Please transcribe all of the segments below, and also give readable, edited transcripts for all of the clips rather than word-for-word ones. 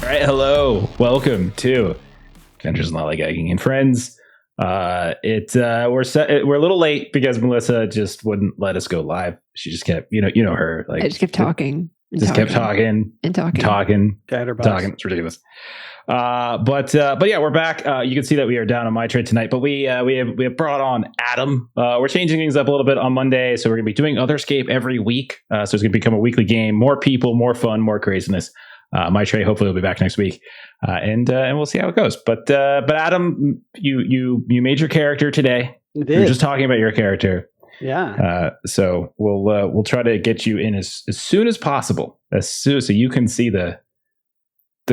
All right, hello. Welcome to Adventures in Lollygagging and Friends. We're a little late because Melissa just wouldn't let us go live. She just kept, you know her. Like I just kept talking. Kept talking. It's ridiculous. But yeah, we're back. You can see that we are down on my trade tonight, but we have brought on Adam. We're changing things up a little bit on Monday, so we're gonna be doing Otherscape every week. So it's gonna become a weekly game, more people, more fun, more craziness. My trade hopefully will be back next week, and we'll see how it goes. But Adam, you made your character today. You were just talking about your character. Yeah. So we'll try to get you in as soon as possible, so you can see the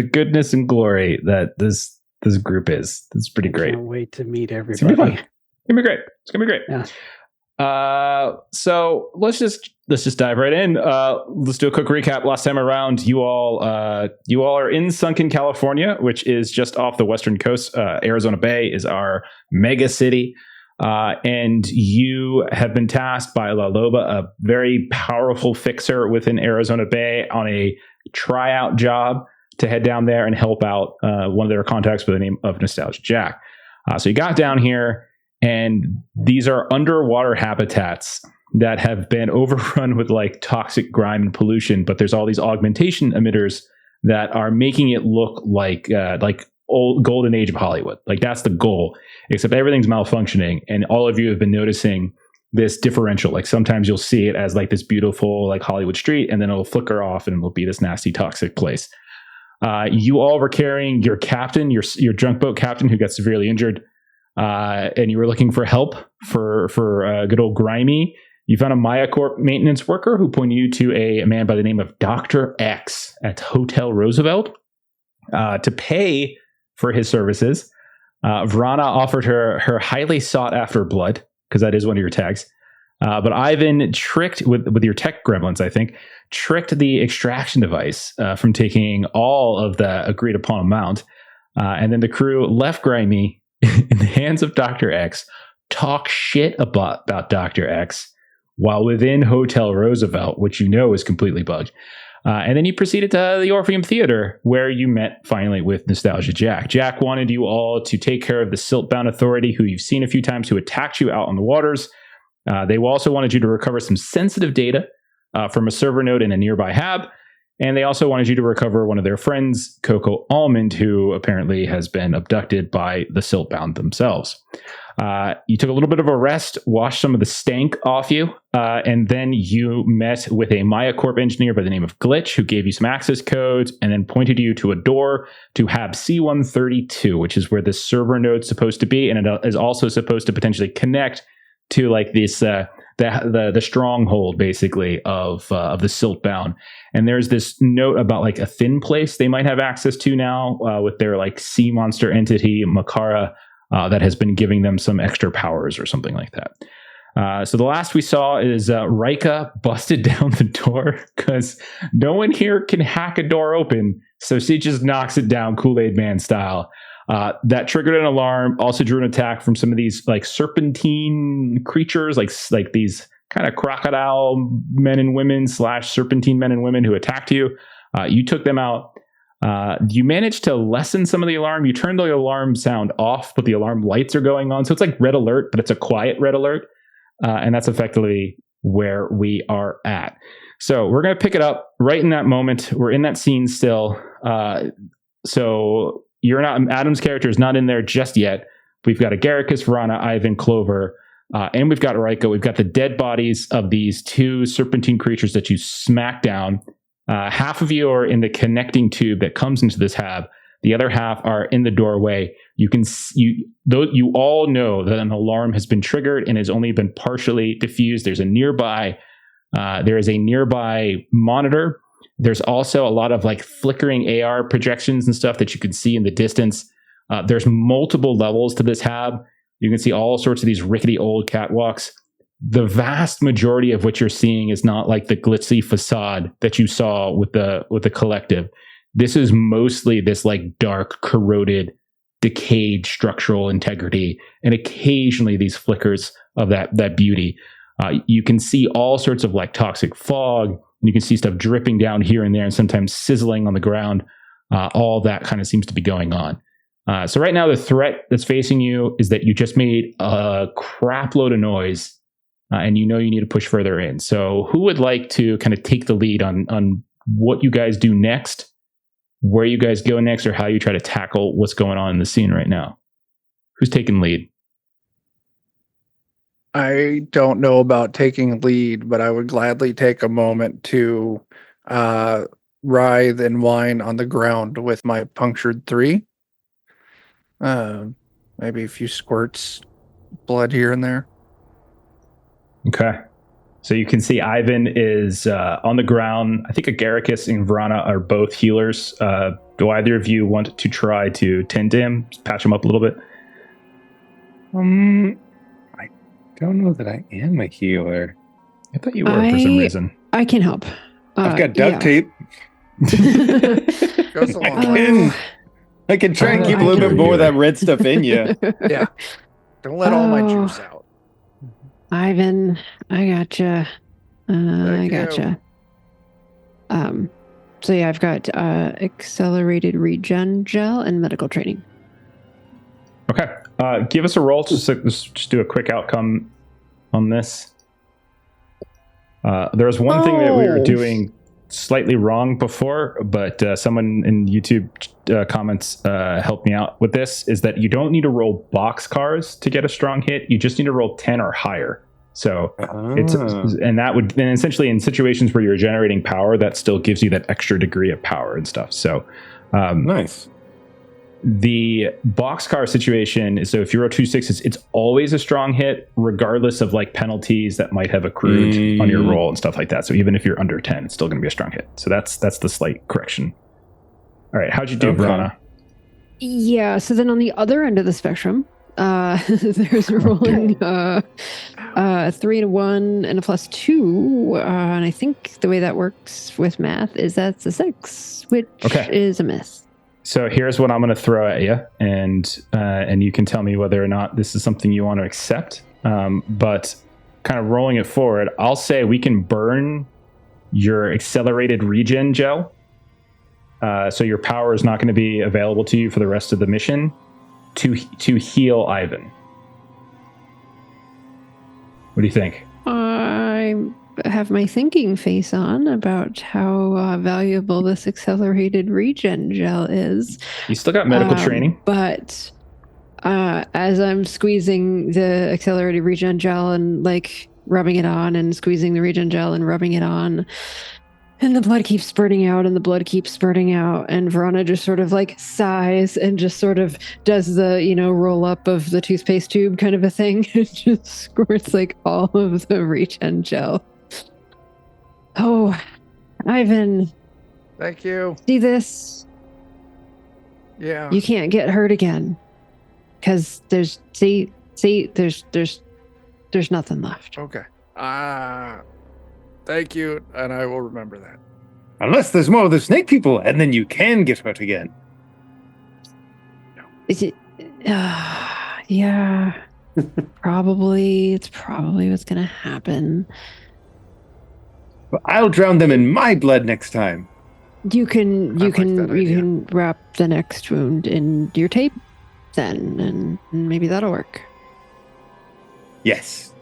goodness and glory that this group is. It's pretty great. Can't wait to meet everybody. It's gonna be fun. It's gonna be great. Yeah. So let's just dive right in. Let's do a quick recap. Last time around, you all are in sunken California, which is just off the western coast. Arizona Bay is our mega city. And you have been tasked by La Loba, a very powerful fixer within Arizona Bay, on a tryout job to head down there and help out one of their contacts by the name of Nostalgia Jack. So you got down here, and these are underwater habitats that have been overrun with like toxic grime and pollution, but there's all these augmentation emitters that are making it look like old golden age of Hollywood. Like that's the goal, except everything's malfunctioning, and all of you have been noticing this differential. Like sometimes you'll see it as like this beautiful like Hollywood street, and then it'll flicker off and it'll be this nasty toxic place. You all were carrying your captain, your junk boat captain, who got severely injured, and you were looking for help for good old Grimy. You found a Maya Corp maintenance worker who pointed you to a man by the name of Dr. X at Hotel Roosevelt. To pay for his services, Vrana offered her highly sought after blood, because that is one of your tags. But Ivan tricked with your tech gremlins, I think, tricked the extraction device from taking all of the agreed upon amount. And then the crew left Grimy in the hands of Dr. X, talk shit about Dr. X while within Hotel Roosevelt, which you know is completely bugged. And then you proceeded to the Orpheum Theater, where you met finally with Nostalgia Jack. Jack wanted you all to take care of the Siltbound Authority, who you've seen a few times, who attacked you out on the waters. They also wanted you to recover some sensitive data from a server node in a nearby hab. And they also wanted you to recover one of their friends, Coco Almond, who apparently has been abducted by the Siltbound themselves. You took a little bit of a rest, washed some of the stank off you, and then you met with a Maya Corp engineer by the name of Glitch, who gave you some access codes and then pointed you to a door to Hab C132, which is where this server node's supposed to be, and it is also supposed to potentially connect to like this the stronghold, basically, of the Siltbound. And there's this note about like a thin place they might have access to now with their like sea monster entity Makara. That has been giving them some extra powers or something like that. So the last we saw is Rika busted down the door because no one here can hack a door open. So she just knocks it down Kool-Aid Man style. That triggered an alarm, also drew an attack from some of these like serpentine creatures, like these kind of crocodile men and women / serpentine men and women who attacked you. You took them out. You managed to lessen some of the alarm. You turned the alarm sound off, but the alarm lights are going on. So it's like red alert, but it's a quiet red alert. And that's effectively where we are at. So we're going to pick it up right in that moment. We're in that scene still. So Adam's character is not in there just yet. We've got Agaricus, Vrana, Ivan, Clover, and we've got Rika. We've got the dead bodies of these two serpentine creatures that you smacked down. Half of you are in the connecting tube that comes into this hab. The other half are in the doorway. You all know that an alarm has been triggered and has only been partially diffused. There is a nearby monitor. There's also a lot of like flickering AR projections and stuff that you can see in the distance. There's multiple levels to this hab. You can see all sorts of these rickety old catwalks. The vast majority of what you're seeing is not like the glitzy facade that you saw with the collective. This is mostly this like dark, corroded, decayed structural integrity, and occasionally these flickers of that beauty. You can see all sorts of like toxic fog. You can see stuff dripping down here and there, and sometimes sizzling on the ground. all that kind of seems to be going on. So right now, the threat that's facing you is that you just made a crap load of noise, and you know you need to push further in. So who would like to kind of take the lead on what you guys do next, where you guys go next, or how you try to tackle what's going on in the scene right now? Who's taking lead? I don't know about taking lead, but I would gladly take a moment to writhe and whine on the ground with my punctured 3. Maybe a few squirts blood here and there. Okay. So you can see Ivan is on the ground. I think Agaricus and Vrana are both healers. Do either of you want to try to tend to him, patch him up a little bit? I don't know that I am a healer. I thought you were for some reason. I can help. I've got duct tape. Goes along. I can try and keep a little bit more of that red stuff in you. Yeah. Don't let all my juice out. Ivan, I gotcha. Thank you. Gotcha. So yeah, I've got accelerated regen gel and medical training. Okay. Give us a roll. Just do a quick outcome on this. There was one thing that we were doing slightly wrong before, but someone in YouTube comments helped me out with this, is that you don't need to roll boxcars to get a strong hit. You just need to roll 10 or higher. So and essentially in situations where you're generating power, that still gives you that extra degree of power and stuff. So nice. The boxcar situation is, so if you roll 2 6s, it's always a strong hit, regardless of like penalties that might have accrued on your roll and stuff like that. So even if you're under 10, it's still going to be a strong hit. So that's the slight correction. All right, how'd you do, Vrana? Yeah, so then on the other end of the spectrum, there's rolling 3 and a 1 and a +2, and I think the way that works with math is that's a 6, which is a miss. So here's what I'm going to throw at you, and you can tell me whether or not this is something you want to accept. But kind of rolling it forward, I'll say we can burn your accelerated regen gel. So your power is not going to be available to you for the rest of the mission to heal Ivan. What do you think? I have my thinking face on about how valuable this accelerated regen gel is. You still got medical training. But as I'm squeezing the accelerated regen gel and like rubbing it on and squeezing the regen gel and rubbing it on, and the blood keeps spurting out and the blood keeps spurting out, and Verona just sort of like sighs and just sort of does the, roll up of the toothpaste tube kind of a thing. It just squirts like all of the regen gel. Oh, Ivan. Thank you. See this? Yeah. You can't get hurt again. Because there's nothing left. Okay. Thank you, and I will remember that. Unless there's more of the snake people, and then you can get hurt again. Is it? Yeah. It's probably what's gonna happen. But I'll drown them in my blood next time. You can wrap the next wound in your tape then, and maybe that'll work. Yes.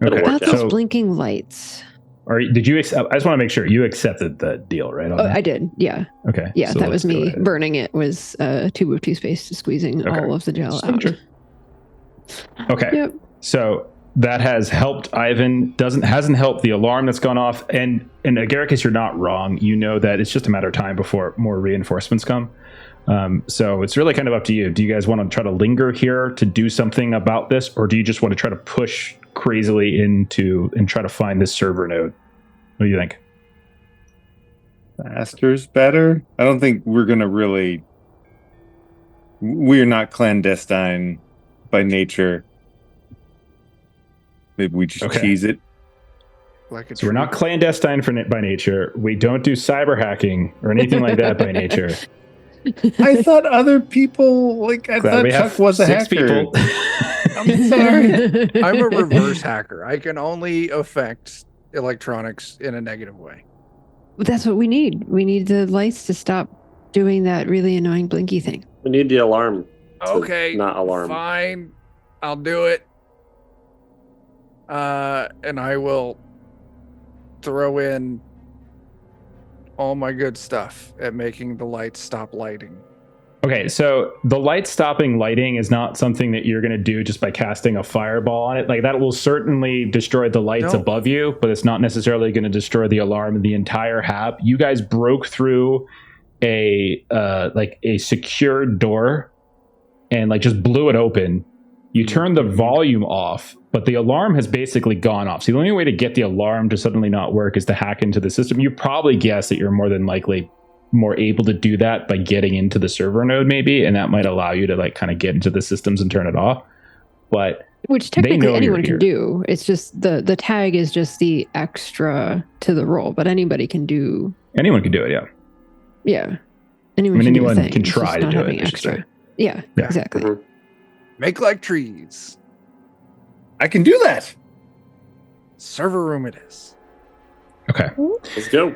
Okay. About those blinking lights. Did you accept? I just want to make sure you accepted the deal, right? I did. Yeah. Okay. Yeah, so that was me. Burning it was a tube of toothpaste, squeezing all of the gel out. Okay. Yep. So that has helped Ivan. Hasn't helped the alarm that's gone off. And Agaricus, you're not wrong. You know that it's just a matter of time before more reinforcements come. So it's really kind of up to you. Do you guys want to try to linger here to do something about this, or do you just want to try to push crazily into and try to find this server node? What do you think? Faster's better. I don't think we're going to really... We're not clandestine by nature. Maybe we just cheese it. So we're not clandestine by nature. We don't do cyber hacking or anything like that by nature. I thought other people, I thought Chuck was a hacker. I'm sorry. I'm a reverse hacker. I can only affect electronics in a negative way. That's what we need. We need the lights to stop doing that really annoying blinky thing. We need the alarm. Okay, not alarm. fine. I'll do it. And I will throw in all my good stuff at making the lights stop lighting. Okay, so the light stopping lighting is not something that you're going to do just by casting a fireball on it. Like, that will certainly destroy the lights above you, but it's not necessarily going to destroy the alarm in the entire hab. You guys broke through a secured door and like just blew it open. You turned the volume off, but the alarm has basically gone off. So the only way to get the alarm to suddenly not work is to hack into the system. You probably guess that you're more than likely more able to do that by getting into the server node, maybe, and that might allow you to like kind of get into the systems and turn it off. But which technically anyone can do. It's just the tag is just the extra to the roll, but anybody can do. Anyone can do it, yeah. Yeah, anyone can try to do it. Extra. Yeah, exactly. Mm-hmm. Make like trees. I can do that. Server room it is. Okay. Let's go.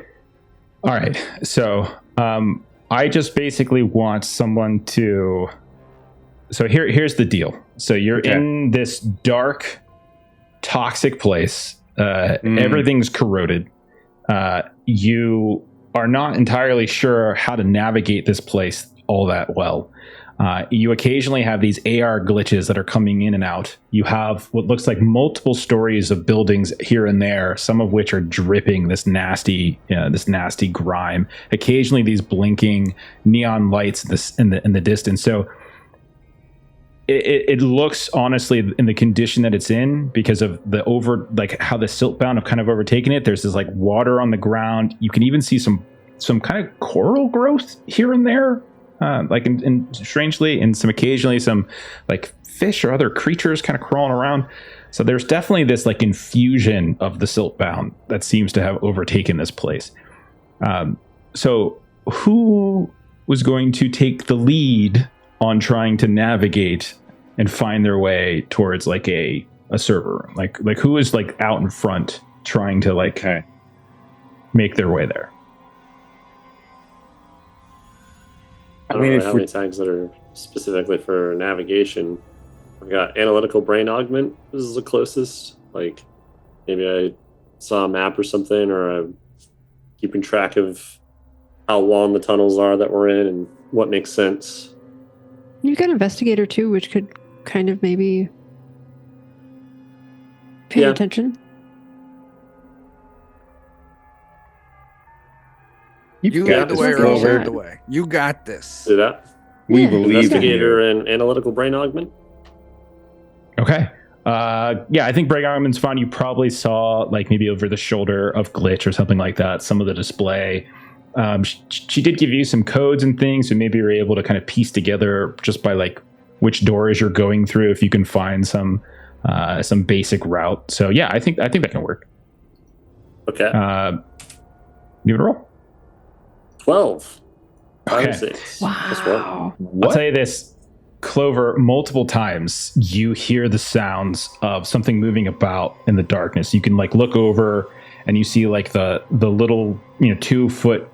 All right. So I just basically want someone to. So here's the deal. So you're in this dark, toxic place. Everything's corroded. You are not entirely sure how to navigate this place all that well. You occasionally have these AR glitches that are coming in and out. You have what looks like multiple stories of buildings here and there, some of which are dripping this nasty grime. Occasionally, these blinking neon lights in the distance. So it looks honestly in the condition that it's in because of how the siltbound have kind of overtaken it. There's this like water on the ground. You can even see some kind of coral growth here and there. Strangely, and occasionally some like fish or other creatures kind of crawling around. So there's definitely this like infusion of the siltbound that seems to have overtaken this place. So who was going to take the lead on trying to navigate and find their way towards like a server room? Like who is like out in front trying to make their way there? I don't know how many tags that are specifically for navigation. I've got analytical brain augment. This is the closest. Like maybe I saw a map or something, or I'm keeping track of how long the tunnels are that we're in and what makes sense. You've got investigator too, which could kind of maybe pay attention. You lead the way or I'll lead the way. You got this. Do that. We believe investigator and analytical brain augment. Okay. I think brain augment's fine. You probably saw like maybe over the shoulder of Glitch or something like that, some of the display. She did give you some codes and things, so maybe you're able to kind of piece together just by like which doors you're going through if you can find some basic route. So yeah, I think that can work. Okay. Give it a roll. 12. Okay. 6. Wow. I'll tell you this, Clover, multiple times you hear the sounds of something moving about in the darkness. You can like look over and you see like the little 2 foot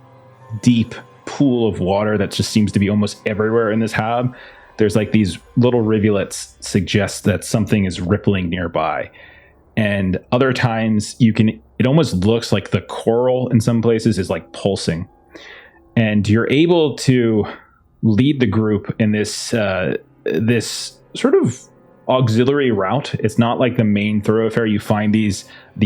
deep pool of water that just seems to be almost everywhere in this hab. There's like these little rivulets suggest that something is rippling nearby. And other times it almost looks like the coral in some places is like pulsing. And you're able to lead the group in this sort of auxiliary route. It's not like the main thoroughfare. You find these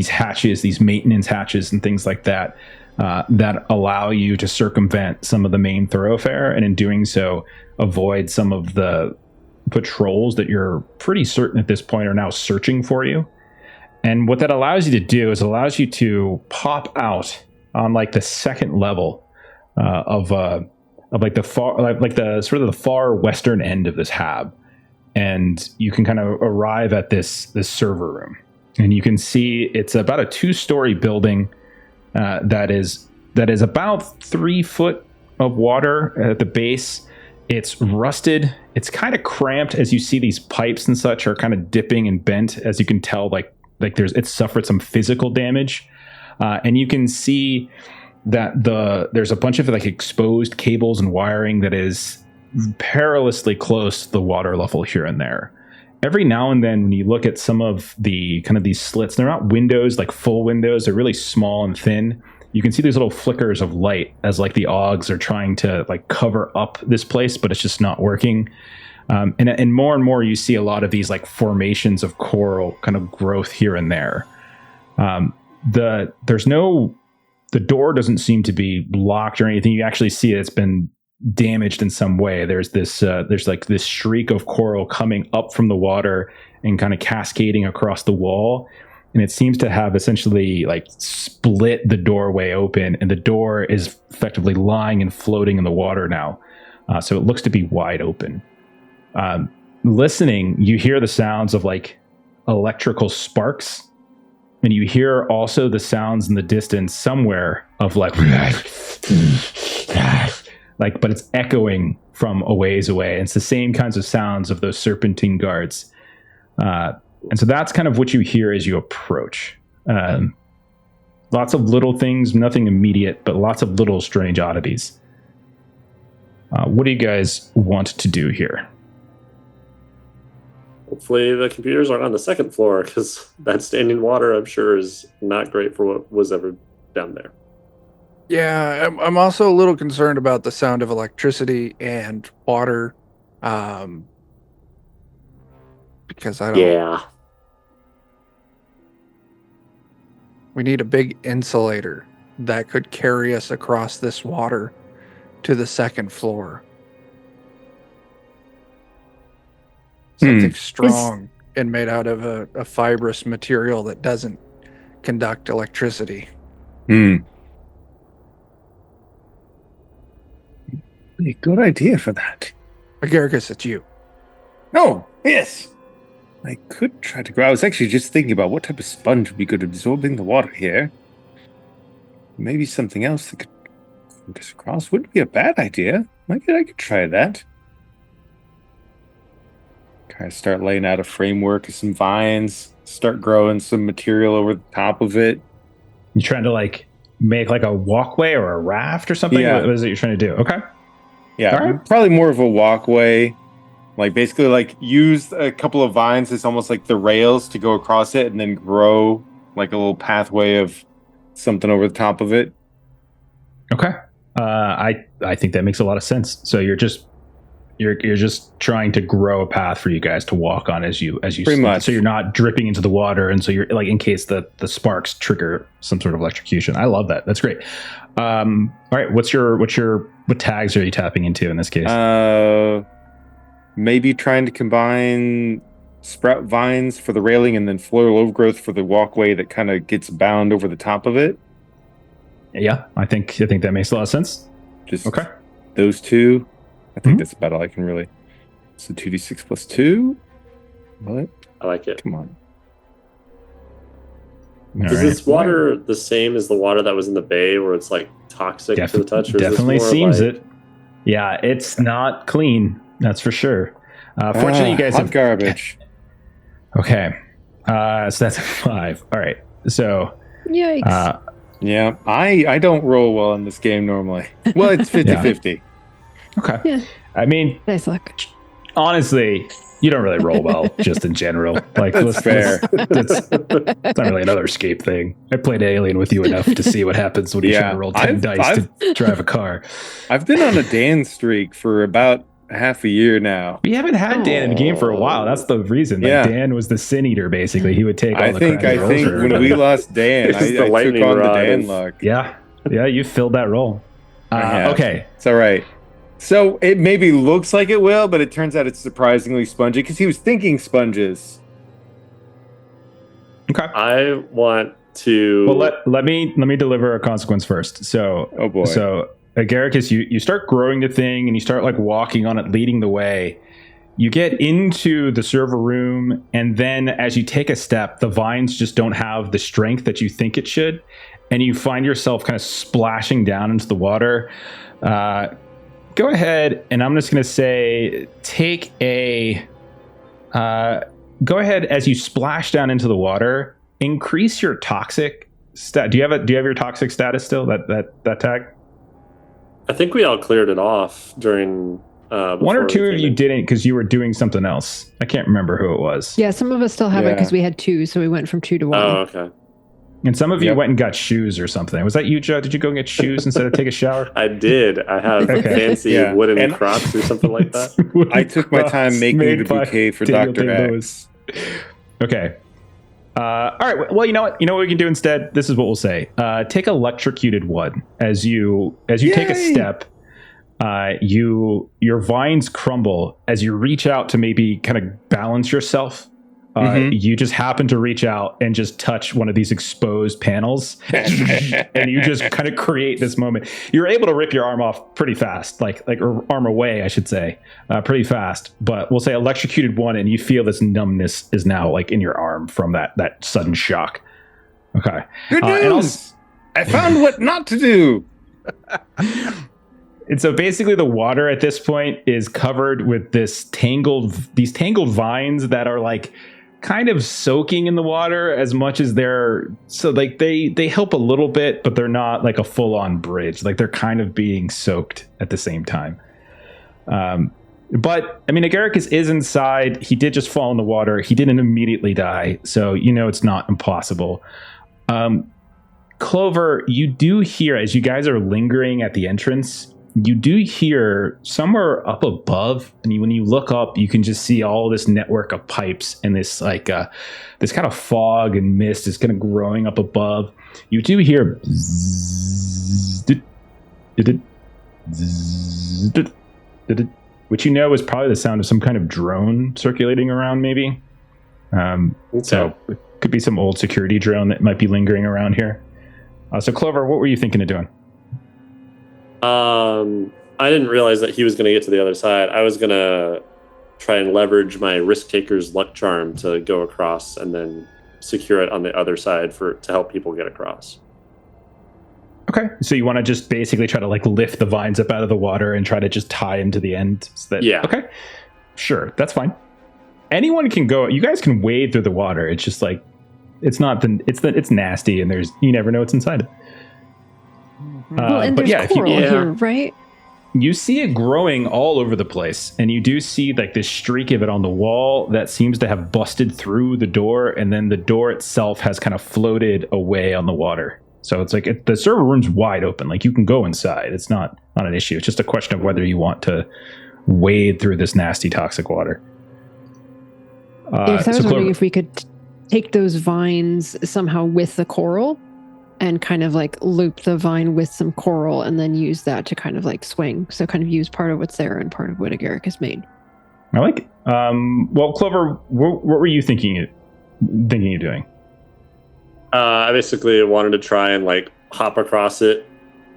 hatches, these maintenance hatches and things like that that allow you to circumvent some of the main thoroughfare, and in doing so, avoid some of the patrols that you're pretty certain at this point are now searching for you. And what that allows you to do is allows you to pop out on like the second level of like the far western end of this hab, and you can kind of arrive at this server room, and you can see it's about a 2-story building that is about 3 foot of water at the base. It's rusted. It's kind of cramped as you see these pipes and such are kind of dipping and bent, as you can tell. Like it's suffered some physical damage, and you can see that there's a bunch of like exposed cables and wiring that is perilously close to the water level here and there. Every now and then when you look at some of the kind of these slits, they're not windows like full windows, they're really small and thin. You can see these little flickers of light as like the Augs are trying to like cover up this place, but it's just not working. And more you see a lot of these like formations of coral kind of growth here and there. The door doesn't seem to be locked or anything. You actually see it's been damaged in some way. There's like this streak of coral coming up from the water and kind of cascading across the wall. And it seems to have essentially like split the doorway open, and the door is effectively lying and floating in the water now. So it looks to be wide open. Listening, you hear the sounds of like electrical sparks, and you hear also the sounds in the distance somewhere of like but it's echoing from a ways away. And it's the same kinds of sounds of those serpentine guards. And so that's kind of what you hear as you approach. Lots of little things, nothing immediate, but lots of little strange oddities. What do you guys want to do here? Hopefully the computers aren't on the second floor, because that standing water, I'm sure, is not great for what was ever down there. Yeah, I'm also a little concerned about the sound of electricity and water. Because I don't... Yeah. We need a big insulator that could carry us across this water to the second floor. Something strong and made out of a fibrous material that doesn't conduct electricity. A good idea for that. Agaricus, it's you. Oh, yes. I could try to grow. I was actually just thinking about what type of sponge would be good at absorbing the water here. Maybe something else that could focus across wouldn't be a bad idea. I could try that. Kind of start laying out a framework of some vines, start growing some material over the top of it. You trying to like make like a walkway or a raft or something? Yeah. What is it you're trying to do? Okay. Yeah, right. Probably more of a walkway. Like basically like use a couple of vines as almost like the rails to go across it, and then grow like a little pathway of something over the top of it. Okay. I think that makes a lot of sense. So you're just trying to grow a path for you guys to walk on as you pretty much. So you're not dripping into the water, and so you're like in case the sparks trigger some sort of electrocution. I love that. That's great. All right. What tags are you tapping into in this case? Maybe trying to combine sprout vines for the railing and then floral overgrowth for the walkway that kind of gets bound over the top of it. Yeah, I think that makes a lot of sense. Just okay. Those two. I think that's about all I can really. So 2d6 plus 2. What? I like it. Come on. Is this water the same as the water that was in the bay, where it's like toxic to the touch? Or Definitely is this more seems like... it. Yeah, it's not clean. That's for sure. Fortunately, you guys have garbage. Okay, so that's a 5. All right, so yikes. Yeah, I don't roll well in this game normally. Well, it's 50-50. Okay. Yeah. I mean, Nice luck. Honestly, you don't really roll well, just in general. Like, that's fair. It's not really another escape thing. I played Alien with you enough to see what happens when you try to roll 10 dice to drive a car. I've been on a Dan streak for about half a year now. We haven't had Dan in the game for a while. That's the reason. Like, Dan was the sin eater, basically. He would take all the I think when we lost Dan, I took on the Dan luck. Yeah, you filled that role. Okay. It's all right. So it maybe looks like it will, but it turns out it's surprisingly spongy because he was thinking sponges. Okay. I want to. Well, let me deliver a consequence first. So, oh boy. So, Agaricus, you start growing the thing and you start like walking on it, leading the way. You get into the server room, and then as you take a step, the vines just don't have the strength that you think it should, and you find yourself kind of splashing down into the water. Go ahead, and I'm just going to say, go ahead as you splash down into the water, increase your toxic stat. Do you have your toxic status still? That tag? I think we all cleared it off during. One or two of you didn't because you were doing something else. I can't remember who it was. Yeah, some of us still have it because we had 2, so we went from 2 to 1. Oh, okay. And some of you went and got shoes or something. Was that you, Joe? Did you go and get shoes instead of take a shower? I did. I have fancy wooden Crocs or something like that. I took my time making the bouquet for Dr. X. Okay. All right. Well, you know what? You know what we can do instead? This is what we'll say. Take electrocuted wood as you take a step. Your vines crumble as you reach out to maybe kind of balance yourself. You just happen to reach out and just touch one of these exposed panels and you just kind of create this moment. You're able to rip your arm off pretty fast, or arm away, I should say, pretty fast. But we'll say electrocuted one, and you feel this numbness is now like in your arm from that sudden shock. Okay. Good news! I found what not to do. And so basically the water at this point is covered with these tangled vines that are like kind of soaking in the water as much as they help a little bit, but they're not like a full-on bridge. Like they're kind of being soaked at the same time. But I mean, Agaricus is inside. He did just fall in the water. He didn't immediately die. So, it's not impossible. Clover, you do hear, as you guys are lingering at the entrance, you do hear somewhere up above, and when you look up, you can just see all this network of pipes and this this kind of fog and mist is kind of growing up above. You do hear which is probably the sound of some kind of drone circulating around, maybe. So it could be some old security drone that might be lingering around here. So Clover, what were you thinking of doing? I didn't realize that he was going to get to the other side. I was going to try and leverage my risk taker's luck charm to go across and then secure it on the other side to help people get across. Okay. So you want to just basically try to like lift the vines up out of the water and try to just tie them to the end? Yeah. Okay. Sure. That's fine. Anyone can go. You guys can wade through the water. It's just like, it's nasty and you never know what's inside it. Well, and there's coral here, right? You see it growing all over the place, and you do see like this streak of it on the wall that seems to have busted through the door, and then the door itself has kind of floated away on the water. So it's like the server room's wide open. Like you can go inside. It's not an issue. It's just a question of whether you want to wade through this nasty toxic water. I was wondering if we could take those vines somehow with the coral and kind of like loop the vine with some coral and then use that to kind of like swing. So kind of use part of what's there and part of what Agaric has made. I like it. Well, Clover, what were you thinking of doing? I basically wanted to try and like hop across it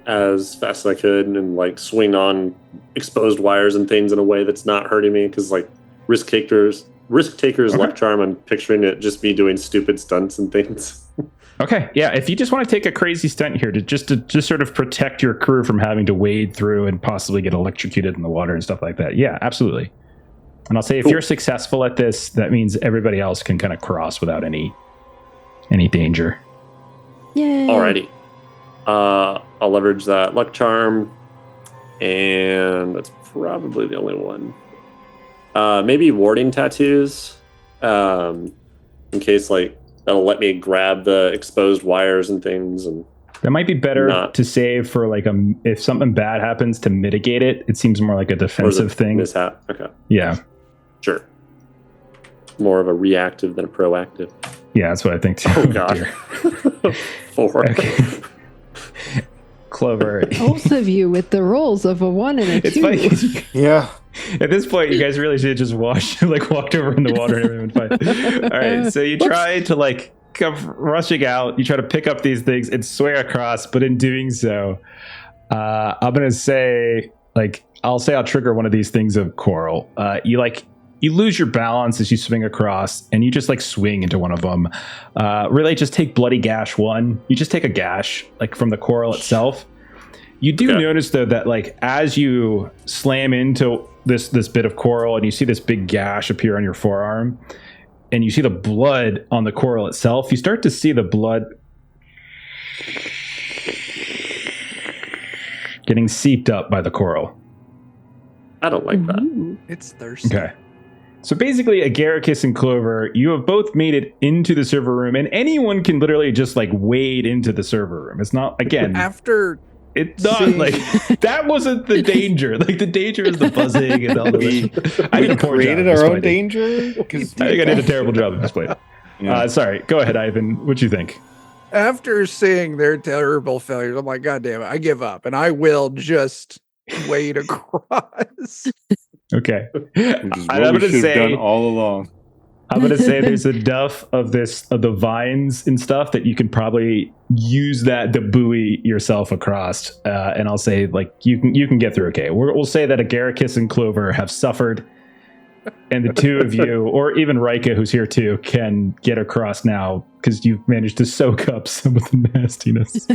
as fast as I could and like swing on exposed wires and things in a way that's not hurting me. Cause like risk takers luck charm, I'm picturing it just me doing stupid stunts and things. Okay, yeah. If you just want to take a crazy stunt here to sort of protect your crew from having to wade through and possibly get electrocuted in the water and stuff like that, yeah, absolutely. And I'll say if you're successful at this, that means everybody else can kind of cross without any danger. Yay! Alrighty. I'll leverage that luck charm, and that's probably the only one. Maybe warding tattoos, in case like. That'll let me grab the exposed wires and things. And that might be better to save for like if something bad happens to mitigate it. It seems more like a defensive thing. Mishap. Okay. Yeah. Sure. More of a reactive than a proactive. Yeah, that's what I think too. Oh God. 4. Okay. Clover. Both of you with the rolls of a 1 and a 2. It's funny. Yeah. At this point, you guys really should have just walked over in the water and everything went fine. All right, so you try to like come rushing out. You try to pick up these things and swing across, but in doing so, I'm gonna say I'll trigger one of these things of coral. You lose your balance as you swing across, and you just like swing into one of them. Really, just take bloody gash 1. You just take a gash like from the coral itself. You do notice though that like as you slam into this bit of coral and you see this big gash appear on your forearm and you see the blood on the coral itself, you start to see the blood Getting seeped up by the coral. I don't like that. Ooh. It's thirsty. Okay. So basically, Agaricus and Clover, you have both made it into the server room, and anyone can literally just like wade into the server room. It's not, again, After it's not seeing- like that wasn't the danger. Like the danger is the buzzing and all the. I did a poor job created of our own explaining. danger. I think I did a terrible job of explaining. Sorry, go ahead, Ivan. What you think? after seeing their terrible failures, I'm like, God damn it, I give up, and I will just wade across. Okay, Which is I'm what we gonna should have say. done all along. I'm gonna say there's enough of the vines and stuff that you can probably use that to buoy yourself across. And I'll say like you can get through. Okay, we'll say that Agaricus and Clover have suffered, and the two of you, or even Rika, who's here too, can get across now because you've managed to soak up some of the nastiness.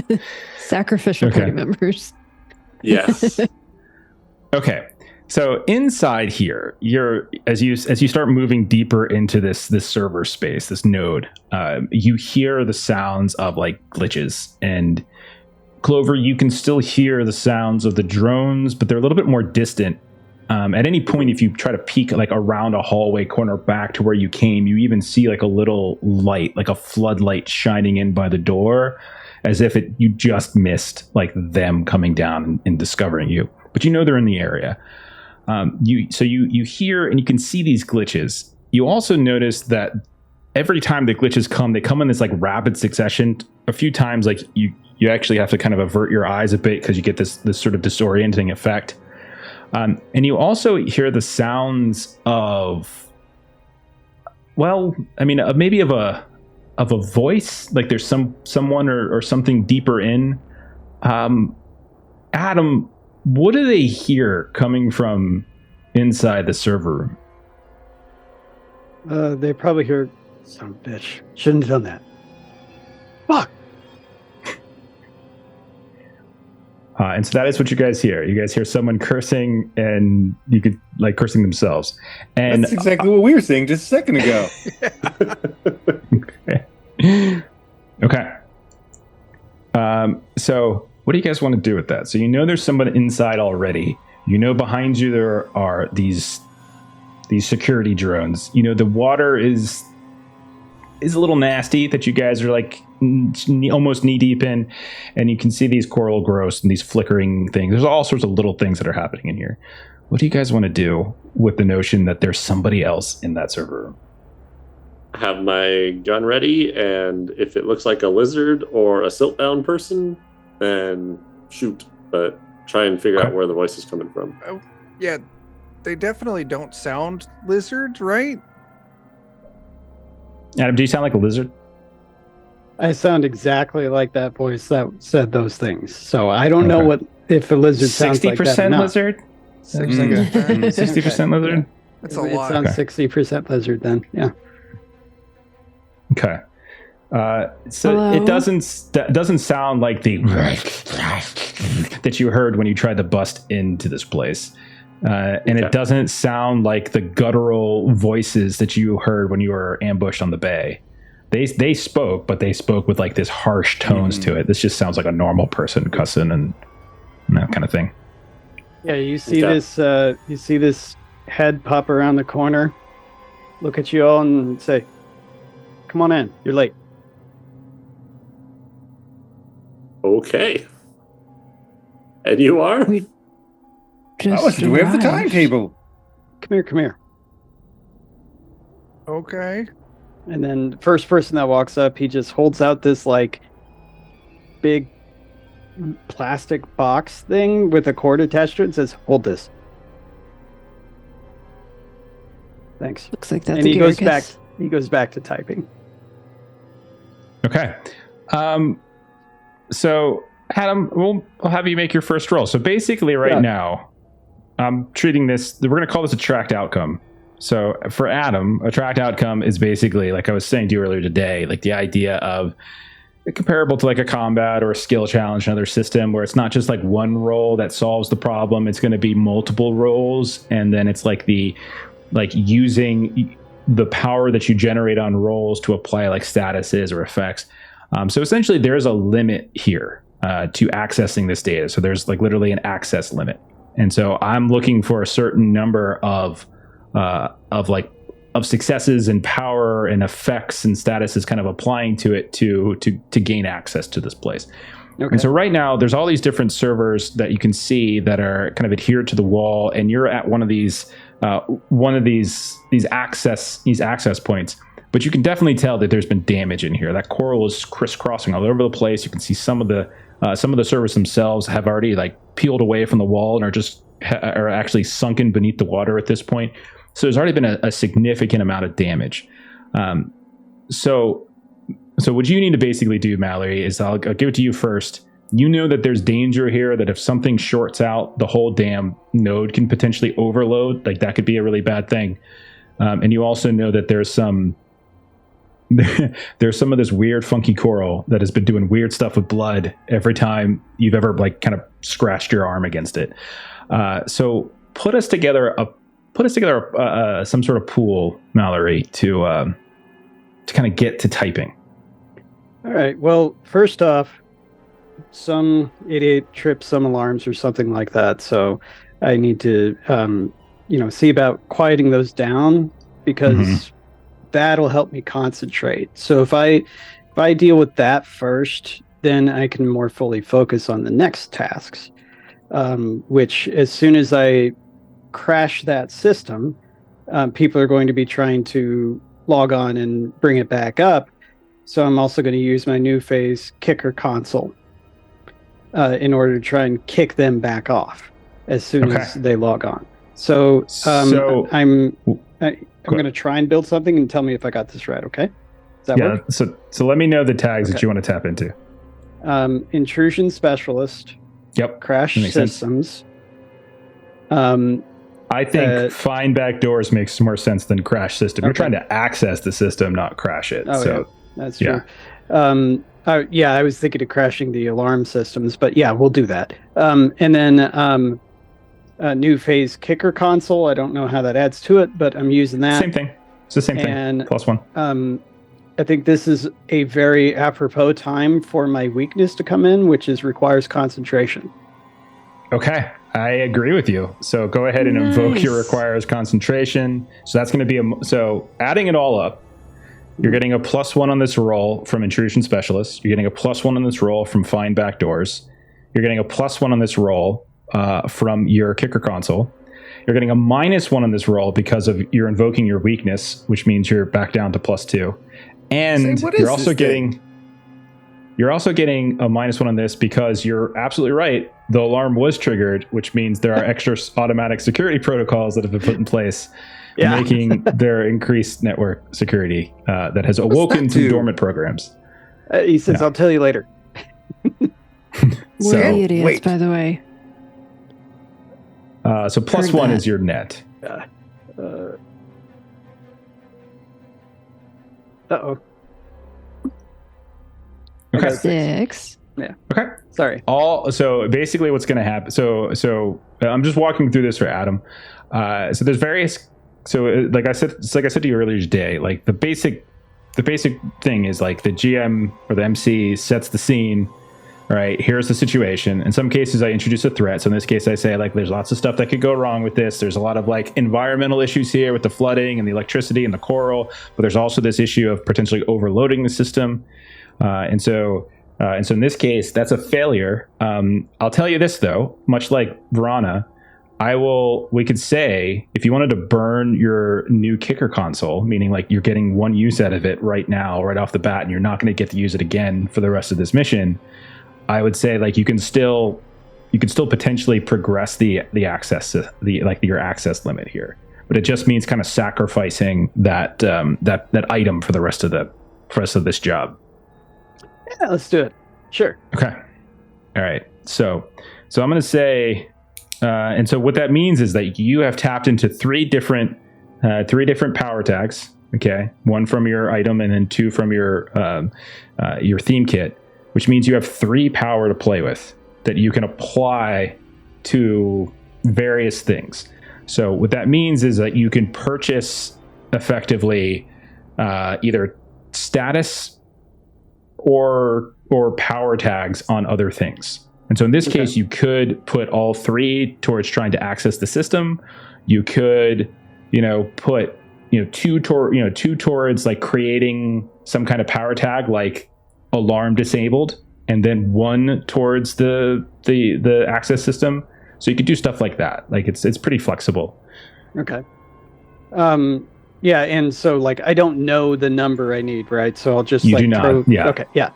Sacrificial Okay. party members. Yes. Okay. So inside here, you're as you start moving deeper into this server space, this node, you hear the sounds of like glitches. And Clover, you can still hear the sounds of the drones, but they're a little bit more distant. At any point, if you try to peek like around a hallway corner back to where you came, you even see like a little light, like a floodlight shining in by the door, as if you just missed like them coming down and discovering you. But you know they're in the area. You hear and you can see these glitches. You also notice that every time the glitches come, they come in this like rapid succession. A few times, like you actually have to kind of avert your eyes a bit because you get this sort of disorienting effect. And you also hear the sounds of, well, I mean, maybe of a voice, like there's someone or something deeper in. Adam, what do they hear coming from inside the server room? They probably hear, son of a bitch, shouldn't have done that. Fuck. And so that is what you guys hear. You guys hear someone cursing, and you could like cursing themselves. And That's exactly what we were saying just a second ago. okay. So what do you guys want to do with that? So you know there's someone inside already. You know behind you there are these security drones. You know the water is a little nasty that you guys are like almost knee deep in, and you can see these coral growths and these flickering things. There's all sorts of little things that are happening in here. What do you guys want to do with the notion that there's somebody else in that server room? Have my gun ready, and if it looks like a lizard or a siltbound person, then shoot. But try and figure out where the voice is coming from. Yeah, they definitely don't sound lizards, right? Adam, do you sound like a lizard? I sound exactly like that voice that said those things. So I don't know Okay. what if a lizard sounds like that. 60% or not. lizard? 60%. 60% lizard? That's a It lot. sounds Okay. 60% lizard then. Yeah. Okay. So Hello? it doesn't sound like the that you heard when you tried to bust into this place. And Okay. it doesn't sound like the guttural voices that you heard when you were ambushed on the bay. They spoke, but they spoke with like this harsh tones to it. This just sounds like a normal person cussing and that kind of thing. Yeah, you see Okay. this head pop around the corner, look at you all and say, "Come on in, you're late." Okay. And you are? We just I wasn't aware of the arrived. timetable. Come here. Okay. And then the first person that walks up, he just holds out this like big plastic box thing with a cord attached to it and says, "Hold this." Thanks. Looks like that's And a he goes Garricus. back. He goes back to typing. Okay. So Adam, we'll have you make your first roll. So basically right now, I'm treating this, we're going to call this a tracked outcome. So for Adam, a tracked outcome is basically, like I was saying to you earlier today, like the idea of comparable to like a combat or a skill challenge, another system where it's not just like one roll that solves the problem. It's going to be multiple rolls. And then it's like using the power that you generate on rolls to apply like statuses or effects. So essentially, there is a limit here to accessing this data. So there's like literally an access limit, and so I'm looking for a certain number of successes and power and effects and statuses kind of applying to it to gain access to this place. Okay. And so right now there's all these different servers that you can see that are kind of adhered to the wall, and you're at one of these access points. But you can definitely tell that there's been damage in here. That coral is crisscrossing all over the place. You can see some of the servers themselves have already like peeled away from the wall and are actually sunken beneath the water at this point. So there's already been a significant amount of damage. So what you need to basically do, Mallory, is I'll give it to you first. You know that there's danger here, that if something shorts out, the whole damn node can potentially overload. Like that could be a really bad thing. And you also know that there's some of this weird funky coral that has been doing weird stuff with blood every time you've ever like kind of scratched your arm against it. So put us together some sort of pool, Mallory, to kind of get to typing. All right. Well, first off, some idiot tripped some alarms or something like that. So I need to, see about quieting those down, because that'll help me concentrate. So if I deal with that first, then I can more fully focus on the next tasks, which as soon as I crash that system, people are going to be trying to log on and bring it back up. So I'm also going to use my new phase kicker console in order to try and kick them back off as soon as they log on. So I'm going to try and build something and tell me if I got this right. Okay. Does that work? So let me know the tags that you want to tap into. Intrusion specialist. Yep. Crash systems. I think find backdoors makes more sense than crash system. You're trying to access the system, not crash it. Yeah, that's true. I was thinking of crashing the alarm systems, but yeah, we'll do that. And then a new phase kicker console. I don't know how that adds to it, but I'm using that. Same thing. It's the same thing. +1. I think this is a very apropos time for my weakness to come in, which requires concentration. Okay. I agree with you. So go ahead and invoke your requires concentration. So that's going to be so adding it all up, you're getting a +1 on this roll from intrusion specialist. You're getting a +1 on this roll from find backdoors. You're getting a +1 on this roll from your kicker console. You're getting a -1 on this roll because of you're invoking your weakness, which means you're back down to +2. And you're also getting a -1 on this because you're absolutely right. The alarm was triggered, which means there are extra automatic security protocols that have been put in place, making their increased network security that has awoken some dormant programs. He says, I'll tell you later. We're the idiots, by the way. So +1 is your net. Uh-oh. Okay. 6. Yeah. Okay. Sorry. So basically what's going to happen. So I'm just walking through this for Adam. So there's various, like I said to you earlier today, like the basic thing is like the GM or the MC sets the scene, right? Here's the situation. In some cases I introduce a threat. So in this case I say like, there's lots of stuff that could go wrong with this. There's a lot of like environmental issues here with the flooding and the electricity and the coral, but there's also this issue of potentially overloading the system. And so in this case, that's a failure. I'll tell you this though, much like Verana, we could say if you wanted to burn your new kicker console, meaning like you're getting one use out of it right now, right off the bat, and you're not going to get to use it again for the rest of this mission, I would say like you can still potentially progress the access, your access limit here, but it just means kind of sacrificing that item for the rest of this job. Yeah, let's do it. Sure. Okay. All right. So I'm going to say, and so what that means is that you have tapped into three different power tags. Okay, one from your item and then 2 from your theme kit, which means you have 3 power to play with that you can apply to various things. So what that means is that you can purchase effectively either status or power tags on other things. And so in this case, you could put all 3 towards trying to access the system. You could, put 2 towards like creating some kind of power tag, like alarm disabled, and then 1 towards the access system. So you could do stuff like that. Like it's pretty flexible. Okay. Yeah, and so like I don't know the number I need, right? So I'll just do not. throw. Yeah. Okay. Yeah.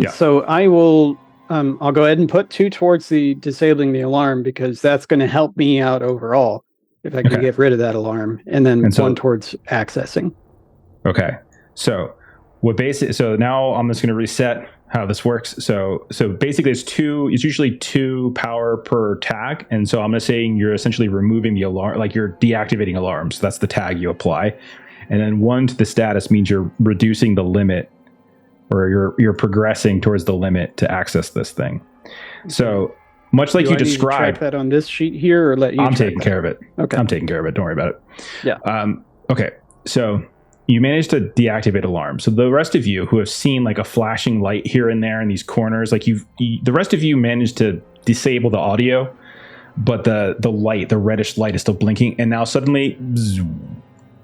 So I will. I'll go ahead and put 2 towards the disabling the alarm because that's going to help me out overall if I can get rid of that alarm, and then 1 towards accessing. Okay. So so now I'm just going to reset how this works. So basically it's usually 2 power per tag. And so I'm going to say you're essentially removing the alarm, like you're deactivating alarms. So that's the tag you apply. And then 1 to the status means you're reducing the limit, or you're progressing towards the limit to access this thing. So much like you described. Track that on this sheet here, or let you? I'm taking care of it. Okay. I'm taking care of it. Don't worry about it. Yeah. Okay. So you managed to deactivate alarm. So the rest of you who have seen like a flashing light here and there in these corners, like the rest of you managed to disable the audio, but the light, the reddish light is still blinking. And now suddenly,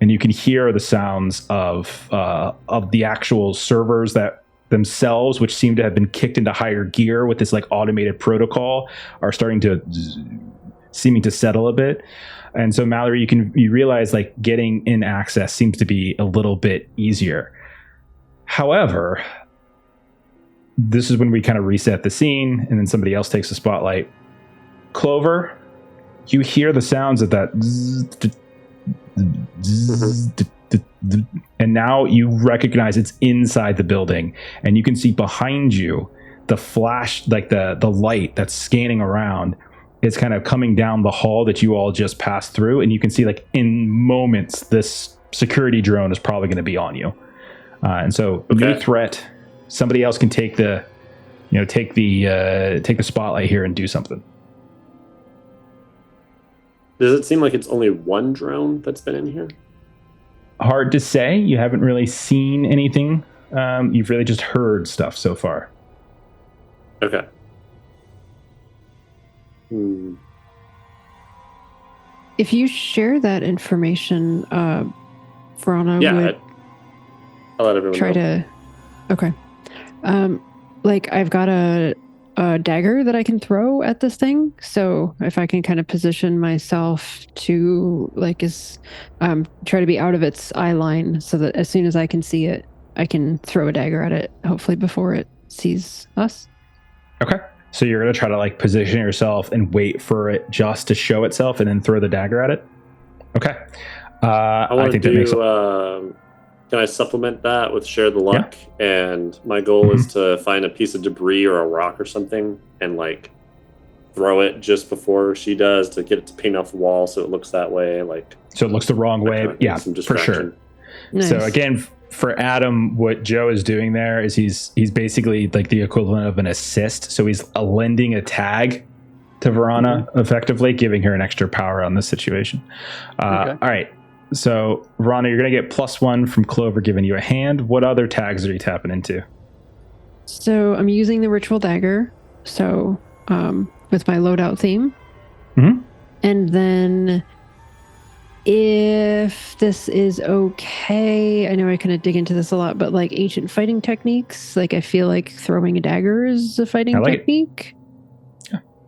and you can hear the sounds of the actual servers that themselves, which seem to have been kicked into higher gear with this like automated protocol, are starting to seeming to settle a bit. And so Mallory, you realize like getting in access seems to be a little bit easier. However, this is when we kind of reset the scene, and then somebody else takes the spotlight. Clover, you hear the sounds of that, and now you recognize it's inside the building, and you can see behind you the flash, like the light that's scanning around. It's kind of coming down the hall that you all just passed through, and you can see like in moments this security drone is probably going to be on you. And so new threat, somebody else can take the spotlight here and do something. Does it seem like it's only 1 drone that's been in here? Hard to say. You haven't really seen anything. You've really just heard stuff so far. Okay. If you share that information, Verona would I'll let everyone try know. Okay. Like I've got a dagger that I can throw at this thing. So if I can kind of position myself to try to be out of its eye line so that as soon as I can see it, I can throw a dagger at it, hopefully before it sees us. Okay. So you're going to try to like position yourself and wait for it just to show itself and then throw the dagger at it? Okay. I think that makes sense. Can I supplement that with share the luck? Yeah. And my goal is to find a piece of debris or a rock or something and like throw it just before she does to get it to paint off the wall so it looks that way. So it looks the wrong way. Yeah, for sure. Nice. So again, for Adam, what Joe is doing there is he's basically like the equivalent of an assist. So he's lending a tag to Verona, effectively giving her an extra power on this situation. All right. So Verona, you're going to get +1 from Clover giving you a hand. What other tags are you tapping into? So I'm using the ritual dagger. So with my loadout theme. Mm-hmm. And then if this is okay, I know I kind of dig into this a lot, but like ancient fighting techniques, like I feel like throwing a dagger is a fighting technique.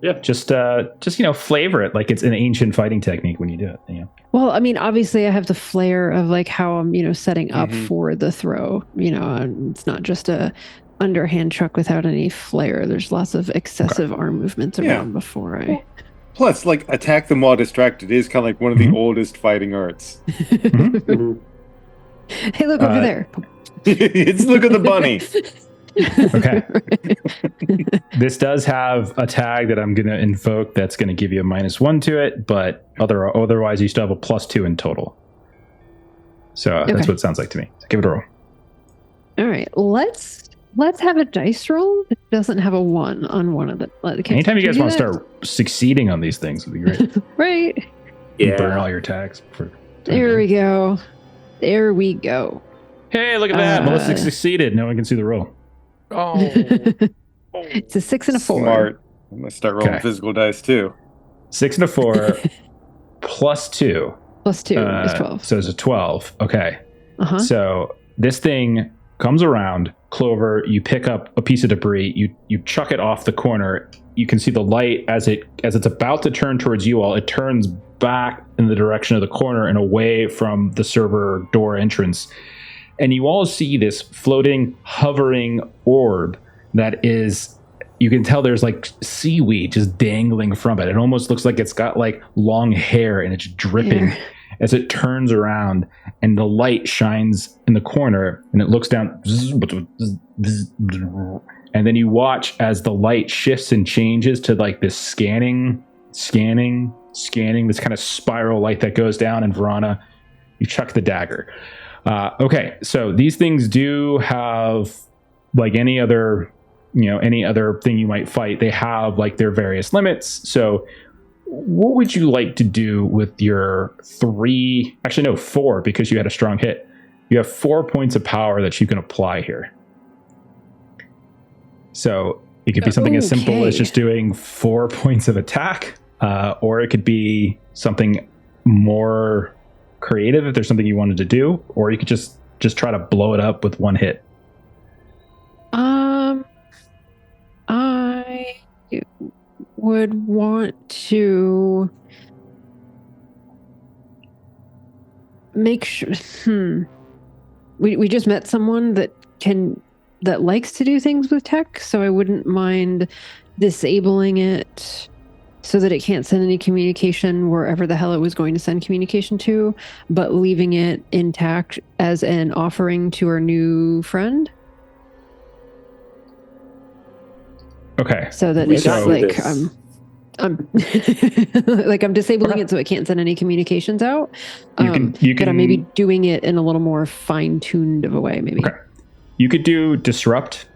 Yeah. Just flavor it like it's an ancient fighting technique when you do it. Yeah. Well, I mean, obviously I have the flair of like how I'm, setting up for the throw, it's not just a underhand chuck without any flair. There's lots of excessive arm movements around before I... Plus, like, attack them while distracted is kind of like one of the oldest fighting arts. Hey, look over there. Look at the bunny. Okay. This does have a tag that I'm going to invoke that's going to give you a -1 to it, but otherwise you still have a +2 in total. So that's what it sounds like to me. So give it a roll. All right. Let's have a dice roll that doesn't have a 1 on one of the... Anytime you guys want to start succeeding on these things would be great. Right. Yeah. Burn all your tags. There we go. There we go. Hey, look at that. Melissa succeeded. No one can see the roll. Oh. It's a 6 and a 4. Smart. I'm gonna start rolling Okay. physical dice too. 6 and a 4 plus 2. Plus 2 is 12. So it's a 12. Okay. Uh-huh. So this thing comes around. Clover, you pick up a piece of debris. You chuck it off the corner. You can see the light as it's about to turn towards you all. It turns back in the direction of the corner and away from the server door entrance. And you all see this floating, hovering orb that is, you can tell there's like seaweed just dangling from it. It almost looks like it's got like long hair and it's dripping as it turns around, and the light shines in the corner and it looks down. And then you watch as the light shifts and changes to like this scanning, this kind of spiral light that goes down. And Verana, you chuck the dagger. Okay, so these things do have, like any other thing you might fight, they have like their various limits. So what would you like to do with your 4, because you had a strong hit. You have 4 points of power that you can apply here. So it could be something as simple as just doing 4 points of attack, or it could be something more creative if there's something you wanted to do, or you could just try to blow it up with one hit. I would want to make sure. We just met someone that likes to do things with tech, so I wouldn't mind disabling it so that it can't send any communication wherever the hell it was going to send communication to, but leaving it intact as an offering to our new friend. Okay. So that it's like I'm like I'm disabling it so it can't send any communications out. You can, but I'm maybe doing it in a little more fine-tuned of a way, maybe. Okay. You could do disrupt.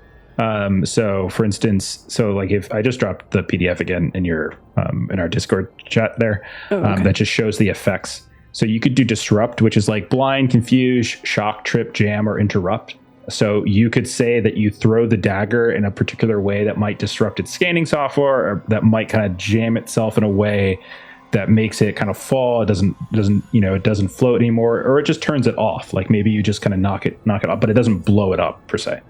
So for instance, like if I just dropped the PDF again in your in our Discord chat there, that just shows the effects. So you could do disrupt, which is like blind, confuse, shock, trip, jam, or interrupt. So you could say that you throw the dagger in a particular way that might disrupt its scanning software, or that might kind of jam itself in a way that makes it kind of fall. It doesn't float anymore, or it just turns it off. Like maybe you just kind of knock it off, but it doesn't blow it up per se.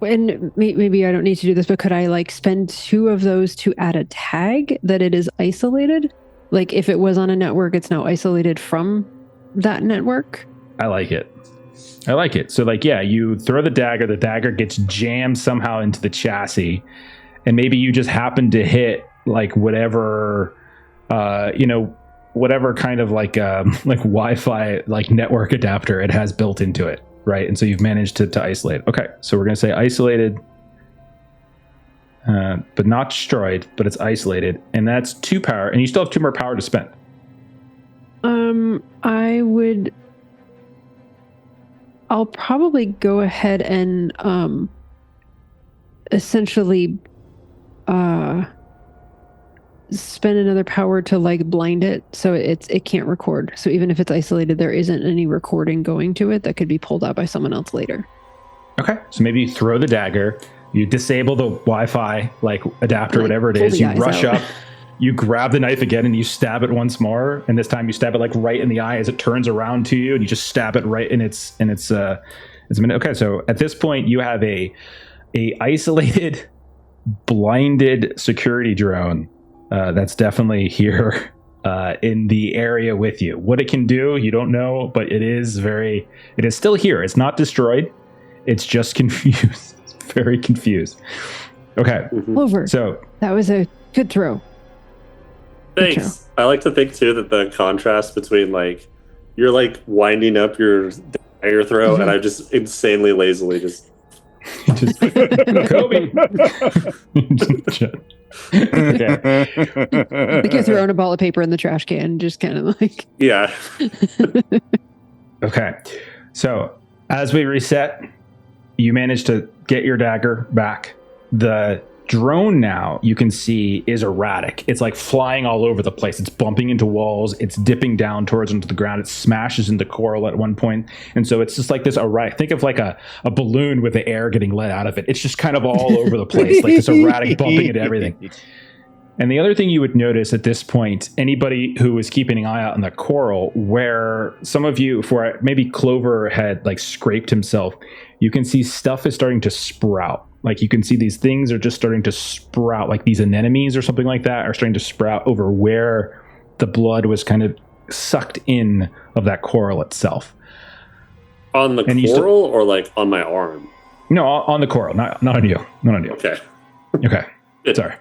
And maybe I don't need to do this, but could I like spend 2 of those to add a tag that it is isolated? Like if it was on a network, it's now isolated from that network. I like it. So like, yeah, you throw the dagger gets jammed somehow into the chassis, and maybe you just happen to hit like whatever, whatever kind of like Wi-Fi like network adapter it has built into it, right? And so you've managed to isolate. Okay, so we're gonna say isolated, but not destroyed, but it's isolated, and that's 2 power, and you still have 2 more power to spend. I'll probably go ahead and essentially spend another power to like blind it so it can't record. So even if it's isolated, there isn't any recording going to it that could be pulled out by someone else later. Okay, so maybe you throw the dagger, you disable the Wi-Fi like adapter, whatever it is, you rush up, you grab the knife again and you stab it once more, and this time you stab it like right in the eye as it turns around to you, and you just stab it right in its minute. Okay, so at this point you have a isolated, blinded security drone that's definitely here in the area with you. What it can do, you don't know, but it is still here. It's not destroyed. It's just confused. It's very confused. Okay. Clover. So that was a good throw. Thanks. I like to think too that the contrast between like you're like winding up your dagger throw, and I just insanely lazily just Kobe. Okay. Like you're throwing a ball of paper in the trash can, just kind of like yeah. Okay. So as we reset, you manage to get your dagger back. The drone now, you can see, is erratic. It's like flying all over the place. It's bumping into walls. It's dipping down towards into the ground. It smashes into coral at one point. And so it's just like this erratic. Think of like a balloon with the air getting let out of it. It's just kind of all over the place, like this erratic bumping into everything. And the other thing you would notice at this point, anybody who is keeping an eye out on the coral, where some of you, for maybe Clover had like scraped himself, you can see stuff is starting to sprout. Like you can see these things are just starting to sprout, like these anemones or something like that are starting to sprout over where the blood was kind of sucked in of that coral itself. On the coral or like on my arm? No, on the coral, not on you. Not on you. Okay. Okay. Sorry.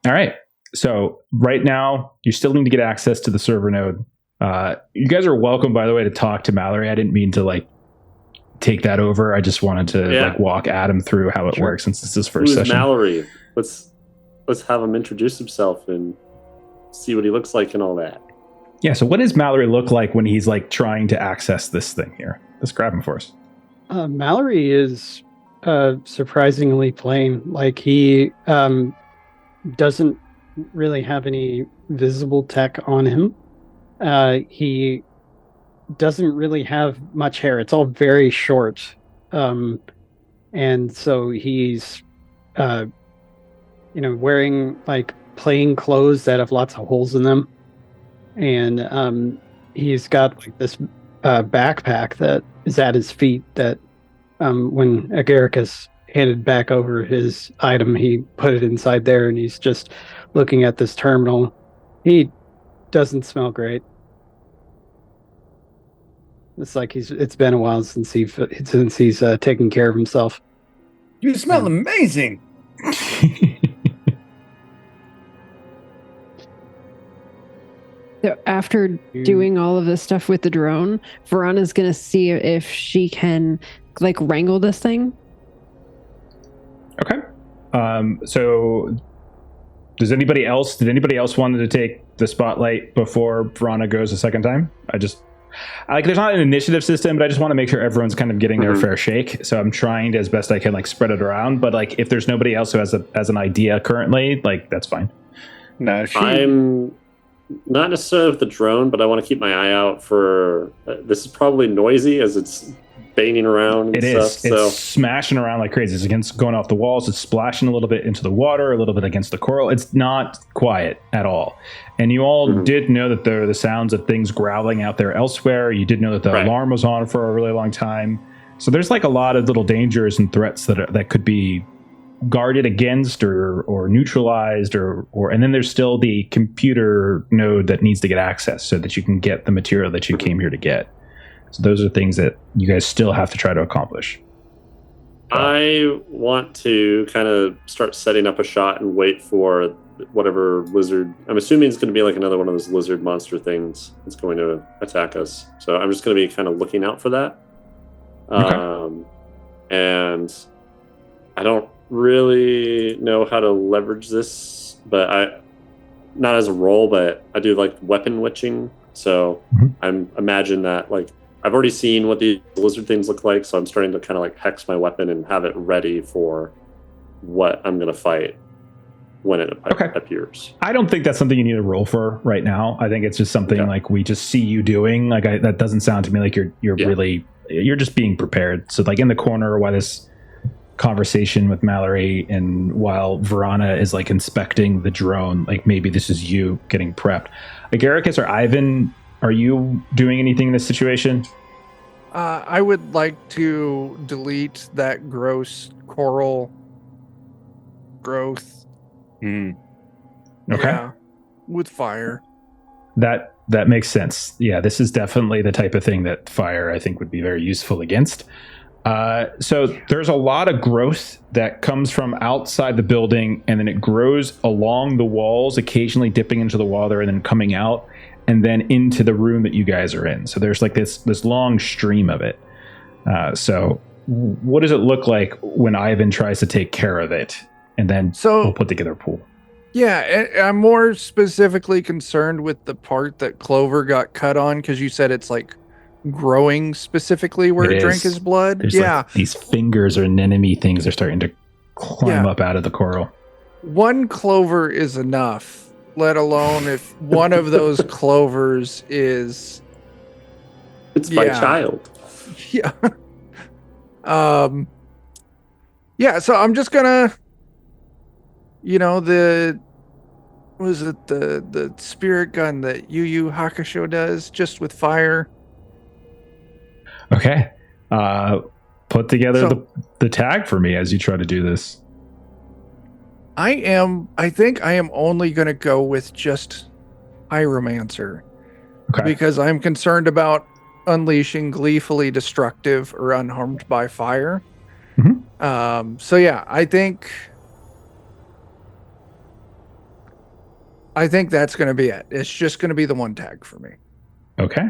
All right. So right now, you still need to get access to the server node. You guys are welcome, by the way, to talk to Mallory. I didn't mean to like take that over. I just wanted to like walk Adam through how it works since this is his first session. Mallory? Let's have him introduce himself and see what he looks like and all that. Yeah. So what does Mallory look like when he's like trying to access this thing here? Let's grab him for us. Mallory is surprisingly plain. Like he doesn't really have any visible tech on him. He doesn't really have much hair. It's all very short. And so he's, wearing like plain clothes that have lots of holes in them. And he's got like this backpack that is at his feet that when Agaricus handed back over his item, he put it inside there, and he's just looking at this terminal. He doesn't smell great. It's like it's been a while since he's taken care of himself. You smell amazing. So after doing all of this stuff with the drone, Verana's going to see if she can like wrangle this thing. Okay. So did anybody else wanted to take the spotlight before Verana goes a second time? There's not an initiative system, but I just want to make sure everyone's kind of getting their fair shake. So I'm trying to, as best I can, like spread it around. But like, if there's nobody else who has an idea currently, like that's fine. No, I'm not necessarily with the drone, but I want to keep my eye out for. This is probably noisy as it's banging around. It's smashing around like crazy. It's against going off the walls. It's splashing a little bit into the water, a little bit against the coral. It's not quiet at all. And you all did know that there are the sounds of things growling out there elsewhere. You did know that the alarm was on for a really long time. So there's like a lot of little dangers and threats that could be guarded against or neutralized or and then there's still the computer node that needs to get access so that you can get the material that you came here to get. So those are things that you guys still have to try to accomplish. I want to kind of start setting up a shot and wait for whatever lizard. I'm assuming it's going to be like another one of those lizard monster things that's going to attack us. So I'm just going to be kind of looking out for that. Okay. And I don't really know how to leverage this, but not as a role, but I do like weapon witching. So I'm imagine that like I've already seen what these lizard things look like, so I'm starting to kind of like hex my weapon and have it ready for what I'm going to fight when it appears. I don't think that's something you need to roll for right now. I think it's just something like we just see you doing. Like that doesn't sound to me like you're just being prepared. So like in the corner while this conversation with Mallory and while Verana is like inspecting the drone, like maybe this is you getting prepped. Agaricus or Ivan, are you doing anything in this situation? I would like to delete that gross coral growth. Okay. Yeah, with fire. That makes sense. Yeah, this is definitely the type of thing that fire, I think, would be very useful against. So there's a lot of growth that comes from outside the building, and then it grows along the walls, occasionally dipping into the water and then coming out, and then into the room that you guys are in. So there's like this long stream of it. So what does it look like when Ivan tries to take care of it? And then we'll put together a pool. Yeah, I'm more specifically concerned with the part that Clover got cut on, because you said it's like growing specifically where it drank his blood. There's like these fingers or anemone things are starting to climb up out of the coral. One clover is enough, let alone if one of those clovers is... It's my child. Yeah. Yeah, so I'm just gonna, the spirit gun that Yu Yu Hakusho does, just with fire. Okay. Put together the tag for me as you try to do this. I think I am only gonna go with just Pyromancer. Okay. Because I'm concerned about unleashing gleefully destructive or unharmed by fire. Mm-hmm. So yeah, I think that's going to be it. It's just going to be the one tag for me. Okay.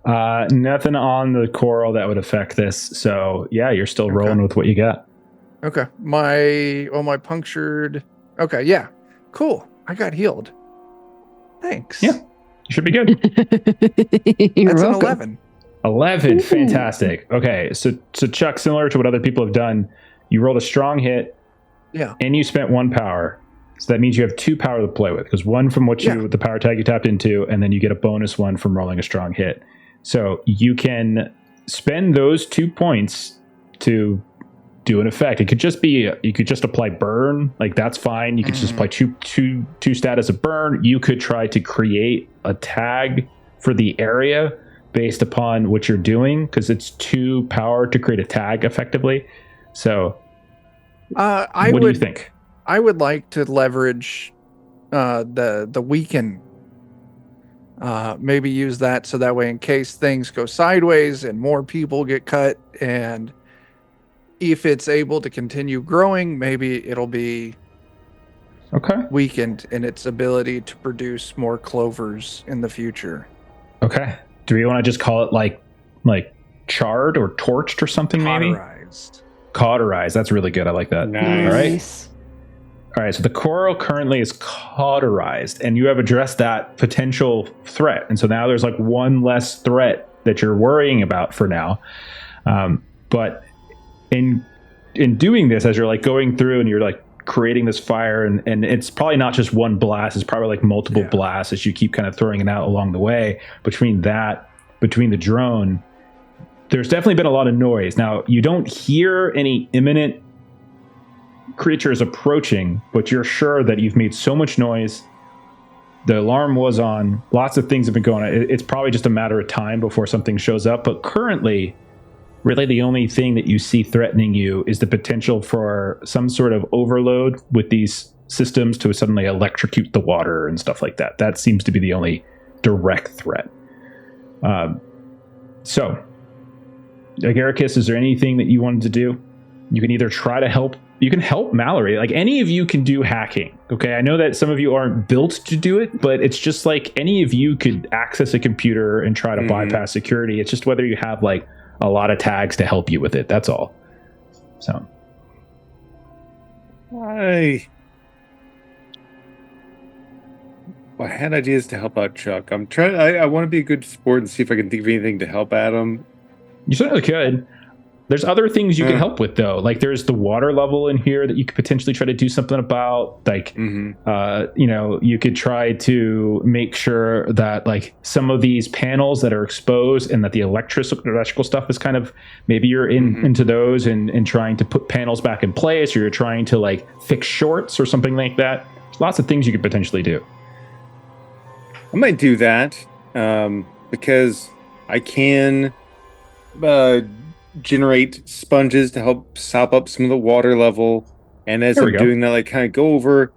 Nothing on the coral that would affect this. So yeah, you're still rolling with what you got. Okay. My punctured. Okay. Yeah. Cool. I got healed. Thanks. Yeah. You should be good. That's an 11. 11. Fantastic. Okay. So Chuck, similar to what other people have done, you rolled a strong hit. Yeah. And you spent 1 power. So that means you have 2 power to play with, because 1 from the power tag you tapped into, and then you get a bonus 1 from rolling a strong hit. So you can spend those 2 points to do an effect. It could just be, you could just apply burn, like that's fine. You could just apply two status of burn. You could try to create a tag for the area based upon what you're doing, because it's 2 power to create a tag effectively. So what do you think? I would like to leverage the weaken. Maybe use that so that way, in case things go sideways and more people get cut, and if it's able to continue growing, maybe it'll be weakened in its ability to produce more clovers in the future. Okay. Do we want to just call it like charred or torched or something? Maybe cauterized. That's really good. I like that. Nice. All right, so the coral currently is cauterized, and you have addressed that potential threat. And so now there's like one less threat that you're worrying about for now. But in doing this, as you're like going through and you're like creating this fire, and it's probably not just one blast, it's probably like multiple blasts as you keep kind of throwing it out along the way. Between the drone, there's definitely been a lot of noise. Now, you don't hear any imminent creatures approaching, but you're sure that you've made so much noise. The alarm was on. Lots of things have been going on. It's probably just a matter of time before something shows up. But currently, really the only thing that you see threatening you is the potential for some sort of overload with these systems to suddenly electrocute the water and stuff like that. That seems to be the only direct threat. So, Agaricus, is there anything that you wanted to do? You can either try to help. You can help Mallory. Like, any of you can do hacking. Okay, I know that some of you aren't built to do it, but it's just like any of you could access a computer and try to bypass security. It's just whether you have like a lot of tags to help you with it. That's all. So, I had ideas to help out Chuck. I'm trying. I want to be a good sport and see if I can think of anything to help Adam. You certainly could. There's other things you can help with, though. Like, there's the water level in here that you could potentially try to do something about. Like, you could try to make sure that, like, some of these panels that are exposed and that the electrical stuff is kind of, maybe you're into those and trying to put panels back in place, or you're trying to, like, fix shorts or something like that. There's lots of things you could potentially do. I might do that because I can generate sponges to help sop up some of the water level, and as I'm doing that, like, kind of go over,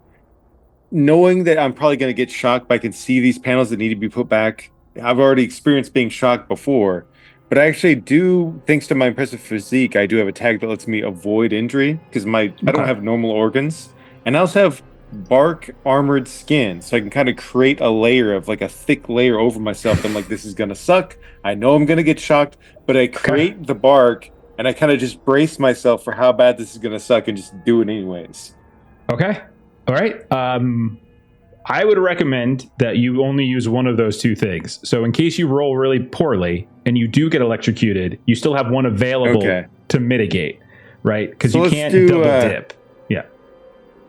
knowing that I'm probably going to get shocked, but I can see these panels that need to be put back. I've already experienced being shocked before, but I actually do, thanks to my impressive physique, I do have a tag that lets me avoid injury because I don't have normal organs, and I also have bark armored skin, so I can kind of create a layer of, like, a thick layer over myself. I'm like, this is gonna suck, I know I'm gonna get shocked, but I create the bark and I kind of just brace myself for how bad this is gonna suck and just do it anyways. Okay, all right. I would recommend that you only use one of those 2 things, so in case you roll really poorly and you do get electrocuted, you still have one available to mitigate, right? Because you can't double dip.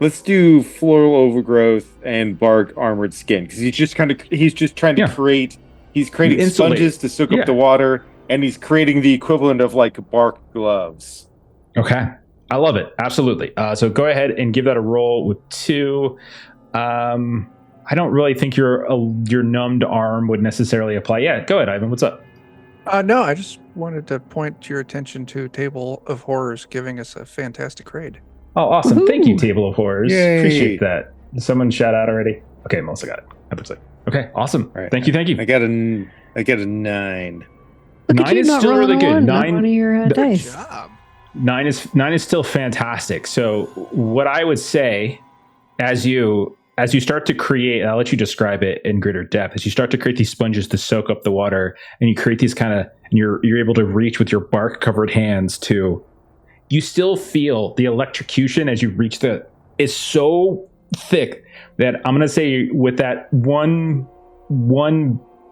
let's do floral overgrowth and bark armored skin because he's just trying to create. He's creating Insulate. sponges to soak up the water, and he's creating the equivalent of like bark gloves. Okay, I love it. Absolutely. So go ahead and give that a roll with 2. I don't really think your numbed arm would necessarily apply. Yeah, go ahead, Ivan. What's up? No, I just wanted to point your attention to Table of Horrors giving us a fantastic raid. Oh, awesome. Woohoo. Thank you, Table of Horrors. Yay. Appreciate that. Did someone shout out already? Okay, Melissa got it. 100%. Okay, awesome. All right. Thank you. I got a 9. Look at 9 you is not still rolling really a good. one on 9 one of your Good dice. job. 9 is still fantastic. So what I would say as you start to create, and I'll let you describe it in greater depth, as you start to create these sponges to soak up the water, and you create these and you're able to reach with your bark covered hands to, you still feel the electrocution as you reach is so thick that I'm going to say with that one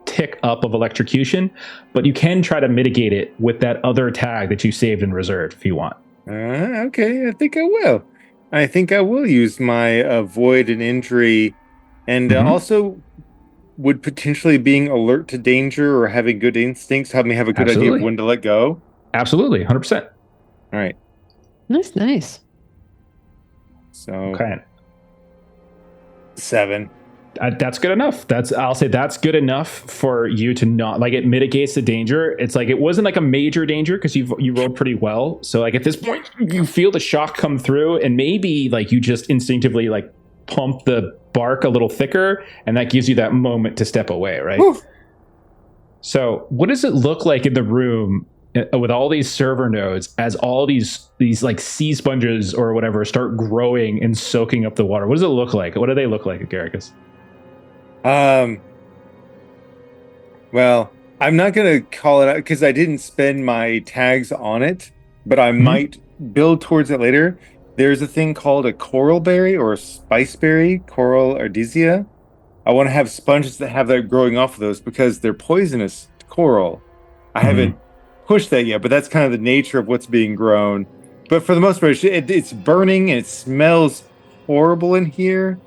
tick up of electrocution, but you can try to mitigate it with that other tag that you saved and reserved if you want. Okay, I think I will. I think I will use my avoid an injury, and also would potentially being alert to danger or having good instincts help me have a good idea of when to let go. Absolutely, 100%. All right. Nice. So Okay. 7. That's good enough. I'll say that's good enough for you to not it mitigates the danger. It's like it wasn't like a major danger because you rolled pretty well. So like at this point you feel the shock come through, and maybe like you just instinctively like pump the bark a little thicker, and that gives you that moment to step away, right? Oof. So what does it look like in the room with all these server nodes as all these like sea sponges or whatever start growing and soaking up the water? What does it look like? What do they look like, Agaricus? Well, I'm not going to call it out because I didn't spend my tags on it, but I might build towards it later. There's a thing called a coral berry or a spice berry, coral ardisia. I want to have sponges that have that growing off of those because they're poisonous to coral. I haven't pushed that yet, but that's kind of the nature of what's being grown. But for the most part, it's burning and it smells horrible in here.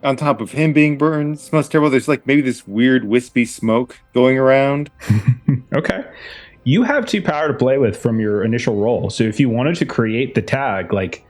On top of him being burned, it smells terrible. There's like maybe this weird wispy smoke going around. Okay. You have 2 power to play with from your initial roll. So if you wanted to create the tag like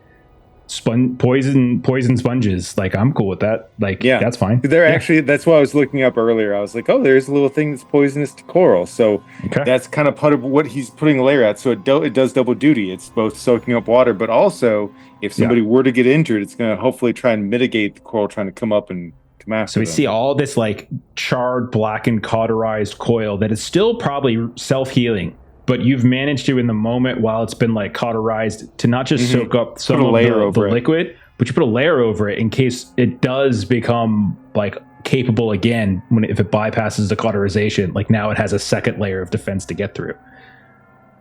poison sponges, like I'm cool with that. Like that's fine. They're actually, that's why I was looking up earlier. I was like, oh, there's a little thing that's poisonous to coral. So that's kind of part of what he's putting a layer at. So it does double duty. It's both soaking up water, but also if somebody were to get injured, it's going to hopefully try and mitigate the coral trying to come up and come after So we them. see all this like charred, blackened, cauterized coil that is still probably self-healing, but you've managed to, in the moment while it's been like cauterized, to not just soak up some of the liquid, but you put a layer over it in case it does become like capable again if it bypasses the cauterization. Like now it has a second layer of defense to get through.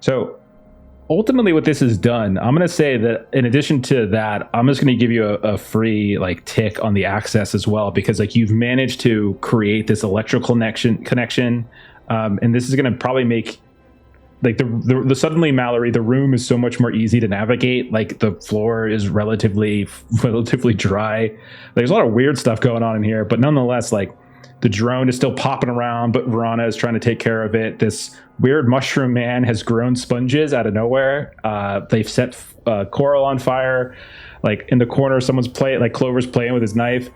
So ultimately what this has done, I'm going to say that in addition to that, I'm just going to give you a free like tick on the access as well, because like you've managed to create this electrical connection. And this is going to probably make like the suddenly, Mallory, the room is so much more easy to navigate. Like the floor is relatively dry. There's a lot of weird stuff going on in here, but nonetheless, like the drone is still popping around, but Verana is trying to take care of it. This weird mushroom man has grown sponges out of nowhere. They've set coral on fire. Like in the corner, someone's playing, like Clover's playing with his knife,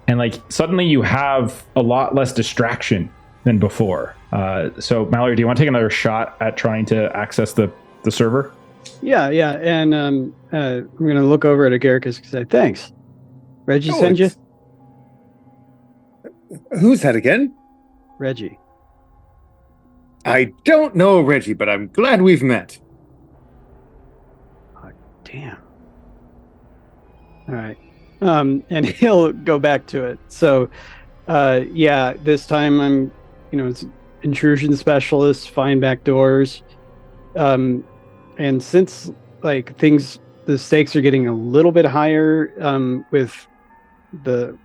and like suddenly you have a lot less distraction than before. So Mallory, do you want to take another shot at trying to access the server? Yeah, and I'm going to look over at Agaricus and say, thanks. Reggie send you? Who's that again? Reggie. I don't know Reggie, but I'm glad we've met. Oh, damn. All right. And he'll go back to it. So, this time I'm, it's intrusion specialist, find back doors. And since like the stakes are getting a little bit higher with the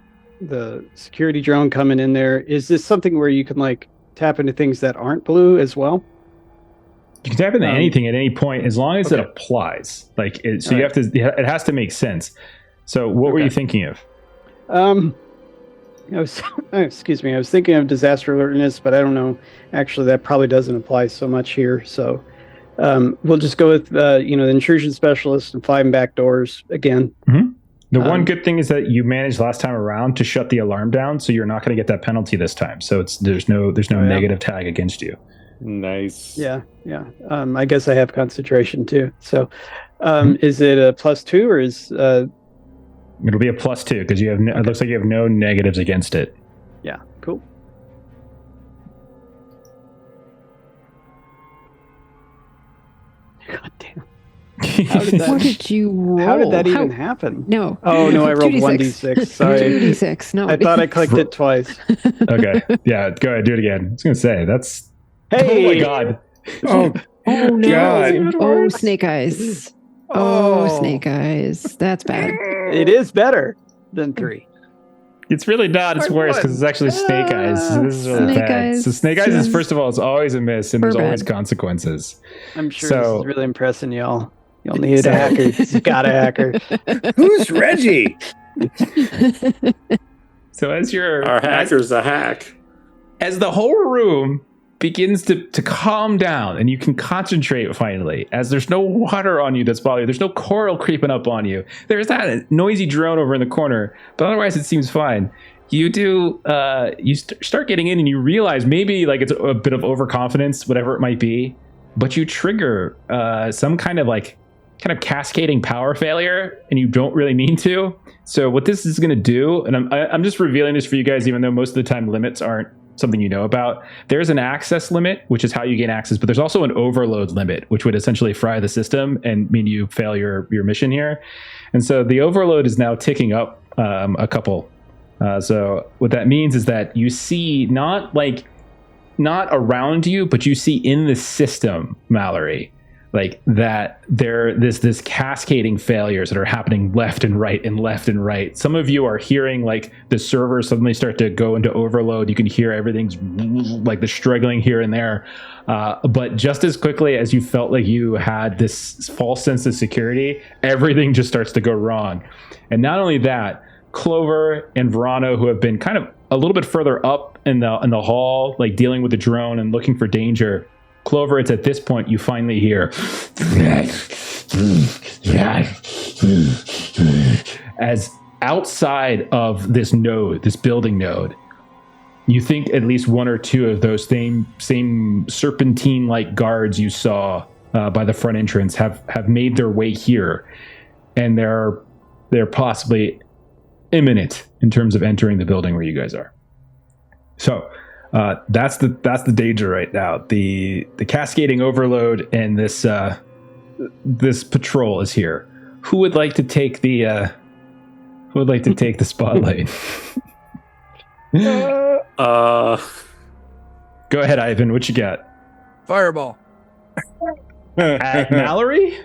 security drone coming in there, is this something where you can like tap into things that aren't blue as well? You can tap into anything at any point as long as it applies. Like it has to make sense. So what were you thinking of? I was, excuse me, I was thinking of disaster alertness, but I don't know. Actually, that probably doesn't apply so much here. So we'll just go with, the intrusion specialist and 5 back doors again. Mm-hmm. The one good thing is that you managed last time around to shut the alarm down, so you're not going to get that penalty this time. So there's no negative tag against you. Nice. Yeah. I guess I have concentration too. So is it a +2 or is... It'll be a +2 because you have. It looks like you have no negatives against it. Yeah, cool. God damn. What did you roll? How did that even happen? No. Oh, no, I rolled 1d6. Sorry. 2d6. No. I thought I clicked it twice. Okay. Yeah, go ahead. Do it again. I was going to say, that's... Hey! Oh, my God. Oh, no. God. Oh, snake eyes. Oh, snake eyes. That's bad. It is better than 3. It's really not. It's worse because it's actually snake eyes. So this is really Snake bad. eyes So snake eyes is, first of all, it's always a miss, and there's bad. always consequences. I'm sure this is really impressing y'all. You'll need a hacker. You got a hacker. Who's Reggie? So as you're... Our hacker's a hack. As the whole room begins to calm down and you can concentrate finally, as there's no water on you that's bothering you, there's no coral creeping up on you, there's that noisy drone over in the corner, but otherwise it seems fine. You do start getting in and you realize maybe like it's a bit of overconfidence, whatever it might be, but you trigger some kind of cascading power failure and you don't really mean to. So what this is going to do, and I'm just revealing this for you guys, even though most of the time limits aren't something you know about. There's an access limit, which is how you gain access, but there's also an overload limit, which would essentially fry the system and mean you fail your mission here. And so the overload is now ticking up a couple. So what that means is that you see not around you, but you see in the system, Mallory, like that this cascading failures that are happening left and right and left and right. Some of you are hearing like the servers suddenly start to go into overload. You can hear everything's like the struggling here and there. But just as quickly as you felt like you had this false sense of security, everything just starts to go wrong. And not only that, Clover and Verano, who have been kind of a little bit further up in the hall, like dealing with the drone and looking for danger. Clover, it's at this point you finally hear as outside of this building node, you think at least one or two of those same serpentine-like guards you saw by the front entrance have made their way here, and they're possibly imminent in terms of entering the building where you guys are. So that's the danger right now. The cascading overload and this patrol is here. Who would like to take the spotlight? Go ahead, Ivan. What you got? Fireball. Mallory?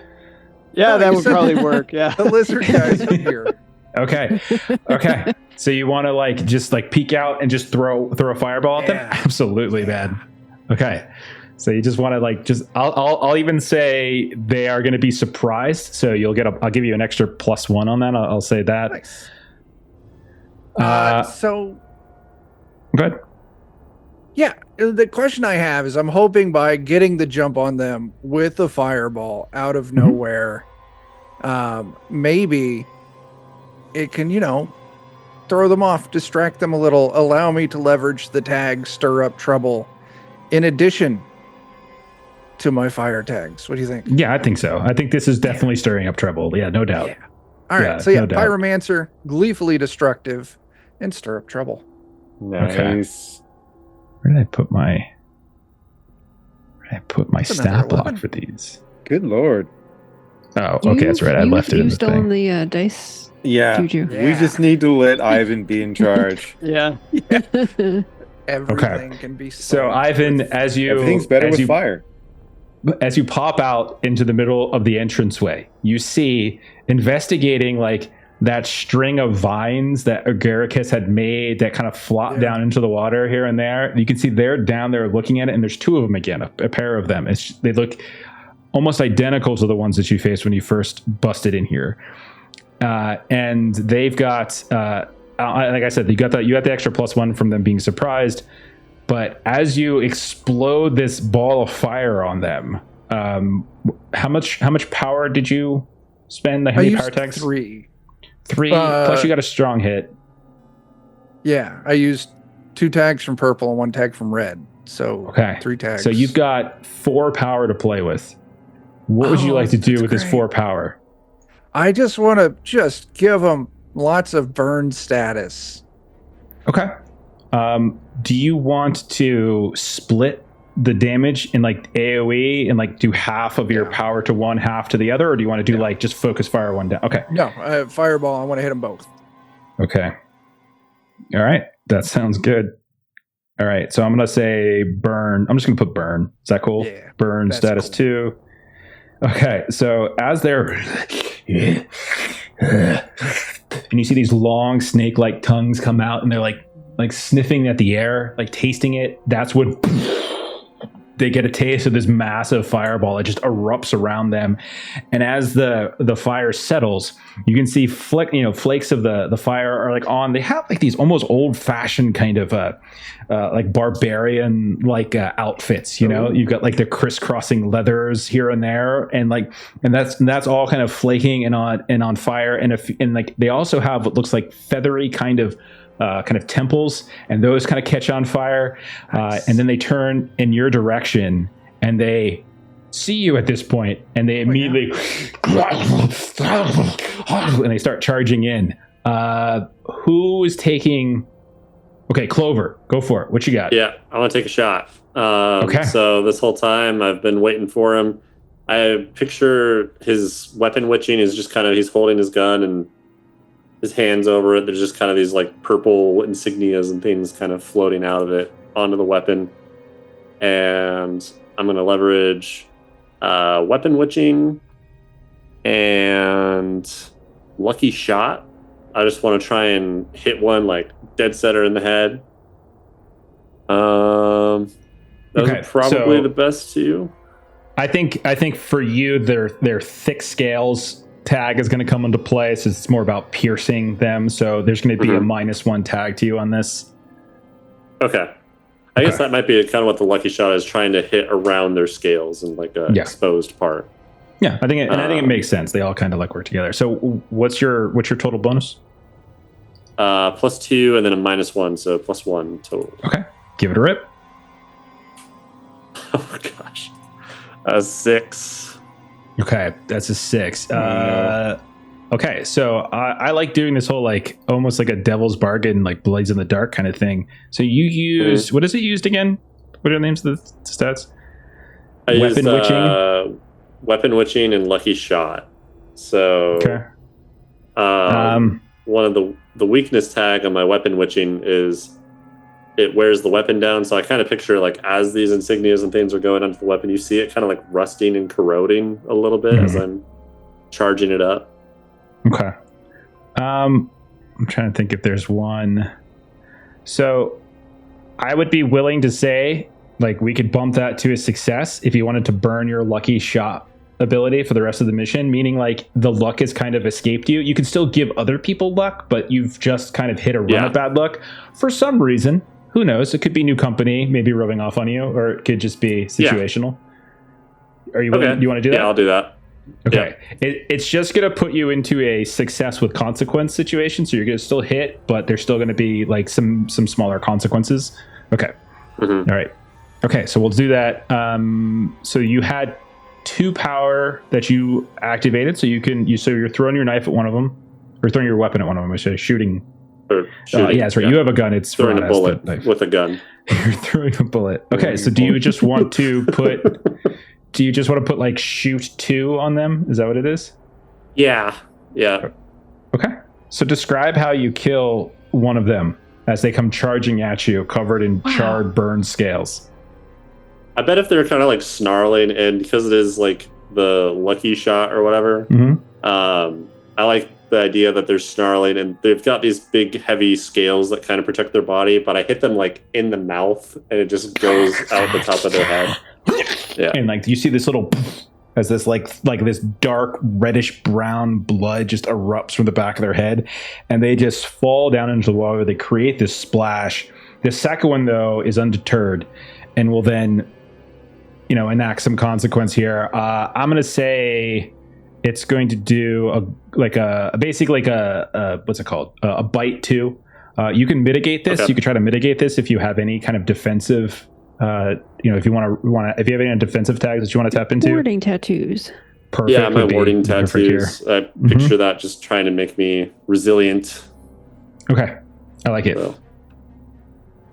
Yeah, that would probably work. Yeah, the lizard guys are here. Okay. So you want to just peek out and just throw a fireball at them? Absolutely, man. Okay. So you just want to I'll even say they are going to be surprised. So you'll get I'll give you an extra +1 on that. I'll say that. Nice. So. Go ahead. Yeah, the question I have is I'm hoping by getting the jump on them with the fireball out of nowhere, maybe it can, throw them off, distract them a little, allow me to leverage the tag, stir up trouble, in addition to my fire tags. What do you think? Yeah, I think so. I think this is definitely stirring up trouble. Yeah, no doubt. Yeah. All right, so no Pyromancer, gleefully destructive, and stir up trouble. Nice. Okay. Where did I put my stat block for these? Good lord. Oh, okay, that's right. I left it in the still thing. in the dice? Yeah. Juju. We just need to let Ivan be in charge. Yeah. Everything can be so Ivan, everything's better with fire. As you pop out into the middle of the entranceway, you see investigating that string of vines that Agaricus had made that kind of flop down into the water here and there. You can see they're down there looking at it, and there's two of them again, a pair of them. They look almost identical to the ones that you faced when you first busted in here. and they've got, like I said, you got the extra +1 from them being surprised. But as you explode this ball of fire on them, how much power did you spend? How many power tags? 3. 3 plus you got a strong hit. Yeah, I used 2 tags from purple and 1 tag from red. So 3 tags. So you've got 4 power to play with. What would you like to do with this 4 power? I just want to give them lots of burn status. Okay. Do you want to split the damage in like AoE and like do half of your power to one, half to the other, or do you want to do like just focus fire one down? Okay. No, fireball. I want to hit them both. Okay. All right. That sounds good. All right. So I'm going to say burn. I'm just going to put burn. Is that cool? Yeah. Burn status 2. Okay. So as they're and you see these long snake-like tongues come out and they're like sniffing at the air, like tasting it. That's when they get a taste of this massive fireball. It just erupts around them. And as the fire settles, you can see flakes of the fire are like on. They have like these almost old-fashioned kind of like barbarian like outfits. You've got like the crisscrossing leathers here and there, and that's all kind of flaking and on fire. And like they also have what looks like feathery kind of temples, and those kind of catch on fire. Nice. And then they turn in your direction and they see you at this point, and they immediately and they start charging in. Who is taking? Okay, Clover, go for it. What you got? Yeah, I want to take a shot. Okay. So this whole time I've been waiting for him. I picture his weapon witching is just he's holding his gun and his hands over it. There's just kind of these like purple insignias and things kind of floating out of it onto the weapon. And I'm going to leverage weapon witching and lucky shot. I just want to try and hit one like dead center in the head. That's probably the best to you. I think for you, their thick scales tag is going to come into play, so it's more about piercing them. So there's going to be a -1 tag to you on this. Okay. I guess that might be kind of what the lucky shot is, trying to hit around their scales and like a exposed part. Yeah, I think it makes sense. They all kind of like work together. So what's your total bonus? +2 and then a -1, so +1 total. Okay, give it a rip. Oh gosh, 6. Okay, that's a 6. Okay, so I like doing this whole like almost like a devil's bargain, like blades in the dark kind of thing. So you use what is it used again? What are the names of the stats? Weapon witching and lucky shot. So one of the weakness tag on my weapon witching is it wears the weapon down. So I kind of picture like as these insignias and things are going onto the weapon, you see it kind of like rusting and corroding a little bit as I'm charging it up. Okay. I'm trying to think if there's one. So I would be willing to say like we could bump that to a success if you wanted to burn your lucky shot ability for the rest of the mission, meaning like the luck has kind of escaped you. You can still give other people luck, but you've just kind of hit a run of bad luck for some reason. Who knows? It could be new company, maybe rubbing off on you, or it could just be situational. Are you willing? Do you want to do that? Yeah, I'll do that. Okay. Yeah. It's just going to put you into a success with consequence situation. So you're going to still hit, but there's still going to be like some smaller consequences. Okay. All right. Okay. So we'll do that. So you had 2 power that you activated. So you're throwing your knife at one of them, or throwing your weapon at one of them. I say shooting. Yeah, that's right. You have a gun. It's throwing a bullet with a gun. You're throwing a bullet. Okay. So do you just want to put... Do you just want to put like shoot 2 on them? Is that what it is? Yeah. Okay. So describe how you kill one of them as they come charging at you, covered in charred, burned scales. I bet if they're kind of like snarling, and because it is like the lucky shot or whatever, I like the idea that they're snarling and they've got these big, heavy scales that kind of protect their body, but I hit them like in the mouth and it just goes out the top of their head. Yeah. And like you see this little as this like this dark reddish brown blood just erupts from the back of their head, and they just fall down into the water. They create this splash. The second one, though, is undeterred and will then, enact some consequence here. I'm going to say it's going to do basically a what's it called? A bite too. You can mitigate this. Okay. You can try to mitigate this if you have any kind of defensive. If you have any defensive tags that you want to tap into. Warding tattoos. Perfect. Yeah, my warding tattoos. I picture that just trying to make me resilient. Okay, I like it. So,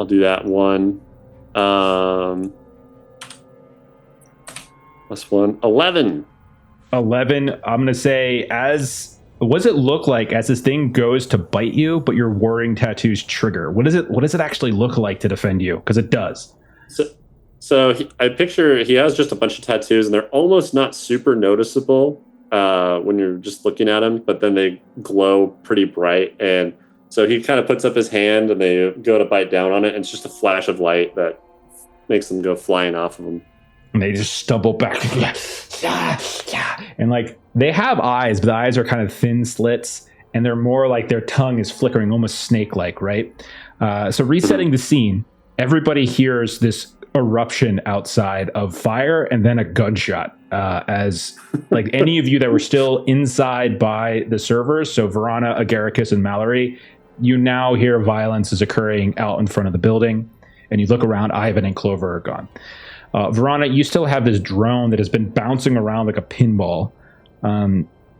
I'll do that one. Plus 1. 11. 11. I'm going to say what does it look like as this thing goes to bite you, but your warding tattoos trigger? What does it actually look like to defend you? Because it does. So I picture he has just a bunch of tattoos, and they're almost not super noticeable when you're just looking at him, but then they glow pretty bright. And so he kind of puts up his hand, and they go to bite down on it, and it's just a flash of light that makes them go flying off of him. And they just stumble back. And like they have eyes, but the eyes are kind of thin slits, and they're more like their tongue is flickering, almost snake-like, right? So resetting the scene, everybody hears this eruption outside of fire and then a gunshot as like any of you that were still inside by the servers, so Verana, Agaricus, and Mallory, you now hear violence is occurring out in front of the building, and you look around. Ivan and Clover are gone. Verana, you still have this drone that has been bouncing around like a pinball,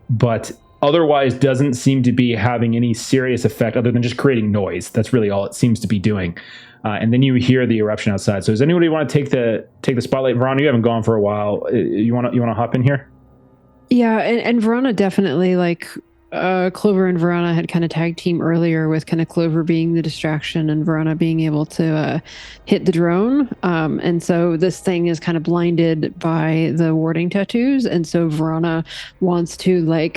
but otherwise doesn't seem to be having any serious effect other than just creating noise. That's really all it seems to be doing. And then you hear the eruption outside. So does anybody want to take the spotlight? Verana, you haven't gone for a while. You want to hop in here? Yeah, and Verana definitely, like Clover and Verana had kind of tag team earlier with kind of Clover being the distraction and Verana being able to hit the drone. And so this thing is kind of blinded by the warding tattoos. And so Verana wants to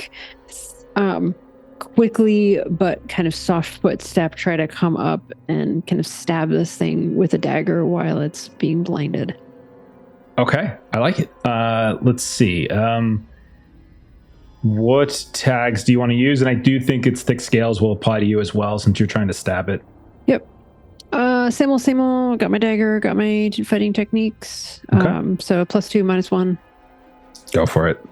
quickly but kind of soft footstep try to come up and kind of stab this thing with a dagger while it's being blinded. Okay, I like it. Let's see. What tags do you want to use? And I do think its thick scales will apply to you as well, since you're trying to stab it. Yep. Same old. Got my dagger. Got my fighting techniques. Okay. So +2, -1. Go for it.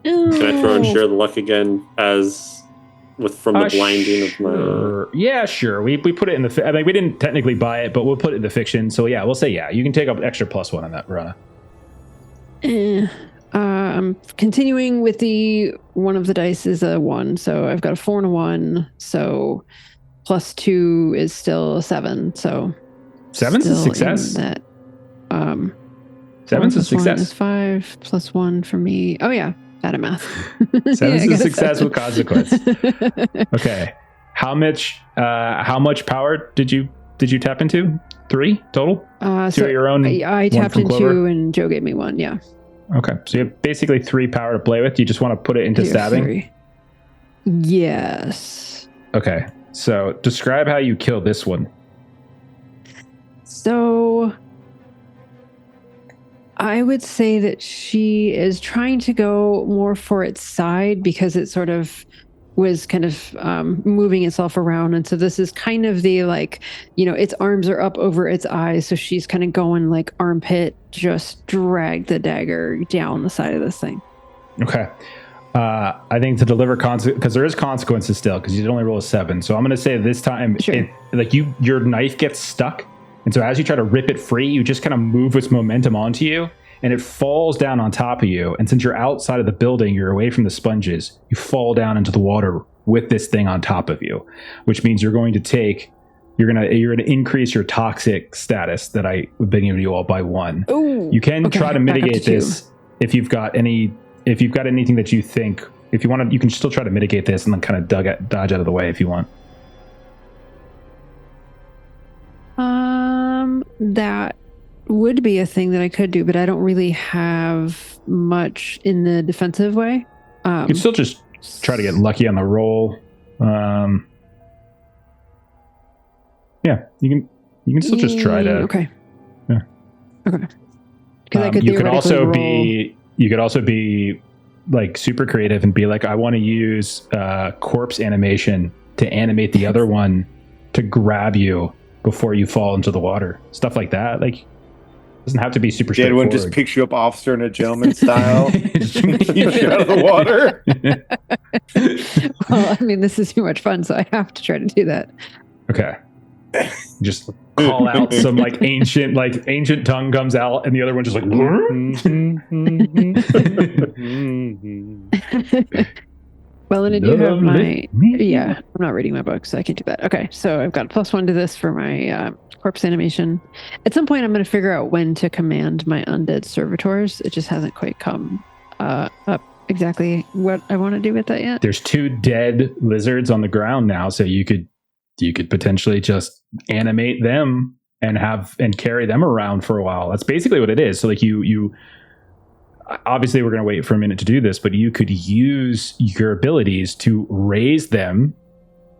Can I throw and share the luck again from the blinding of my... Yeah, sure. We put it in the... I mean, we didn't technically buy it, but we'll put it in the fiction. So yeah, we'll say yeah. You can take up extra +1 on that, Verana. I'm continuing with one of the dice is a 1. So I've got a 4 and a 1. So +2 is still a 7. So 7's a success. 7's a success. Is 5 +1 for me. Oh yeah. Bad at math. 7's a success with consequence. Okay. How much power did you tap into? 3 total? 2 of your own? I tapped into 2 and Joe gave me 1, yeah. Okay. So you have basically 3 power to play with. You just want to put it into stabbing? 3. Yes. Okay. So describe how you kill this one. So I would say that she is trying to go more for its side because it sort of was kind of moving itself around. And so this is kind of the its arms are up over its eyes. So she's kind of going like armpit, just drag the dagger down the side of this thing. Okay. I think to deliver because there is consequences still because you did only roll a 7. So I'm going to say this time, sure. Your knife gets stuck. And so as you try to rip it free, you just kind of move its momentum onto you and it falls down on top of you. And since you're outside of the building, you're away from the sponges, you fall down into the water with this thing on top of you, which means you're going to increase your toxic status that I've been giving you all by 1. Ooh, you can try to mitigate this if you've got anything that you think, if you want to, you can still try to mitigate this and then kind of dodge out of the way if you want. That would be a thing that I could do, but I don't really have much in the defensive way. You can still just try to get lucky on the roll. Yeah, you can still just try to. Okay. Yeah. Okay. I could You could also theoretically be like super creative and be like, I want to use corpse animation to animate the other one to grab you before you fall into the water. Stuff like that. Like, it doesn't have to be super Did anyone straightforward. just picture you up officer in a gentleman style? You out of the water. Well, I mean, this is too much fun, so I have to try to do that. Okay. Just call out some like ancient tongue comes out, and the other one just like. Well, and I do have my I'm not reading my book, so I can't do that. Okay, so I've got +1 to this for my corpse animation. At some point, I'm going to figure out when to command my undead servitors. It just hasn't quite come up exactly what I want to do with that yet. There's 2 dead lizards on the ground now, so you could potentially just animate them and carry them around for a while. That's basically what it is. So like you obviously we're going to wait for a minute to do this, but you could use your abilities to raise them.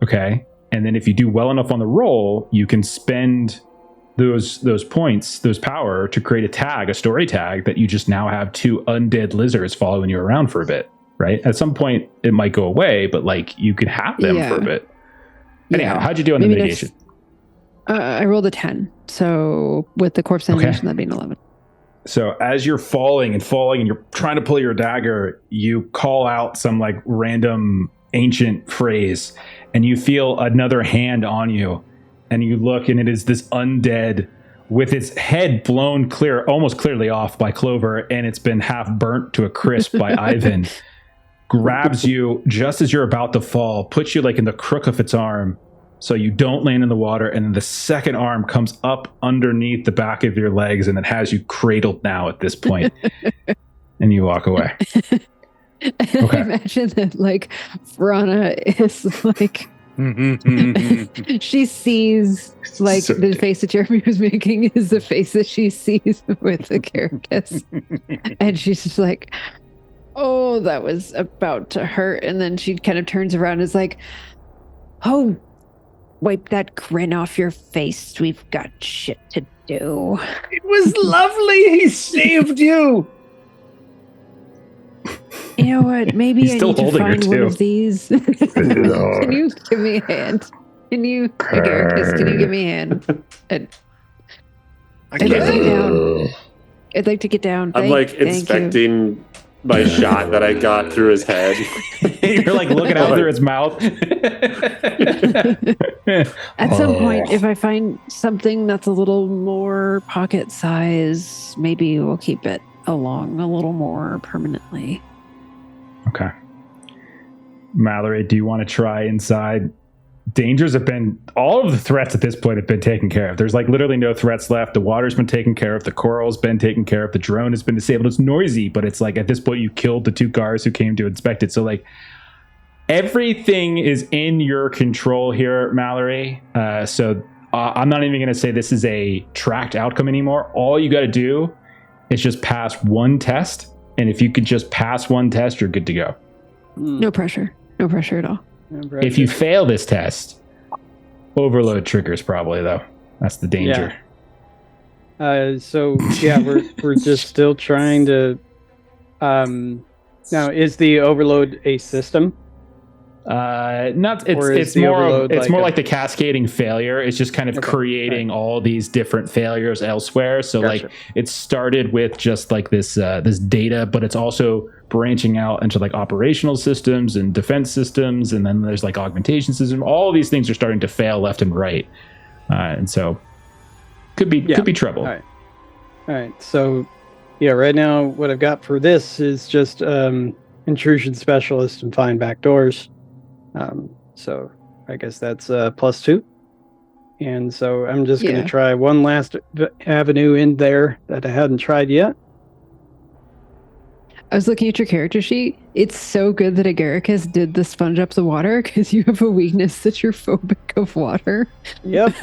Okay. And then if you do well enough on the roll, you can spend those points, those power to create a story tag that you just now have 2 undead lizards following you around for a bit, right? At some point it might go away, but like you could have them for a bit. Anyhow, how'd you do on the mitigation? I rolled a 10. So with the corpse animation, that'd be an 11. So as you're falling and you're trying to pull your dagger, you call out some like random ancient phrase and you feel another hand on you, and you look and it is this undead with its head blown almost clearly off by Clover, and it's been half burnt to a crisp by Ivan. Grabs you just as you're about to fall, puts you like in the crook of its arm so you don't land in the water, and then the second arm comes up underneath the back of your legs, and it has you cradled now at this point. And you walk away. Okay. Imagine that like Vrana is like she sees like so the face that Jeremy was making is the face that she sees with the carapace. And she's just like, oh, that was about to hurt. And then she kind of turns around and is like, oh, wipe that grin off your face. We've got shit to do. It was lovely. He saved you. You know what? Maybe I need to find one of these. Can you give me a hand? Can you, Agaricus, can you give me a hand? I'd like to get down. I'm like inspecting my shot that I got through his head. You're like looking out through his mouth. At some point, if I find something that's a little more pocket size, maybe we'll keep it along a little more permanently. Okay. Mallory, do you want to try inside? Dangers have been, all of the threats at this point have been taken care of. There's like literally no threats left. The water's been taken care of. The coral's been taken care of. The drone has been disabled. It's noisy, but it's like at this point you killed the 2 guards who came to inspect it. So like everything is in your control here, Mallory. So I'm not even going to say this is a tracked outcome anymore. All you got to do is just pass one test. And if you could just pass one test, you're good to go. No pressure. No pressure at all. If you fail this test, overload triggers probably, though. That's the danger. Yeah. So yeah, we're just still trying to. Now, is the overload a system? Not. It's more like the cascading failure. It's just kind of creating all these different failures elsewhere. So like it started with just like this data, but it's also branching out into like operational systems and defense systems, and then there's like augmentation system. All of these things are starting to fail left and right, and so could be trouble. All right. So yeah, right now what I've got for this is just intrusion specialist and find back doors. So I guess that's +2. And so I'm just going to try one last avenue in there that I hadn't tried yet. I was looking at your character sheet. It's so good that Agaricus did the sponge up the water because you have a weakness that you're phobic of water. Yep.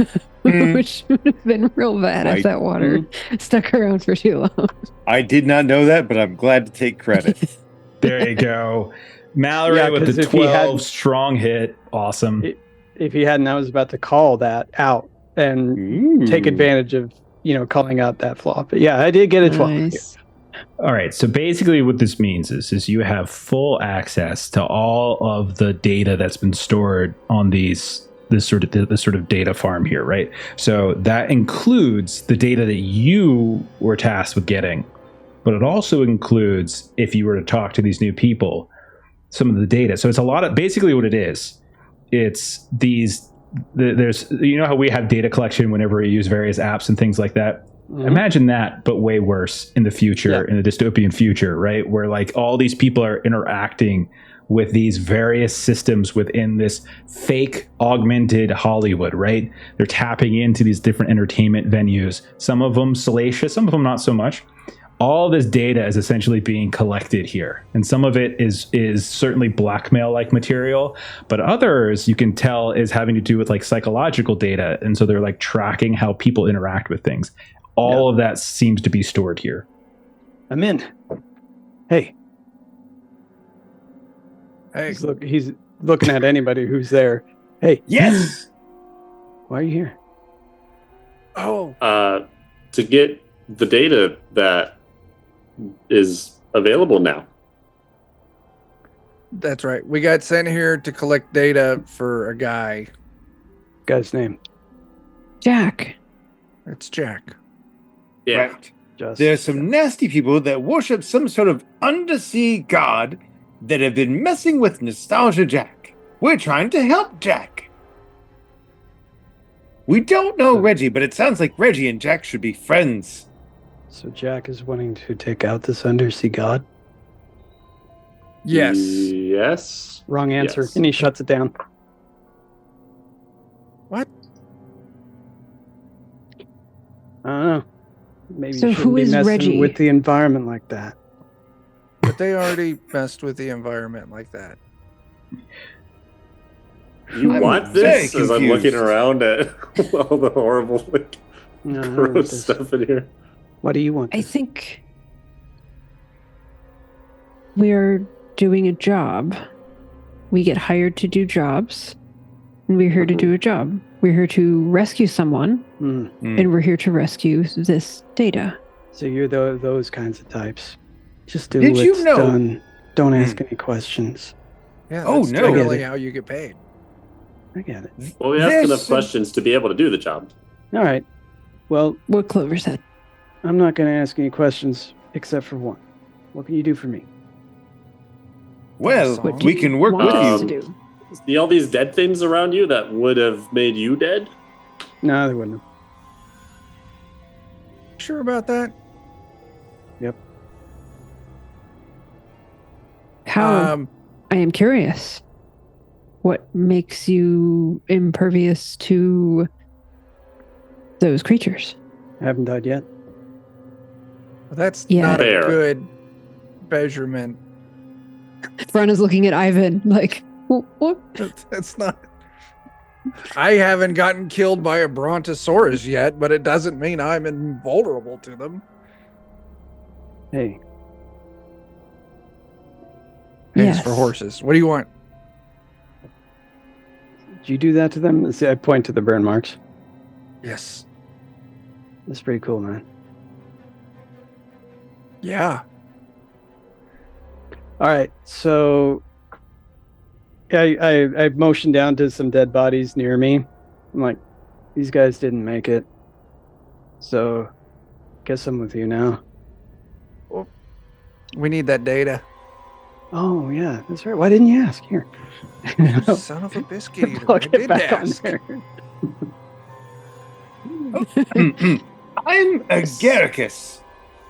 Which would have been real bad if that water stuck around for too long. I did not know that, but I'm glad to take credit. There you go. Mallory with the 12 strong hit. Awesome. If he hadn't, I was about to call that out and take advantage of calling out that flaw. But yeah, I did get a 12. Nice. All right. So basically, what this means is you have full access to all of the data that's been stored on this sort of data farm here, right? So that includes the data that you were tasked with getting, but it also includes, if you were to talk to these new people, some of the data. So it's a lot of basically what it is. It's there's how we have data collection whenever we use various apps and things like that. Mm-hmm. Imagine that, but way worse in the future, in the dystopian future, right? Where like all these people are interacting with these various systems within this fake augmented Hollywood, right? They're tapping into these different entertainment venues, some of them salacious, some of them not so much. All this data is essentially being collected here. And some of it is certainly blackmail-like material, but others you can tell is having to do with like psychological data. And so they're like tracking how people interact with things. All of that seems to be stored here. I'm in. Hey. Hey. He's looking at anybody who's there. Hey. Yes! Why are you here? Oh. To get the data that is available now. That's right. We got sent here to collect data for a guy. Guy's name? Jack. It's Jack. Yeah. Right. There's some nasty people that worship some sort of undersea god that have been messing with Nostalgia Jack. We're trying to help Jack. We don't know Reggie, but it sounds like Reggie and Jack should be friends. So Jack is wanting to take out this undersea god? Yes. Yes. Wrong answer. Yes. And he shuts it down. What? I don't know. Maybe So you shouldn't who be is messing Reggie? with the environment like that. But they already messed with the environment like that. You I'm want very this? As I'm looking confused. around at all the horrible, No, I don't want gross this. stuff in here. What do you want? I think we're doing a job. We get hired to do jobs, and we're here to do a job. We're here to rescue someone, and we're here to rescue this data. So you're those kinds of types. Just do Did what's you know- done. Don't ask any questions. Yeah. Oh, That's no. generally I get it. how you get paid. I get it. Well, we ask There's enough some- questions to be able to do the job. All right. Well, What Clover said. I'm not going to ask any questions except for one. What can you do for me? Well, What do we you can work want with us you. to do? See all these dead things around you that would have made you dead? No, they wouldn't have. Sure about that? How? I am curious. What makes you impervious to those creatures? I haven't died yet. That's Yeah. not Fair. a good measurement. Fran is looking at Ivan like, what? That's not. I haven't gotten killed by a brontosaurus yet, but it doesn't mean I'm invulnerable to them. Hey, Hands Yes. for horses. What do you want? did you do that to them? See, I point to the burn marks. Yes. That's pretty cool, man. Yeah. All right, so I motioned down to some dead bodies near me. I'm like, these guys didn't make it, so guess I'm with you now. We need that data. Oh yeah, that's right. Why didn't you ask? Here, Son of a biscuit eater. I plug it did back on ask. there. I'm Agaricus.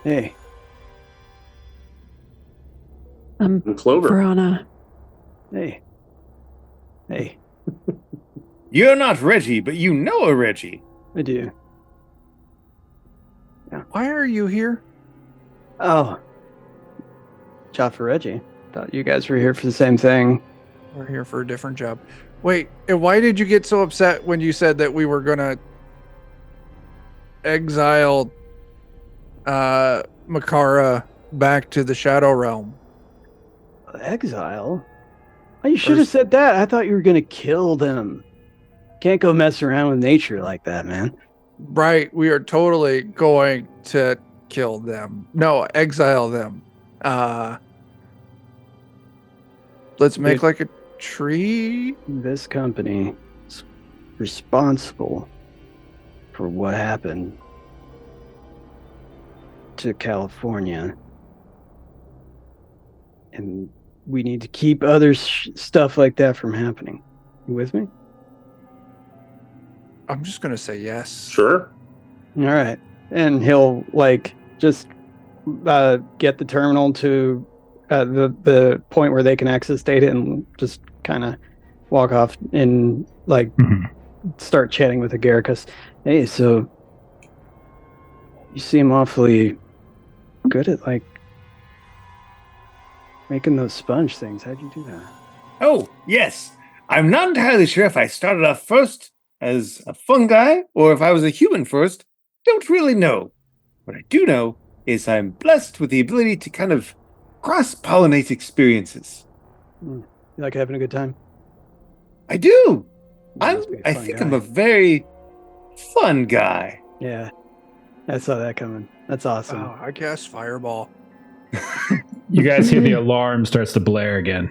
Hey, And Clover. Verana. hey, hey. You're not Reggie, but you know a Reggie. I do. Why are you here? Oh, job for Reggie. Thought you guys were here for the same thing. We're here for a different job. Wait, and why did you get so upset when you said that we were gonna exile Makara back to the Shadow Realm? Exile? Oh, you should have said that. I thought you were gonna kill them. Can't go mess around with nature like that, man. Right, we are totally going to kill them. No, exile them. Let's make like a tree. This company is responsible for what happened to California. And we need to keep other stuff like that from happening. You with me? I'm just gonna say yes. Sure. All right. And he'll like just get the terminal to the point where they can access data and just kind of walk off and like start chatting with Agaricus. Hey, so you seem awfully good at like making those sponge things. How'd you do that? Oh, yes. I'm not entirely sure if I started off first as a fungi or if I was a human first. Don't really know. What I do know is I'm blessed with the ability to kind of cross-pollinate experiences. You like having a good time? I do. You must be a I fun think guy. I'm a very fun guy. Yeah. I saw that coming. That's awesome. Oh, I guess fireball. You guys hear the alarm starts to blare again.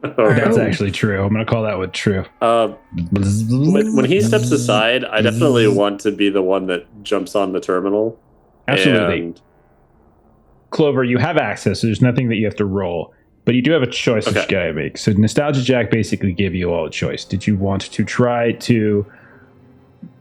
That's actually true. I'm going to call that one true. When he steps aside, I definitely want to be the one that jumps on the terminal. Absolutely. And Clover, you have access. So there's nothing that you have to roll, but you do have a choice that you gotta make. So Nostalgia Jack basically gave you all a choice. Did you want to try to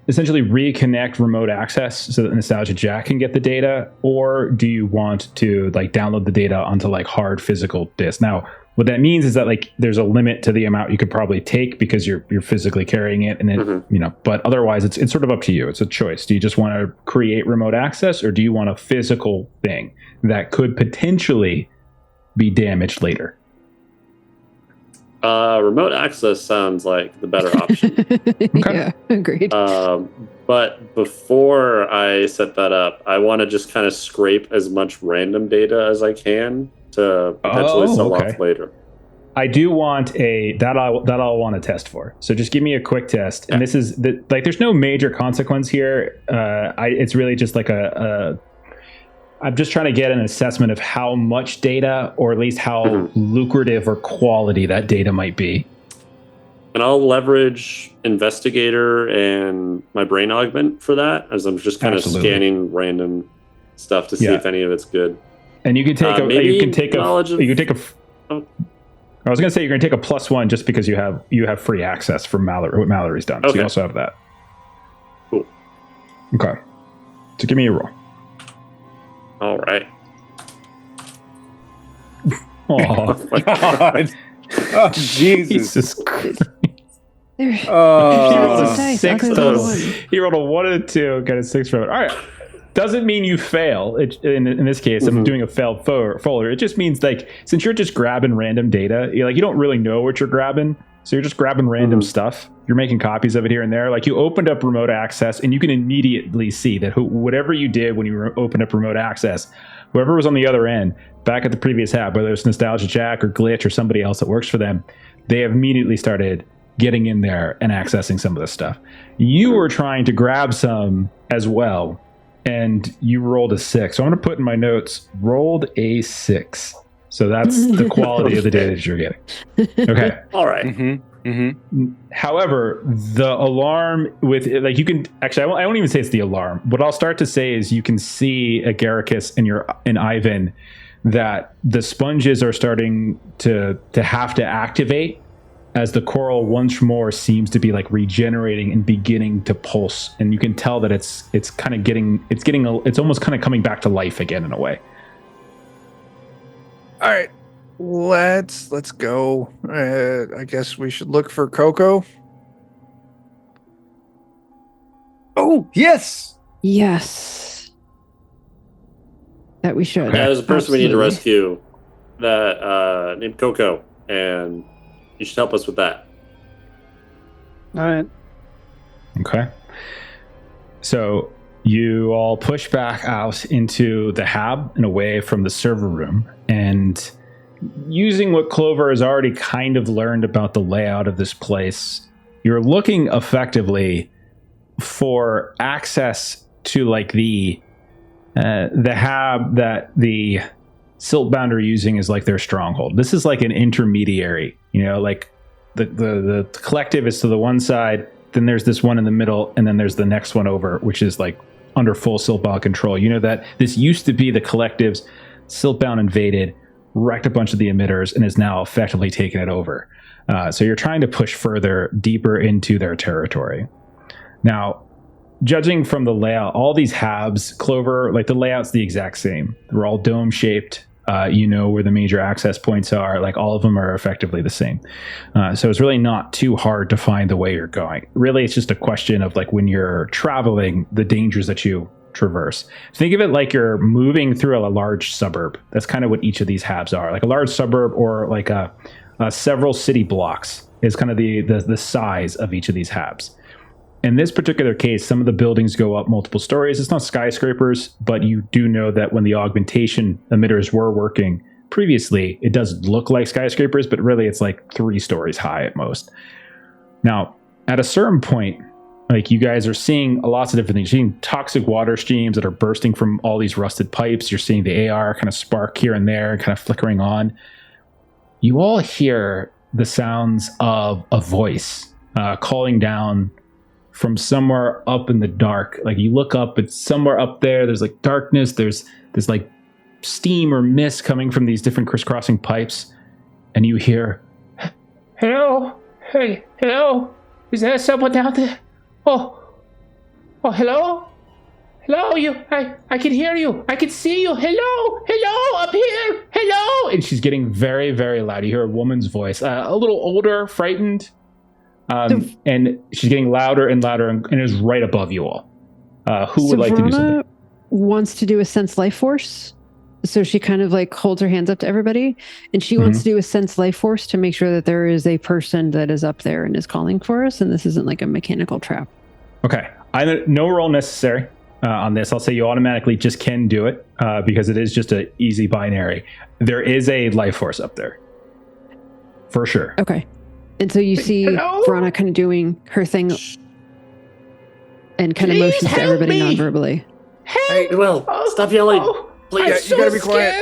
essentially reconnect remote access so that Nostalgia Jack can get the data, or do you want to like download the data onto like hard physical disk? Now, what that means is that like there's a limit to the amount you could probably take because you're physically carrying it, and then but otherwise it's sort of up to you. It's a choice. Do you just want to create remote access, or do you want a physical thing that could potentially be damaged later? Remote access sounds like the better option. Yeah, agreed. But before I set that up, I want to just kind of scrape as much random data as I can to potentially sell off later. I do want I'll want to test for. So just give me a quick test. And this is like there's no major consequence here. It's really just like I'm just trying to get an assessment of how much data, or at least how lucrative or quality that data might be. And I'll leverage Investigator and my brain augment for that, as I'm just kind of scanning random stuff to see if any of it's good. And you can take I was going to say you're going to take a +1 just because you have free access for what Mallory's done. So you also have that. Cool. Okay. So give me a roll. All right. Oh my God. Oh, Jesus Christ. He rolled a 1 and a 2, got a 6 from it. All right. Doesn't mean you fail. In this case, I'm doing a failed folder. It just means like since you're just grabbing random data, you don't really know what you're grabbing, so you're just grabbing random stuff. You're making copies of it here and there. Like you opened up remote access, and you can immediately see that whatever you did when you opened up remote access, whoever was on the other end back at the previous app, whether it's Nostalgia Jack or Glitch or somebody else that works for them, they have immediately started getting in there and accessing some of this stuff. You were trying to grab some as well, and you rolled a 6. So I'm going to put in my notes, rolled a 6. So that's the quality of the data that you're getting. Okay. All right. However, the alarm with like you can actually I won't even say it's the alarm. What I'll start to say is you can see Agaricus and Ivan that the sponges are starting to have to activate as the coral once more seems to be like regenerating and beginning to pulse, and you can tell that it's almost kind of coming back to life again in a way. All right, let's go. I guess we should look for Coco. Oh, yes. Yes. That we should. Yeah, there's a person we need to rescue that named Coco, and you should help us with that. All right. Okay. So you all push back out into the hab and away from the server room, and using what Clover has already kind of learned about the layout of this place, you're looking effectively for access to like the hab that the Siltbound are using is like their stronghold. This is like an intermediary, like the collective is to the one side, then there's this one in the middle, and then there's the next one over, which is like under full Siltbound control. That this used to be the collective's. Siltbound invaded, wrecked a bunch of the emitters, and is now effectively taking it over. So you're trying to push further, deeper into their territory. Now, judging from the layout, all these habs, Clover, like the layout's the exact same. They're all dome-shaped. Where the major access points are. Like all of them are effectively the same. So it's really not too hard to find the way you're going. Really, it's just a question of like when you're traveling, the dangers that you traverse. Think of it like you're moving through a large suburb. That's kind of what each of these habs are. Like a large suburb or like a several city blocks is kind of the size of each of these habs. In this particular case, some of the buildings go up multiple stories. It's not skyscrapers, but you do know that when the augmentation emitters were working previously, it does look like skyscrapers, but really it's like 3 stories high at most. Now, at a certain point, like you guys are seeing lots of different things. You're seeing toxic water streams that are bursting from all these rusted pipes. You're seeing the AR kind of spark here and there, kind of flickering on. You all hear the sounds of a voice calling down from somewhere up in the dark. Like you look up, it's somewhere up there. There's like darkness. There's like steam or mist coming from these different crisscrossing pipes. And you hear, "Hello? Hey, hello? Is there someone down there? Oh, hello? Hello, I can hear you. I can see you. Hello, up here. Hello." And she's getting very, very loud. You hear a woman's voice, a little older, frightened. And she's getting louder and louder and is right above you all. Who would like to do something? Wants to do a sense life force. So she kind of like holds her hands up to everybody, and she wants to do a sense life force to make sure that there is a person that is up there and is calling for us, and this isn't like a mechanical trap. Okay. No roll necessary on this. I'll say you automatically just can do it because it is just an easy binary. There is a life force up there. For sure. Okay. And so you see Verona kind of doing her thing and kind of motions to everybody non-verbally. Hey, well, stop yelling. Please. You gotta be quiet.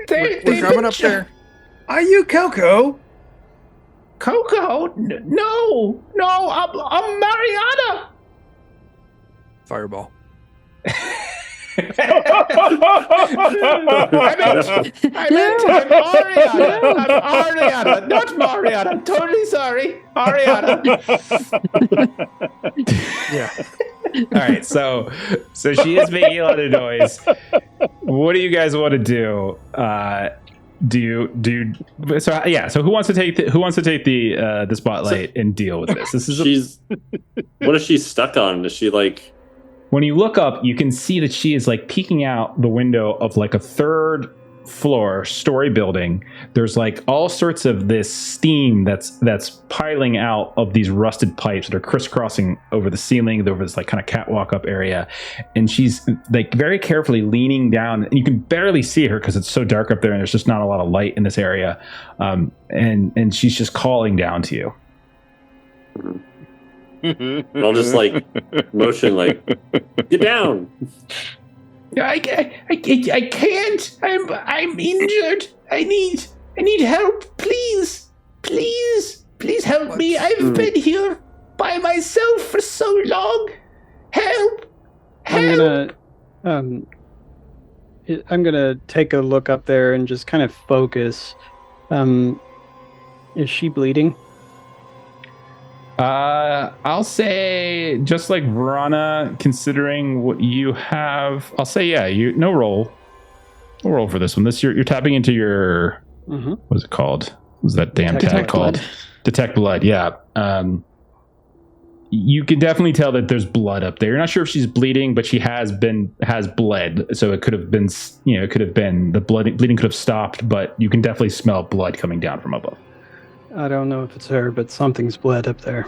We're coming up there. Are you Coco? Coco? No, I'm Mariana. Fireball. I meant I'm Ariana, not Mariana. Totally sorry, Ariana. Yeah. All right, so she is making a lot of noise. What do you guys want to do? So who wants to take the spotlight and deal with this? This is what is she stuck on? Is she like? When you look up, you can see that she is like peeking out the window of like a 3rd floor story building. There's like all sorts of this steam that's piling out of these rusted pipes that are crisscrossing over the ceiling, over this like kind of catwalk up area. And she's like very carefully leaning down, and you can barely see her because it's so dark up there and there's just not a lot of light in this area. And she's just calling down to you. I'll just like motion like get down. I can't. I'm injured. I need help. Please help me. I've been here by myself for so long. Help. I'm gonna take a look up there and just kind of focus. Is she bleeding? I'll say just like Verona, considering what you have, I'll say no roll. No roll for this one. You're tapping into your what is it called? What's that damn tag called? Blood. Detect blood. Yeah. You can definitely tell that there's blood up there. You're not sure if she's bleeding, but she has bled. So it could have been, the bleeding could have stopped, but you can definitely smell blood coming down from above. I don't know if it's her, but something's bled up there.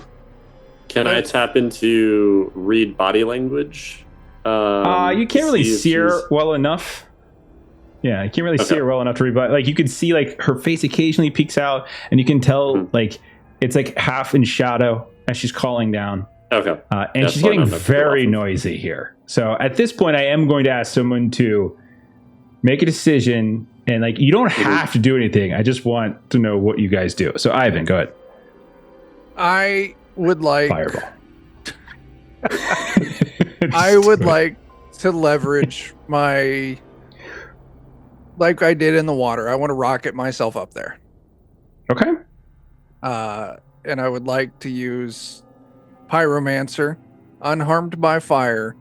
Can I tap into read body language? You can't really see her well enough. Yeah, you can't really see her well enough to read body. Like you can see like her face occasionally peeks out, and you can tell like it's like half in shadow as she's calling down. Okay. And That's she's fine, getting I'm not very too off. noisy here. So at this point, I am going to ask someone to make a decision. And like, you don't have to do anything. I just want to know what you guys do. So Ivan, go ahead. I would like Fireball. I would like to leverage my, like I did in the water. I want to rocket myself up there. Okay. And I would like to use Pyromancer, unharmed by fire.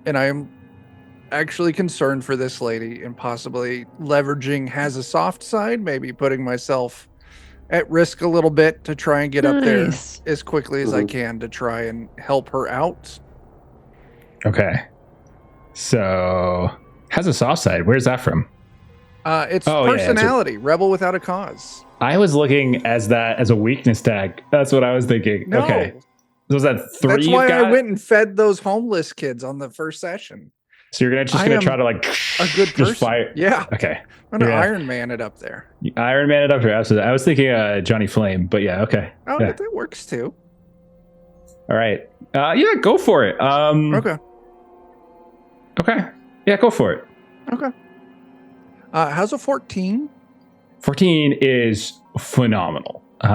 And I am actually concerned for this lady and possibly leveraging has a soft side, maybe putting myself at risk a little bit to try and get up there Nice. as quickly as I can to try and help her out. Okay. So has a soft side. Where's that from? It's Oh, yeah, personality, rebel without a cause. I was looking as that as a weakness tag. That's what I was thinking. No, Okay. So was that 3 that's you've why got? I went and fed those homeless kids on the first session. So you're I gonna am try to like A good person. just fire. Yeah, Okay. I'm gonna Yeah. Iron Man it up there. Iron Man it up here. Absolutely. I was thinking Johnny Flame, but yeah, okay. Oh, Yeah. that works too. All right. Yeah, go for it. Okay. Okay. Yeah, go for it. Okay. How's a 14? 14 is phenomenal. So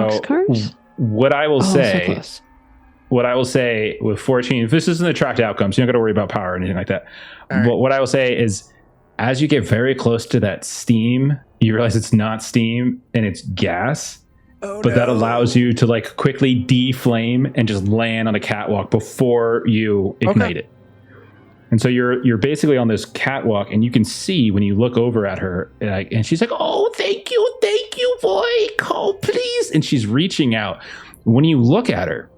Boxcars? what I will Oh, so say, close. what I will say with 14, if this isn't a tracked outcome, so you don't got to worry about power or anything like that. All right. But what I will say is, as you get very close to that steam, you realize it's not steam and it's gas. Oh, But that no. allows you to like quickly deflame and just land on a catwalk before you ignite it. And so you're basically on this catwalk, and you can see when you look over at her, like, and she's like, "Oh, thank you, boy, oh please!" And she's reaching out. When you look at her,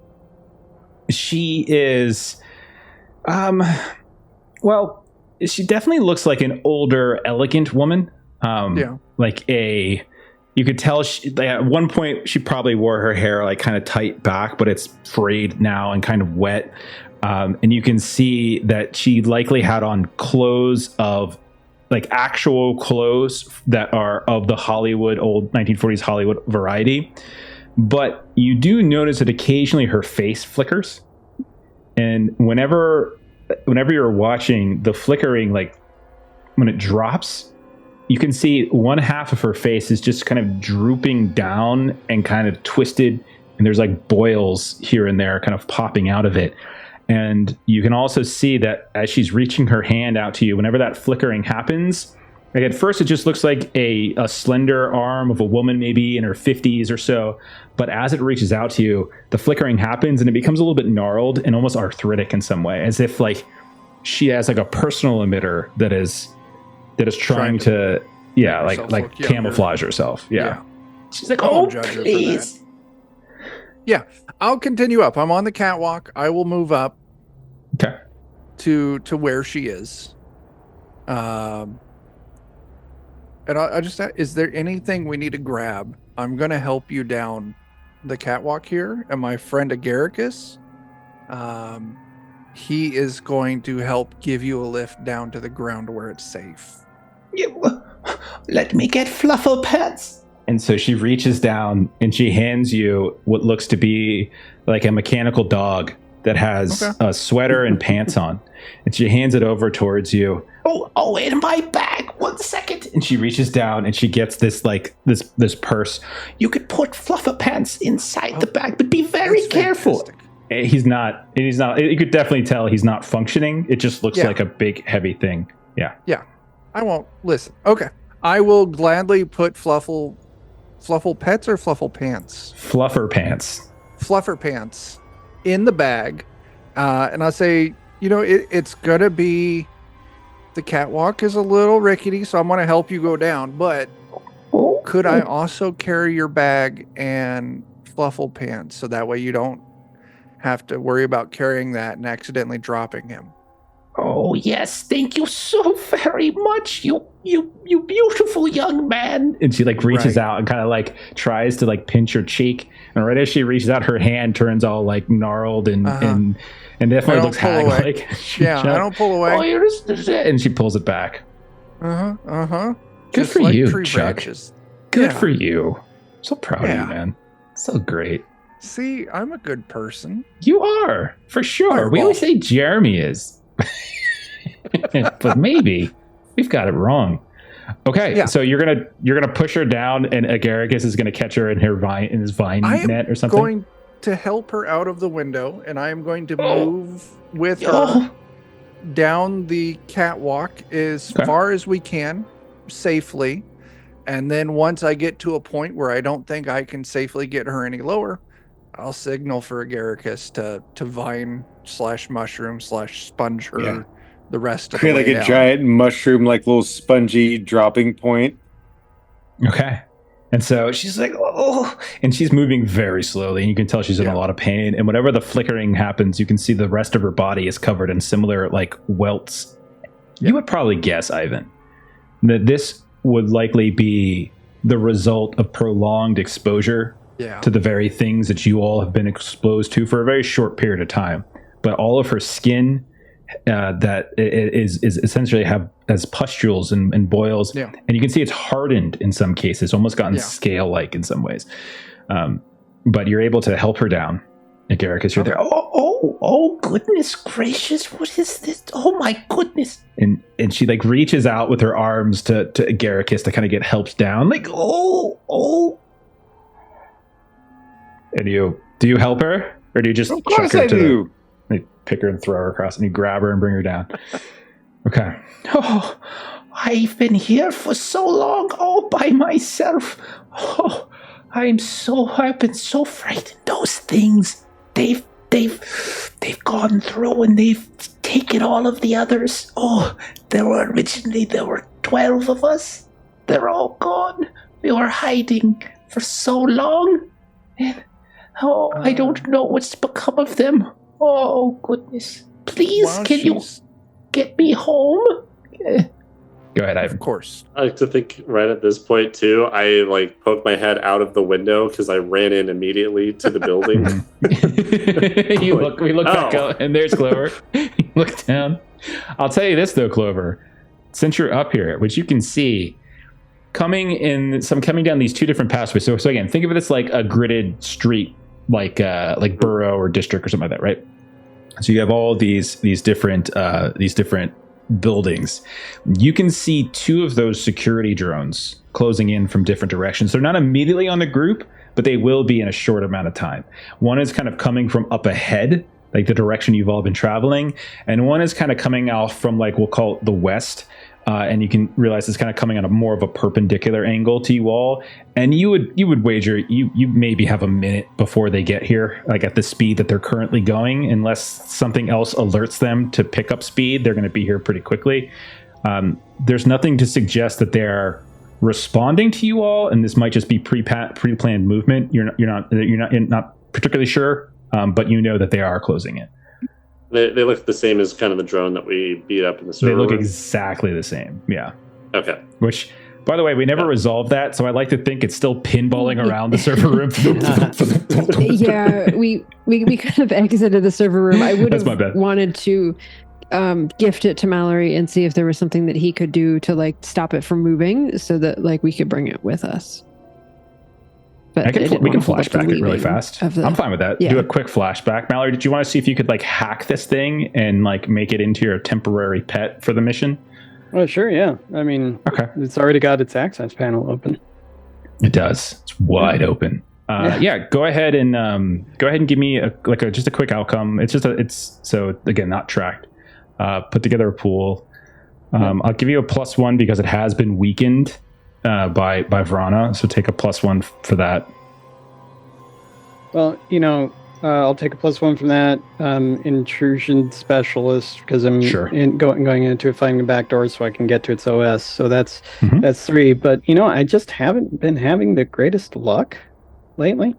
she is, well, she definitely looks like an older, elegant woman. Yeah. Like you could tell at one point she probably wore her hair like kind of tight back, but it's frayed now and kind of wet. And you can see that she likely had on clothes of like actual clothes that are of the Hollywood, old 1940s Hollywood variety. But you do notice that occasionally her face flickers. And whenever you're watching the flickering, like when it drops, you can see one half of her face is just kind of drooping down and kind of twisted. And there's like boils here and there kind of popping out of it. And you can also see that as she's reaching her hand out to you, whenever that flickering happens, like at first it just looks like a slender arm of a woman maybe in her 50s or so. But as it reaches out to you, the flickering happens and it becomes a little bit gnarled and almost arthritic in some way, as if like she has like a personal emitter that is trying to like camouflage herself. Yeah. She's like, I "Oh, won't judge her for please." that. Yeah, I'll continue up. I'm on the catwalk. I will move up Okay. to where she is. And I just ask, is there anything we need to grab? I'm going to help you down the catwalk here. And my friend Agaricus, he is going to help give you a lift down to the ground where it's safe. Let me get Fluffle Pets. And so she reaches down and she hands you what looks to be like a mechanical dog that has a sweater and pants on. And she hands it over towards you. Oh, in my bag. 1 second. And she reaches down and she gets this like this purse. You could put Fluffer Pants inside the bag, but be very careful. Fantastic. He's not. You could definitely tell he's not functioning. It just looks like a big, heavy thing. Yeah. Yeah. I won't listen. Okay. I will gladly put Fluffle Pets or Fluffle Pants? Fluffer Pants. Fluffer Pants in the bag. And I'll say, it's going to be, the catwalk is a little rickety, so I'm going to help you go down. But could I also carry your bag and Fluffle Pants so that way you don't have to worry about carrying that and accidentally dropping him? Oh, yes. Thank you so very much. You beautiful young man. And she like reaches out and kind of like tries to like pinch your cheek. And right as she reaches out, her hand turns all like gnarled and definitely looks hag-like. Yeah, I don't pull away. And she pulls it back. Good Just for like you, tree Chuck. branches. Good for you. So proud of you, man. So great. See, I'm a good person. You are, for sure. Fireball. We always say Jeremy is. But maybe we've got it wrong. Okay, Yeah. so you're gonna push her down, and Agaricus is gonna catch her in his vine I am net or something. going to help her out of the window, and I am going to move with her Oh. down the catwalk as Okay. far as we can, safely. And then once I get to a point where I don't think I can safely get her any lower, I'll signal for Agaricus to vine / mushroom / sponge her Yeah. the rest of the Create way like a down. giant mushroom, like little spongy dropping point. Okay. And so she's like, oh, and she's moving very slowly, and you can tell she's in a Yeah. lot of pain. And whenever the flickering happens, you can see the rest of her body is covered in similar like welts. You would probably guess, Ivan, that this would likely be the result of prolonged exposure Yeah. to the very things that you all have been exposed to for a very short period of time. But all of her skin that is essentially has pustules and boils, Yeah. and you can see it's hardened in some cases, almost gotten Yeah. scale-like in some ways. But you're able to help her down. Agaricus, you're there. Oh, goodness gracious! What is this? Oh my goodness! And she like reaches out with her arms to Agaricus to kind of get helped down. Like oh. And do you help her, or do you just Of course chuck her I to do. They pick her and throw her across, and you grab her and bring her down. Okay. Oh, I've been here for so long, all by myself. Oh, I've been so frightened. Those things, they've gone through and they've taken all of the others. Oh, there were 12 of us. They're all gone. We were hiding for so long. And, I don't know what's become of them. Oh, goodness. Please, While can you she's- get me home? Go ahead, Ivan. Of course. I like to think right at this point too, I like poked my head out of the window because I ran in immediately to the building. We look back Oh. out, and there's Clover. You look down. I'll tell you this though, Clover. Since you're up here, which you can see, coming down these two different pathways. So again, think of it as like a gridded street, like borough or district or something like that, right? So you have all these different buildings. You can see two of those security drones closing in from different directions. They're not immediately on the group, but they will be in a short amount of time. One is kind of coming from up ahead, like the direction you've all been traveling, and one is kind of coming off from like we'll call it the west. And you can realize it's kind of coming on a more of a perpendicular angle to you all. And you would wager you maybe have a minute before they get here, like at the speed that they're currently going, unless something else alerts them to pick up speed. They're going to be here pretty quickly. There's nothing to suggest that they're responding to you all, and this might just be pre-planned movement. You're not particularly sure, but you know that they are closing in. They look the same as kind of the drone that we beat up in the server They look room. exactly the same. Yeah. Okay. Which, by the way, we never resolved that, so I like to think it's still pinballing around the server room. Yeah, we kind of exited the server room. I would That's my bad. have wanted to gift it to Mallory and see if there was something that he could do to like stop it from moving, so that like we could bring it with us. But we can flashback it really fast. of the- I'm fine with that. Yeah. Do a quick flashback. Mallory, did you want to see if you could like hack this thing and like make it into your temporary pet for the mission? Oh, sure, yeah. I mean, Okay. it's already got its access panel open. It does. It's wide open. Yeah. Go ahead and give me just a quick outcome. It's so again not tracked. Put together a pool. I'll give you a +1 because it has been weakened by Vrana. So take a +1 for that. Well, I'll take a +1 from that. Intrusion specialist, because I'm Sure. going into finding back doors so I can get to its OS. So that's Mhm. that's 3. But I just haven't been having the greatest luck lately,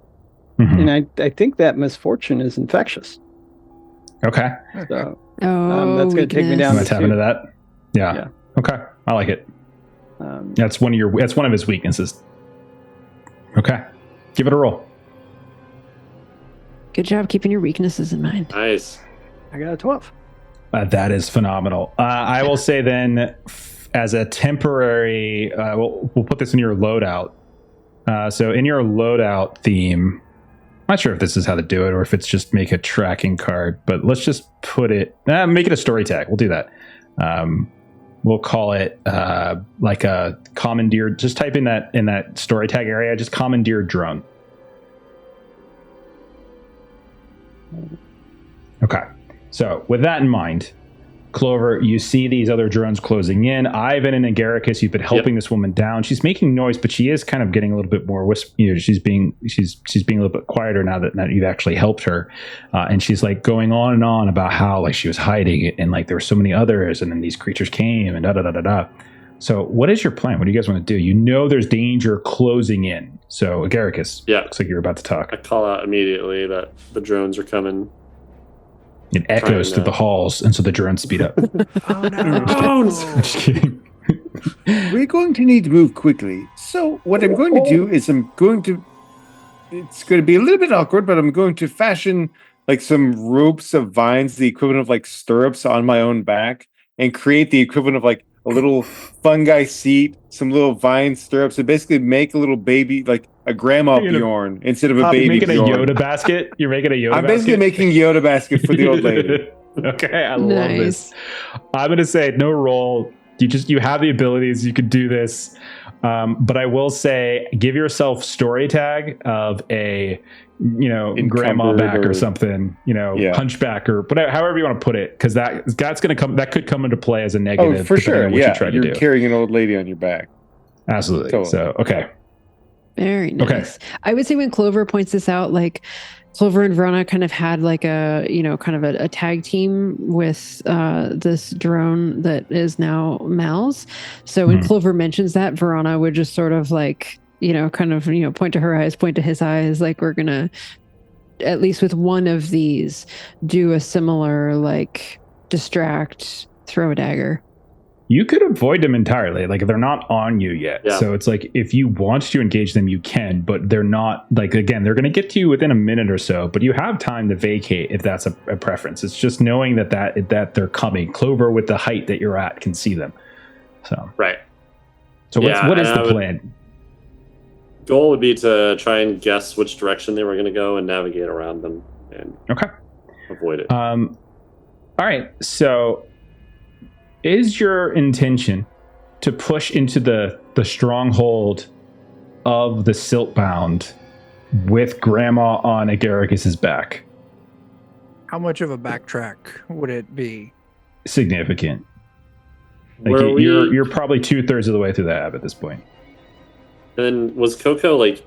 Mhm. and I think that misfortune is infectious. Okay. So Oh, that's gonna take me I'm down gonna to tap 2. into that. Yeah. Yeah. Okay. I like it. That's one of his weaknesses. Okay. Give it a roll. Good job keeping your weaknesses in mind. Nice. I got a 12. That is phenomenal. I will say then, as a temporary, we'll put this in your loadout. So in your loadout theme, not sure if this is how to do it or if it's just make a tracking card, but let's just put it, make it a story tag. We'll do that. We'll call it like a commandeer. Just type in that story tag area, just commandeer drone. Okay. So with that in mind, Clover, you see these other drones closing in. Ivan and Agaricus, you've been helping this woman down. She's making noise, but she is kind of getting a little bit more she's being a little bit quieter now that you've actually helped her. And she's like going on and on about how like she was hiding it and like there were so many others and then these creatures came and da. So what is your plan? What do you guys want to do? You know there's danger closing in. So Agaricus, looks like you're about to talk. I call out immediately that the drones are coming. It echoes through the halls, and so the drones speed up. Oh, no. Drones! Just kidding. We're going to need to move quickly. So what I'm going to do is it's going to be a little bit awkward, but I'm going to fashion like some ropes of vines, the equivalent of like stirrups on my own back, and create the equivalent of like a little fungi seat, some little vine stirrups, and basically make a little baby, like a grandma Bjorn instead of a baby You're making Bjorn. a Yoda basket? You're making a Yoda basket? I'm basically making Yoda basket for the old lady. Okay, I love this. I'm going to say no roll. You have the abilities. You could do this. But I will say, give yourself story tag of a, grandma back or something, hunchback or whatever, however you want to put it, because that's going to come. That could come into play as a negative. Oh, for sure. What you try to You're do. carrying an old lady on your back. Absolutely. Totally. So, okay. Very nice. Okay. I would say when Clover points this out, like Clover and Verona kind of had like a tag team with this drone that is now Mal's. So when Clover mentions that, Verona would just sort of like, point to her eyes, point to his eyes, like we're going to, at least with one of these, do a similar like distract, throw a dagger. You could avoid them entirely. Like they're not on you yet. Yeah. So it's like if you want to engage them, you can, but they're not like, again, they're going to get to you within a minute or so, but you have time to vacate if that's a preference. It's just knowing that they're coming. Clover with the height that you're at can see them. So, right. So what is the plan? Goal would be to try and guess which direction they were going to go and navigate around them and avoid it. All right. So is your intention to push into the stronghold of the Siltbound with Grandma on Agaricus's back? How much of a backtrack would it be? Significant. Like you're probably 2/3 of the way through the app at this point. And then was Coco like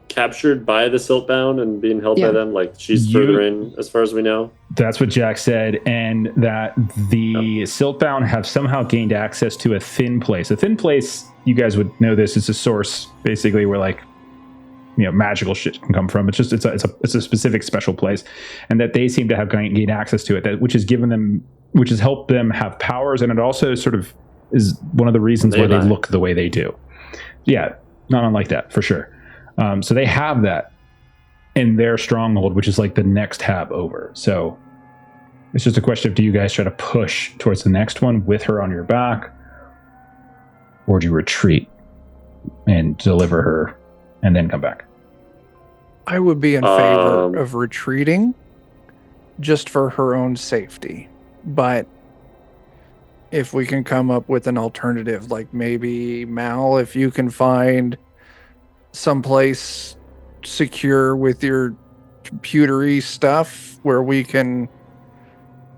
captured by the Siltbound and being held by them? Like she's further in as far as we know? That's what Jack said, and that the Siltbound have somehow gained access to a thin place. A thin place, you guys would know this, is a source basically where like magical shit can come from. It's just it's a specific special place, and that they seem to have gained access to it, which has helped them have powers, and it also sort of is one of the reasons why they look the way they do. Yeah, not unlike that for sure. So they have that in their stronghold, which is like the next tab over. So it's just a question of, do you guys try to push towards the next one with her on your back, or do you retreat and deliver her and then come back? I would be in favor of retreating just for her own safety. But if we can come up with an alternative, like maybe Mal, if you can find someplace secure with your computery stuff where we can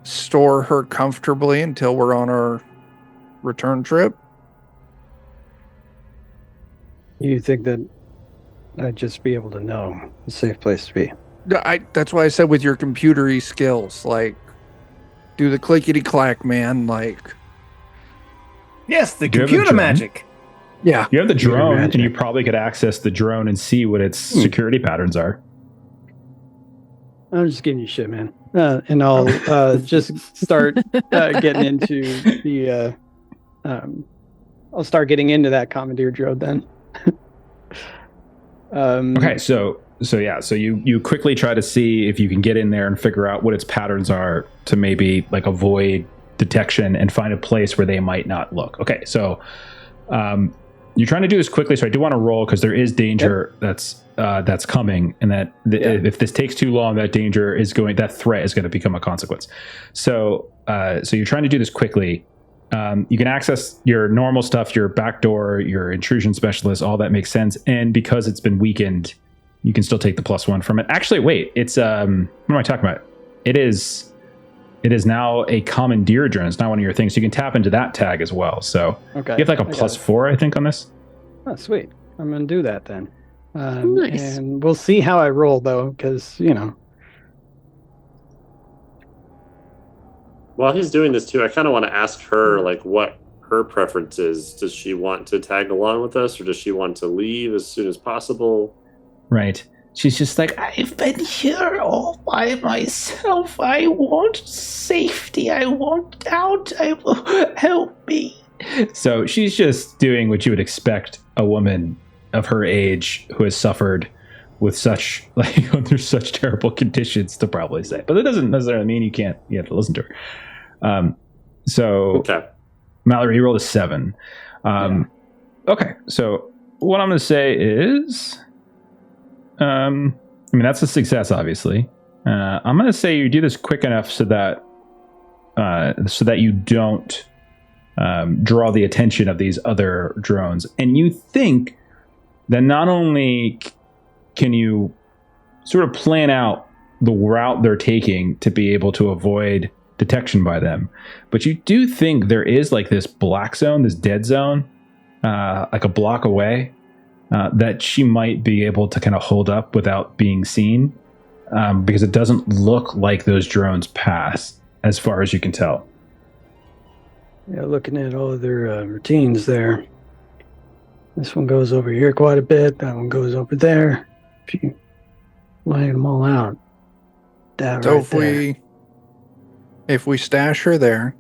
store her comfortably until we're on our return trip. You think that I'd just be able to know a safe place to be? That's why I said with your computery skills, like do the clickety clack, man. Like, yes, the computer magic. Yeah, you have the drone, and you probably could access the drone and see what its security patterns are. I'm just giving you shit, man. And I'll just start getting into the. I'll start getting into that commandeer drone then. Okay, so you quickly try to see if you can get in there and figure out what its patterns are to maybe like avoid detection and find a place where they might not look. Okay, so You're trying to do this quickly, so I do want to roll because there is danger that's coming, and that if this takes too long, that threat is going to become a consequence. So you're trying to do this quickly. You can access your normal stuff, your backdoor, your intrusion specialist, all that makes sense. And because it's been weakened, you can still take the +1 from it. Actually, wait, it's what am I talking about? It is now a commandeer drone. It's not one of your things. So you can tap into that tag as well. So you have like a +4, I think, on this. Oh, sweet. I'm going to do that then. Nice. And we'll see how I roll, though, because, While he's doing this, too, I kind of want to ask her, like, what her preference is. Does she want to tag along with us, or does she want to leave as soon as possible? Right. She's just like, I've been here all by myself. I want safety. I want out. Help me. So she's just doing what you would expect a woman of her age who has suffered with such, like, under such terrible conditions to probably say. But that doesn't necessarily mean you have to listen to her. Okay. Mallory, you rolled a 7. Okay. So what I'm going to say is, that's a success, obviously. I'm going to say you do this quick enough so that you don't draw the attention of these other drones. And you think that not only can you sort of plan out the route they're taking to be able to avoid detection by them, but you do think there is like this black zone, this dead zone, like a block away, that she might be able to kind of hold up without being seen, because it doesn't look like those drones pass as far as you can tell. Yeah, looking at all of their routines there. This one goes over here quite a bit. That one goes over there. If you line them all out. If we stash her there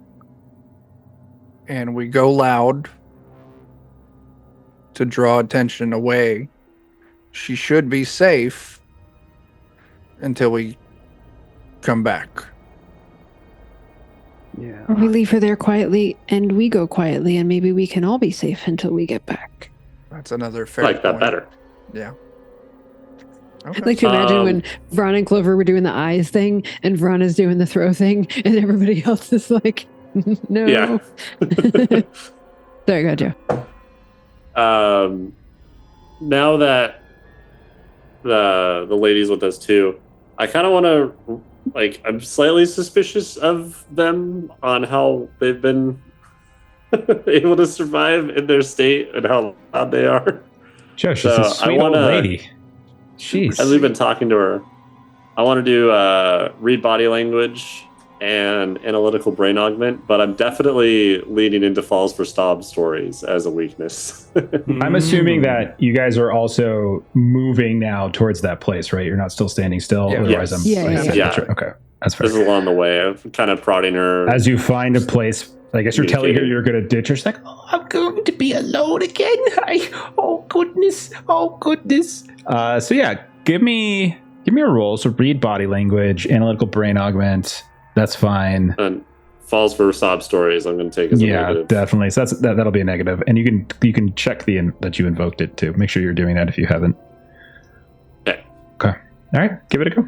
and we go loud to draw attention away, she should be safe until we come back. Yeah. Or we leave her there quietly and we go quietly, and maybe we can all be safe until we get back. That's another fair like point. that better. Yeah. Okay. I'd like to imagine when Vron and Clover were doing the eyes thing and Vron is doing the throw thing and everybody else is like, no. Yeah. Sorry, go Joe. Now that the lady's with us too, I kind of want to, like, I'm slightly suspicious of them on how they've been able to survive in their state and how loud they are. Joe, she's a sweet old lady. Jeez. As we've been talking to her, I want to do read body language and analytical brain augment, but I'm definitely leaning into falls for Staub stories as a weakness. I'm assuming that you guys are also moving now towards that place, right? You're not still standing still. Yeah. Otherwise, Yeah. Okay, that's fair. This is along the way. I'm kind of prodding her. As you find a place, I guess you're telling her you're going to ditch her. She's like, oh, I'm going to be alone again. Oh goodness. So yeah, give me a roll. So read body language, analytical brain augment. That's fine. And falls for sob stories. I'm going to take as a negative. Yeah, definitely. So that'll be a negative, and you can check that you invoked it too. Make sure you're doing that if you haven't. Okay. All right, give it a go.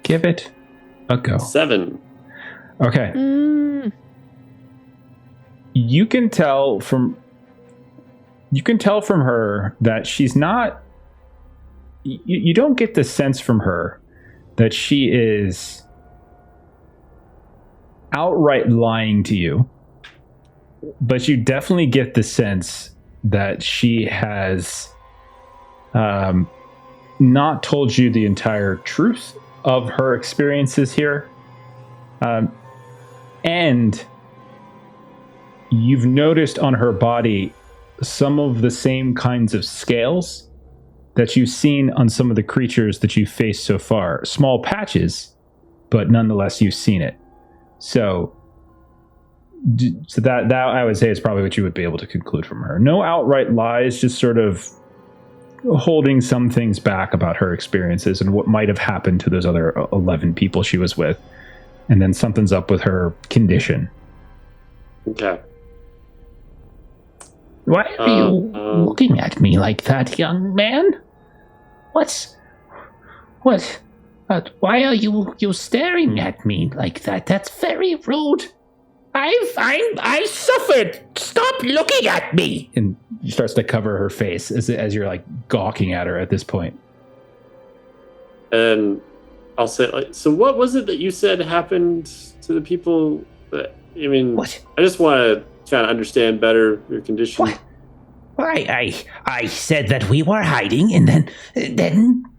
Give it a go. 7. Okay. You can tell from her that she's not. You don't get the sense from her that she is outright lying to you, but you definitely get the sense that she has not told you the entire truth of her experiences here, and you've noticed on her body some of the same kinds of scales that you've seen on some of the creatures that you've faced so far. Small patches, but nonetheless you've seen it. So that I would say is probably what you would be able to conclude from her. No outright lies, just sort of holding some things back about her experiences and what might have happened to those other 11 people she was with. And then something's up with her condition. Okay. Why are you looking at me like that, young man? What? Why are you staring at me like that? That's very rude. I suffered. Stop looking at me. And she starts to cover her face as you're like gawking at her at this point. And I'll say, like, so what was it that you said happened to the people? That, I mean, What? I just want to try to understand better your condition. What? I said that we were hiding, and then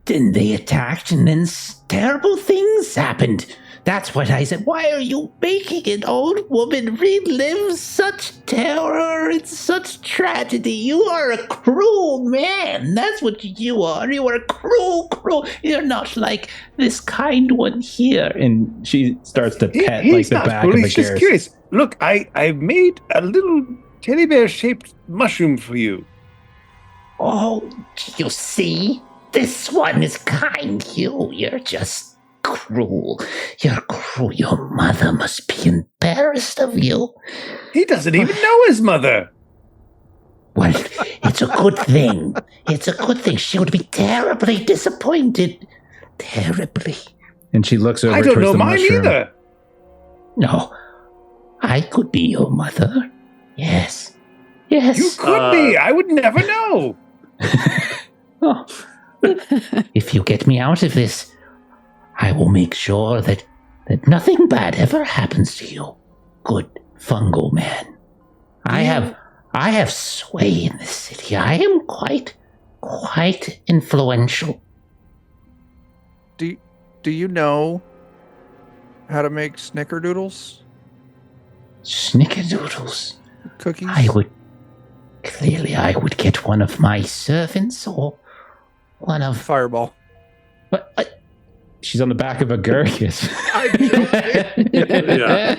they attacked, and then terrible things happened. That's what I said. Why are you making an old woman relive such terror and such tragedy? You are a cruel man. That's what you are. You are cruel. You're not like this kind one here. And she starts to pet He's like the not back cool, of the he's just Garrus. curious. Look, I made a little teddy bear shaped mushroom for you. Oh, you see? This one is kind. You're just cruel. You're cruel. Your mother must be embarrassed of you. He doesn't even know his mother. Well, it's a good thing. It's a good thing. She would be terribly disappointed. Terribly. And she looks over I don't towards know the mine mushroom. either. No, I could be your mother. Yes. You could be. I would never know. Oh. If you get me out of this, I will make sure that nothing bad ever happens to you. Good fungal man. I have sway in this city. I am quite influential. Do you know how to make snickerdoodles? Snickerdoodles. Cookies? I would get one of my servants or one of... Fireball. What? She's on the back of a Gurkus. Yeah.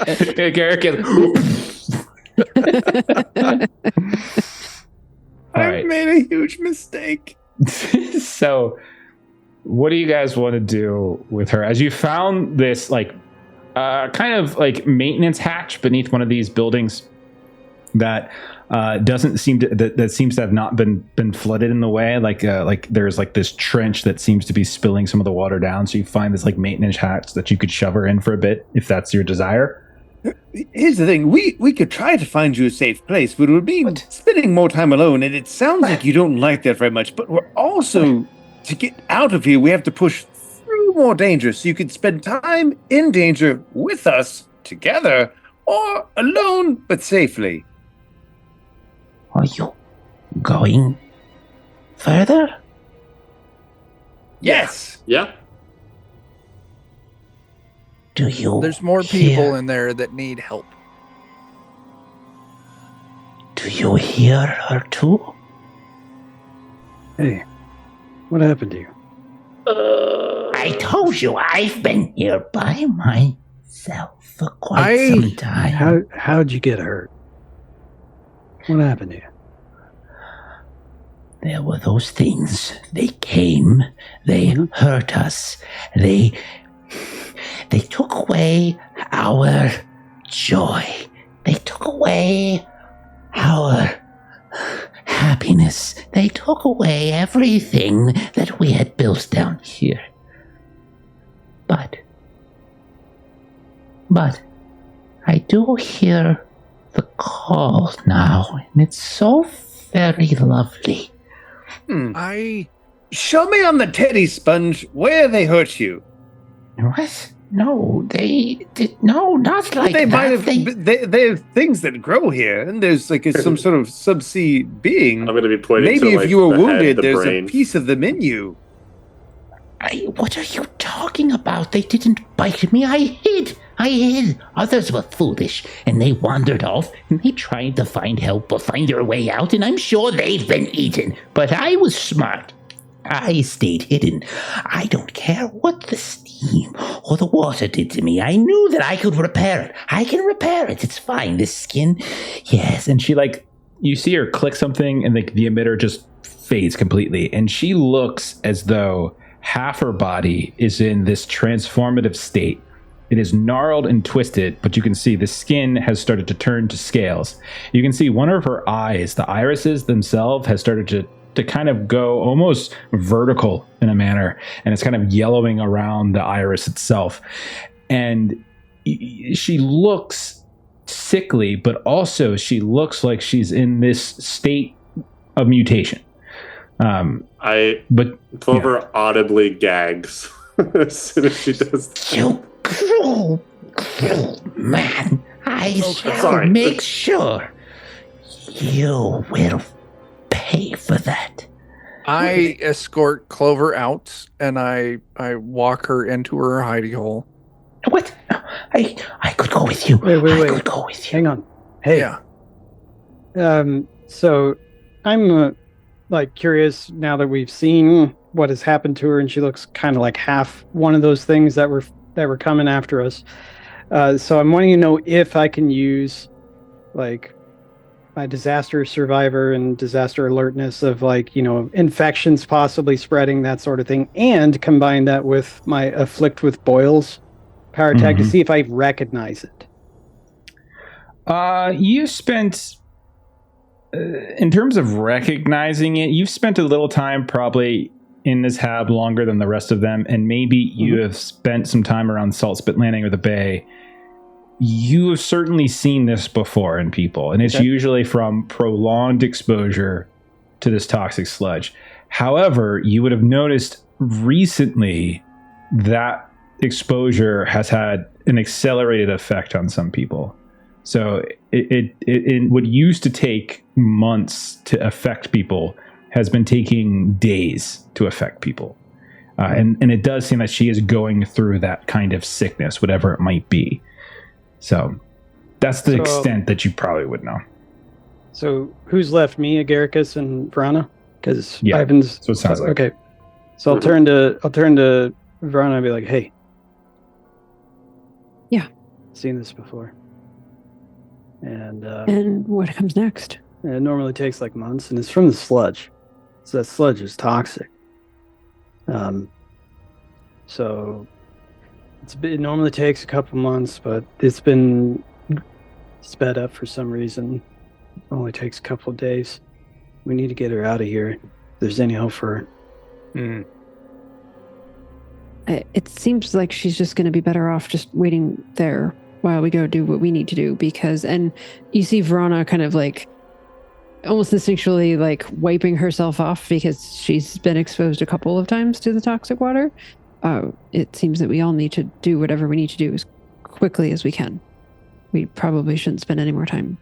All I've right. made a huge mistake. So, what do you guys want to do with her? As you found this, like, kind of like maintenance hatch beneath one of these buildings that doesn't seem to that seems to have not been flooded in the way. Like there's like this trench that seems to be spilling some of the water down. So you find this like maintenance hatch that you could shove her in for a bit if that's your desire. Here's the thing. We could try to find you a safe place, but it would mean spending more time alone, and it sounds like you don't like that very much. But we're also, to get out of here, we have to push through more danger, so you could spend time in danger with us together, or alone but safely. Are you going further? Yes. Yeah. Do you There's more people in there that need help. Do you hear her too? Hey, what happened to you? I told you I've been here by myself for quite some time. How'd you get hurt? What happened to you? There were those things. They came. They hurt us. They took away our joy. They took away our happiness. They took away everything that we had built down here. But I do hear the call now, and it's so very lovely. Show me on the teddy sponge where they hurt you. What? No, they did. No, not like They that. might have. They have things that grow here, and there's like some sort of subsea being. I'm going to be pointing Maybe to, if like, you were the head, wounded, the there's brain. a piece of them in you. What are you talking about? They didn't bite me. I hid. Others were foolish, and they wandered off, and they tried to find help or find their way out, and I'm sure they've been eaten. But I was smart. I stayed hidden. I don't care what the steam or the water did to me. I knew that I could repair it. I can repair it. It's fine. This skin, yes. And she you see her click something, and the emitter just fades completely. And she looks as though half her body is in this transformative state It is gnarled and twisted, but you can see the skin has started to turn to scales. You can see one of her eyes, the irises themselves, has started to kind of go almost vertical in a manner, and it's kind of yellowing around the iris itself. And she looks sickly, but also she looks like she's in this state of mutation. Clover audibly gags as soon as she does that. You cruel man. I shall make sure you will pay for that. I escort Clover out, and I walk her into her hidey hole. What? I could go with you. Wait. I could go with you. Hang on. Hey. Yeah. So I'm curious now that we've seen what has happened to her, and she looks kind of like half one of those things that were coming after us. So I'm wanting to know if I can use like my disaster survivor and disaster alertness of infections possibly spreading, that sort of thing, and combine that with my afflict with boils power tag to see if I recognize it. You spent, in terms of recognizing it, you've spent a little time probably in this hab longer than the rest of them, and maybe you have spent some time around Salt Spit Landing or the Bay. You have certainly seen this before in people, and it's usually from prolonged exposure to this toxic sludge. However, you would have noticed recently that exposure has had an accelerated effect on some people. So it what used to take months to affect people has been taking days to affect people. And it does seem that she is going through that kind of sickness, whatever it might be. So that's the extent that you probably would know. So who's left? Me, Agaricus, and Vrana? Because Ivan's... So it sounds like. Okay. So I'll turn to Vrana and be like, hey. Yeah. Seen this before. And what comes next? It normally takes like months, and it's from the sludge. So that sludge is toxic. So it normally takes a couple months, but it's been sped up for some reason. It only takes a couple of days. We need to get her out of here. If there's any hope for her. It seems like she's just going to be better off just waiting there while we go do what we need to do, and you see Verona kind of like almost instinctually like wiping herself off because she's been exposed a couple of times to the toxic water. It seems that we all need to do whatever we need to do as quickly as we can. We probably shouldn't spend any more time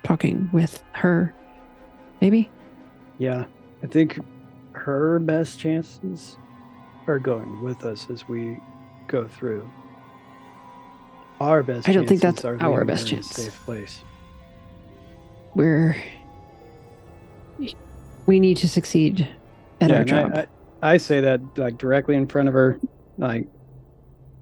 talking with her, maybe? Yeah, I think her best chances are going with us as we go through. Our best. I don't think that's are our best in a chance. safe place. We need to succeed at our job. I say that like directly in front of her. Like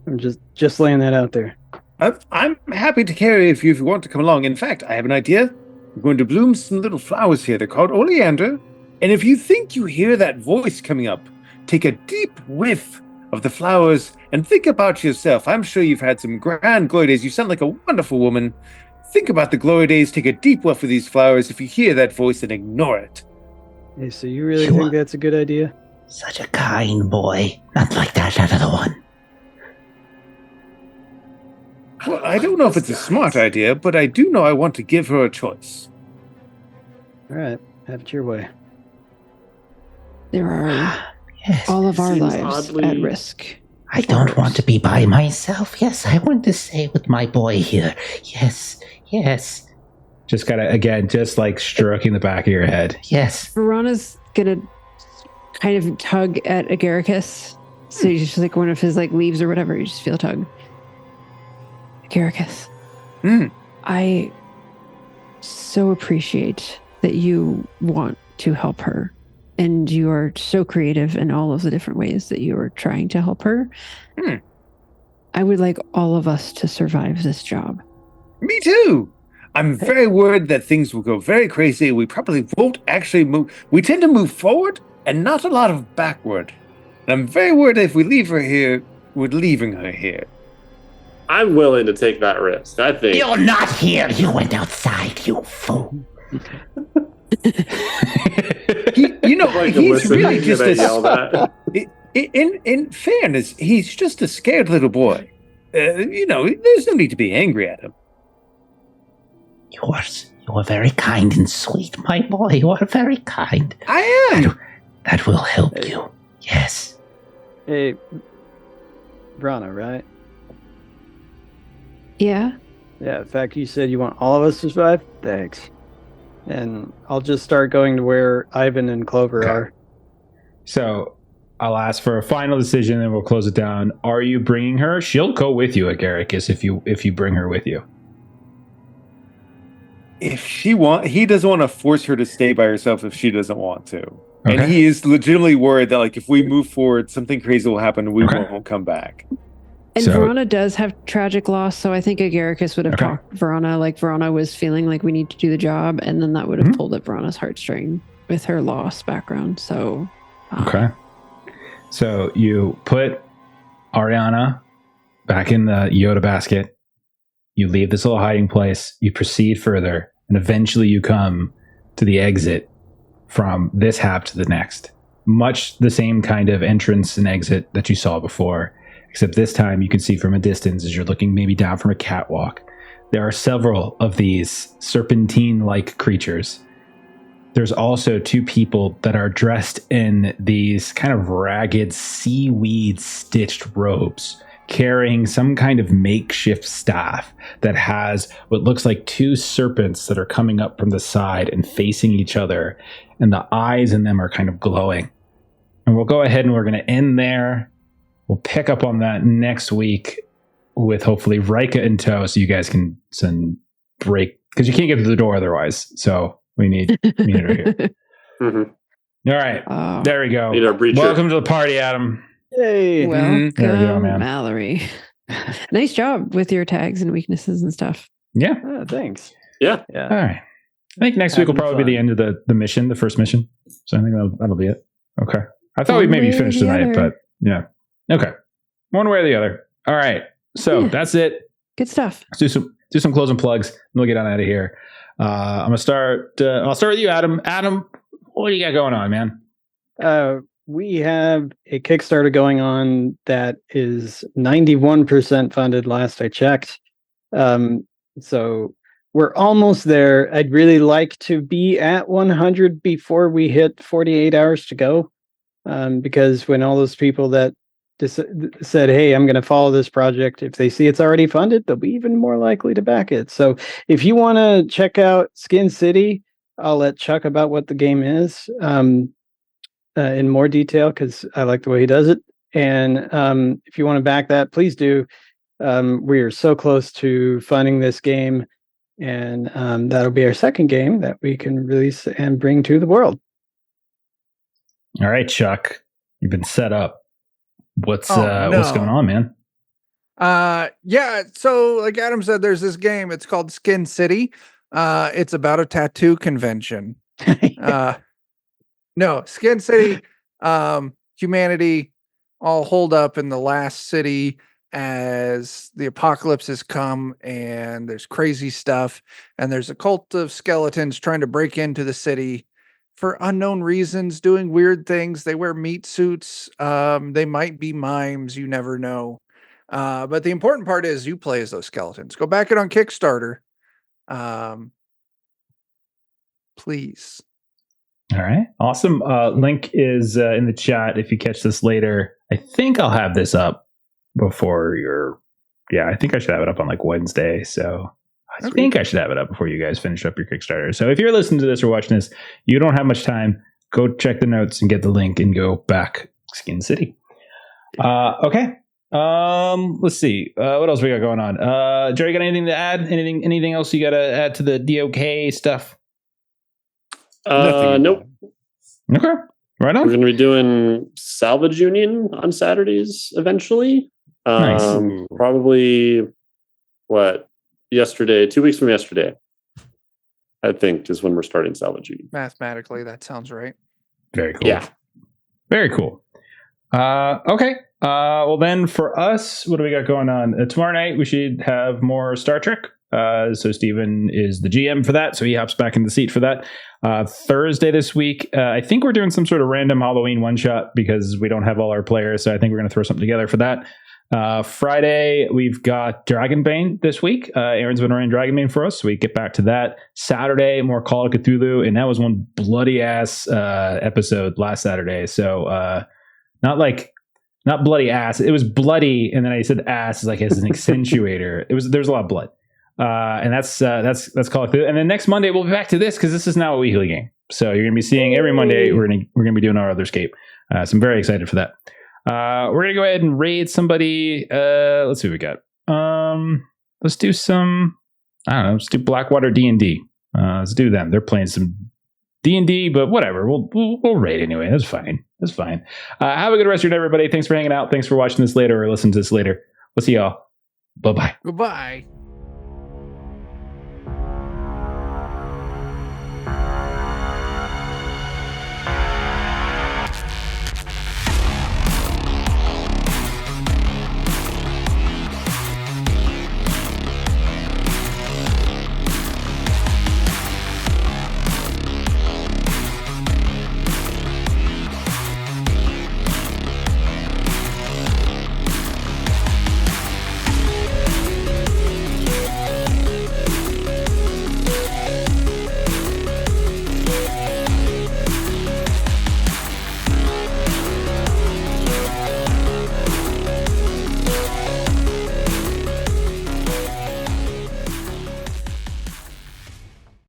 I'm just laying that out there. I'm happy to carry if you want to come along. In fact, I have an idea. I'm going to bloom some little flowers here. They're called oleander. And if you think you hear that voice coming up, take a deep whiff of the flowers and think about yourself. I'm sure you've had some grand glory days. You sound like a wonderful woman. Think about the glory days. Take a deep whiff of these flowers. If you hear that voice, then ignore it. Hey, so you really think that's a good idea? Such a kind boy. Not like that other one. Well, I don't know if it's a smart idea, but I do know I want to give her a choice. All right, have it your way. There are all of our lives at risk. I don't want to be by myself. Yes, I want to stay with my boy here. Yes. Just gotta, again, just like stroking the back of your head. Yes. Verona's gonna kind of tug at Agaricus. So you just like one of his like leaves or whatever, you just feel a tug. Agaricus. I so appreciate that you want to help her. And you are so creative in all of the different ways that you are trying to help her. I would like all of us to survive this job. Me too. I'm very worried that things will go very crazy. We probably won't actually move. We tend to move forward and not a lot of backward. And I'm very worried that if we leave her here, we're leaving her here. I'm willing to take that risk. I think You're not here. You went outside, you fool. He's really just yelled at. In fairness, he's just a scared little boy. There's no need to be angry at him. You are very kind and sweet, my boy. You are very kind. I am. That will help you. Yes. Hey, Brana, right? Yeah. Yeah, in fact, you said you want all of us to survive? Thanks. And I'll just start going to where Ivan and Clover are. So I'll ask for a final decision and we'll close it down. Are you bringing her? She'll go with you, Agaricus, if you bring her with you. If he doesn't want to force her to stay by herself if she doesn't want to. Okay. And he is legitimately worried that, like, if we move forward, something crazy will happen and we won't come back. And So- Verona does have tragic loss, so I think Agaricus would have talked Verona, like Verona was feeling like we need to do the job, and then that would have pulled at Verona's heartstring with her loss background. So Okay. So you put Ariana back in the Yoda basket. You leave this little hiding place. You proceed further, and eventually you come to the exit from this hab to the next. Much the same kind of entrance and exit that you saw before, except this time you can see from a distance as you're looking maybe down from a catwalk. There are several of these serpentine-like creatures. There's also two people that are dressed in these kind of ragged seaweed-stitched robes, carrying some kind of makeshift staff that has what looks like two serpents that are coming up from the side and facing each other, and the eyes in them are kind of glowing. And we'll go ahead and we're going to end there. We'll pick up on that next week with hopefully Rika in tow so you guys can break, because you can't get to the door otherwise. So we need her here. Mm-hmm. All right. There we go. Need our breacher. Welcome to the party, Adam. Hey. welcome, There we go, man. Mallory. Nice job with your tags and weaknesses and stuff. Yeah. Thanks. Yeah. Yeah. All right. I think next week will Having probably be the fun. end of the mission, the first mission. So I think that'll be it. Okay. I thought One we'd maybe way or finish the tonight, other. but yeah. Okay. One way or the other. All right. So Yeah. that's it. Good stuff. Let's do some closing plugs and we'll get on out of here. I'm gonna start. I'll start with you, Adam. Adam, what do you got going on, man? We have a Kickstarter going on that is 91% funded last I checked. So we're almost there. I'd really like to be at 100 before we hit 48 hours to go. Because when all those people that said, hey, I'm going to follow this project, if they see it's already funded, they'll be even more likely to back it. So if you want to check out Skin City, I'll let Chuck about what the game is in more detail because I like the way he does it. And if you want to back that, please do. We are so close to funding this game, and that'll be our second game that we can release and bring to the world. All right, Chuck, you've been set up. What's no. what's going on, man? Yeah, so like Adam said, there's this game. It's called Skin City. It's about a tattoo convention. No, Skin City, humanity all holed up in the last city as the apocalypse has come, and there's crazy stuff, and there's a cult of skeletons trying to break into the city for unknown reasons, doing weird things. They wear meat suits. They might be mimes. You never know. But the important part is you play as those skeletons. Go back it on Kickstarter. Please. All right. Awesome. Link is in the chat if you catch this later. I think I'll have this up before I think I should have it up on like Wednesday. So I think I should have it up before you guys finish up your Kickstarter. So if you're listening to this or watching this, you don't have much time, go check the notes and get the link and go back Skin City. Okay. Let's see. What else we got going on? Jerry, got anything to add? Anything else you got to add to the DOK stuff? Nope. Okay. Right on. We're going to be doing Salvage Union on Saturdays eventually. Nice. Probably, 2 weeks from yesterday, I think, is when we're starting Salvage Union. Mathematically, that sounds right. Very cool. Yeah. Very cool. Okay. Well, then for us, what do we got going on? Tomorrow night, we should have more Star Trek. So Steven is the GM for that, so he hops back in the seat for that. Thursday this week, I think we're doing some sort of random Halloween one-shot because we don't have all our players, so I think we're going to throw something together for that. Friday, we've got Dragonbane this week. Aaron's been running Dragonbane for us, so we get back to that. Saturday, more Call of Cthulhu, and that was one bloody-ass episode last Saturday, so not bloody ass. It was bloody, and then I said ass like as an accentuator. There's a lot of blood, and that's Call of Cthulhu. And then next Monday we'll be back to this because this is now a weekly game. So you're gonna be seeing every Monday. We're gonna be doing our Otherscape. So I'm very excited for that. We're gonna go ahead and raid somebody. Let's see what we got. Let's do some. I don't know. Let's do Blackwater D&D. Let's do them. They're playing some D&D, but whatever. We'll raid anyway. That's fine. Have a good rest of your day, everybody. Thanks for hanging out. Thanks for watching this later or listening to this later. We'll see y'all. Bye-bye. Goodbye.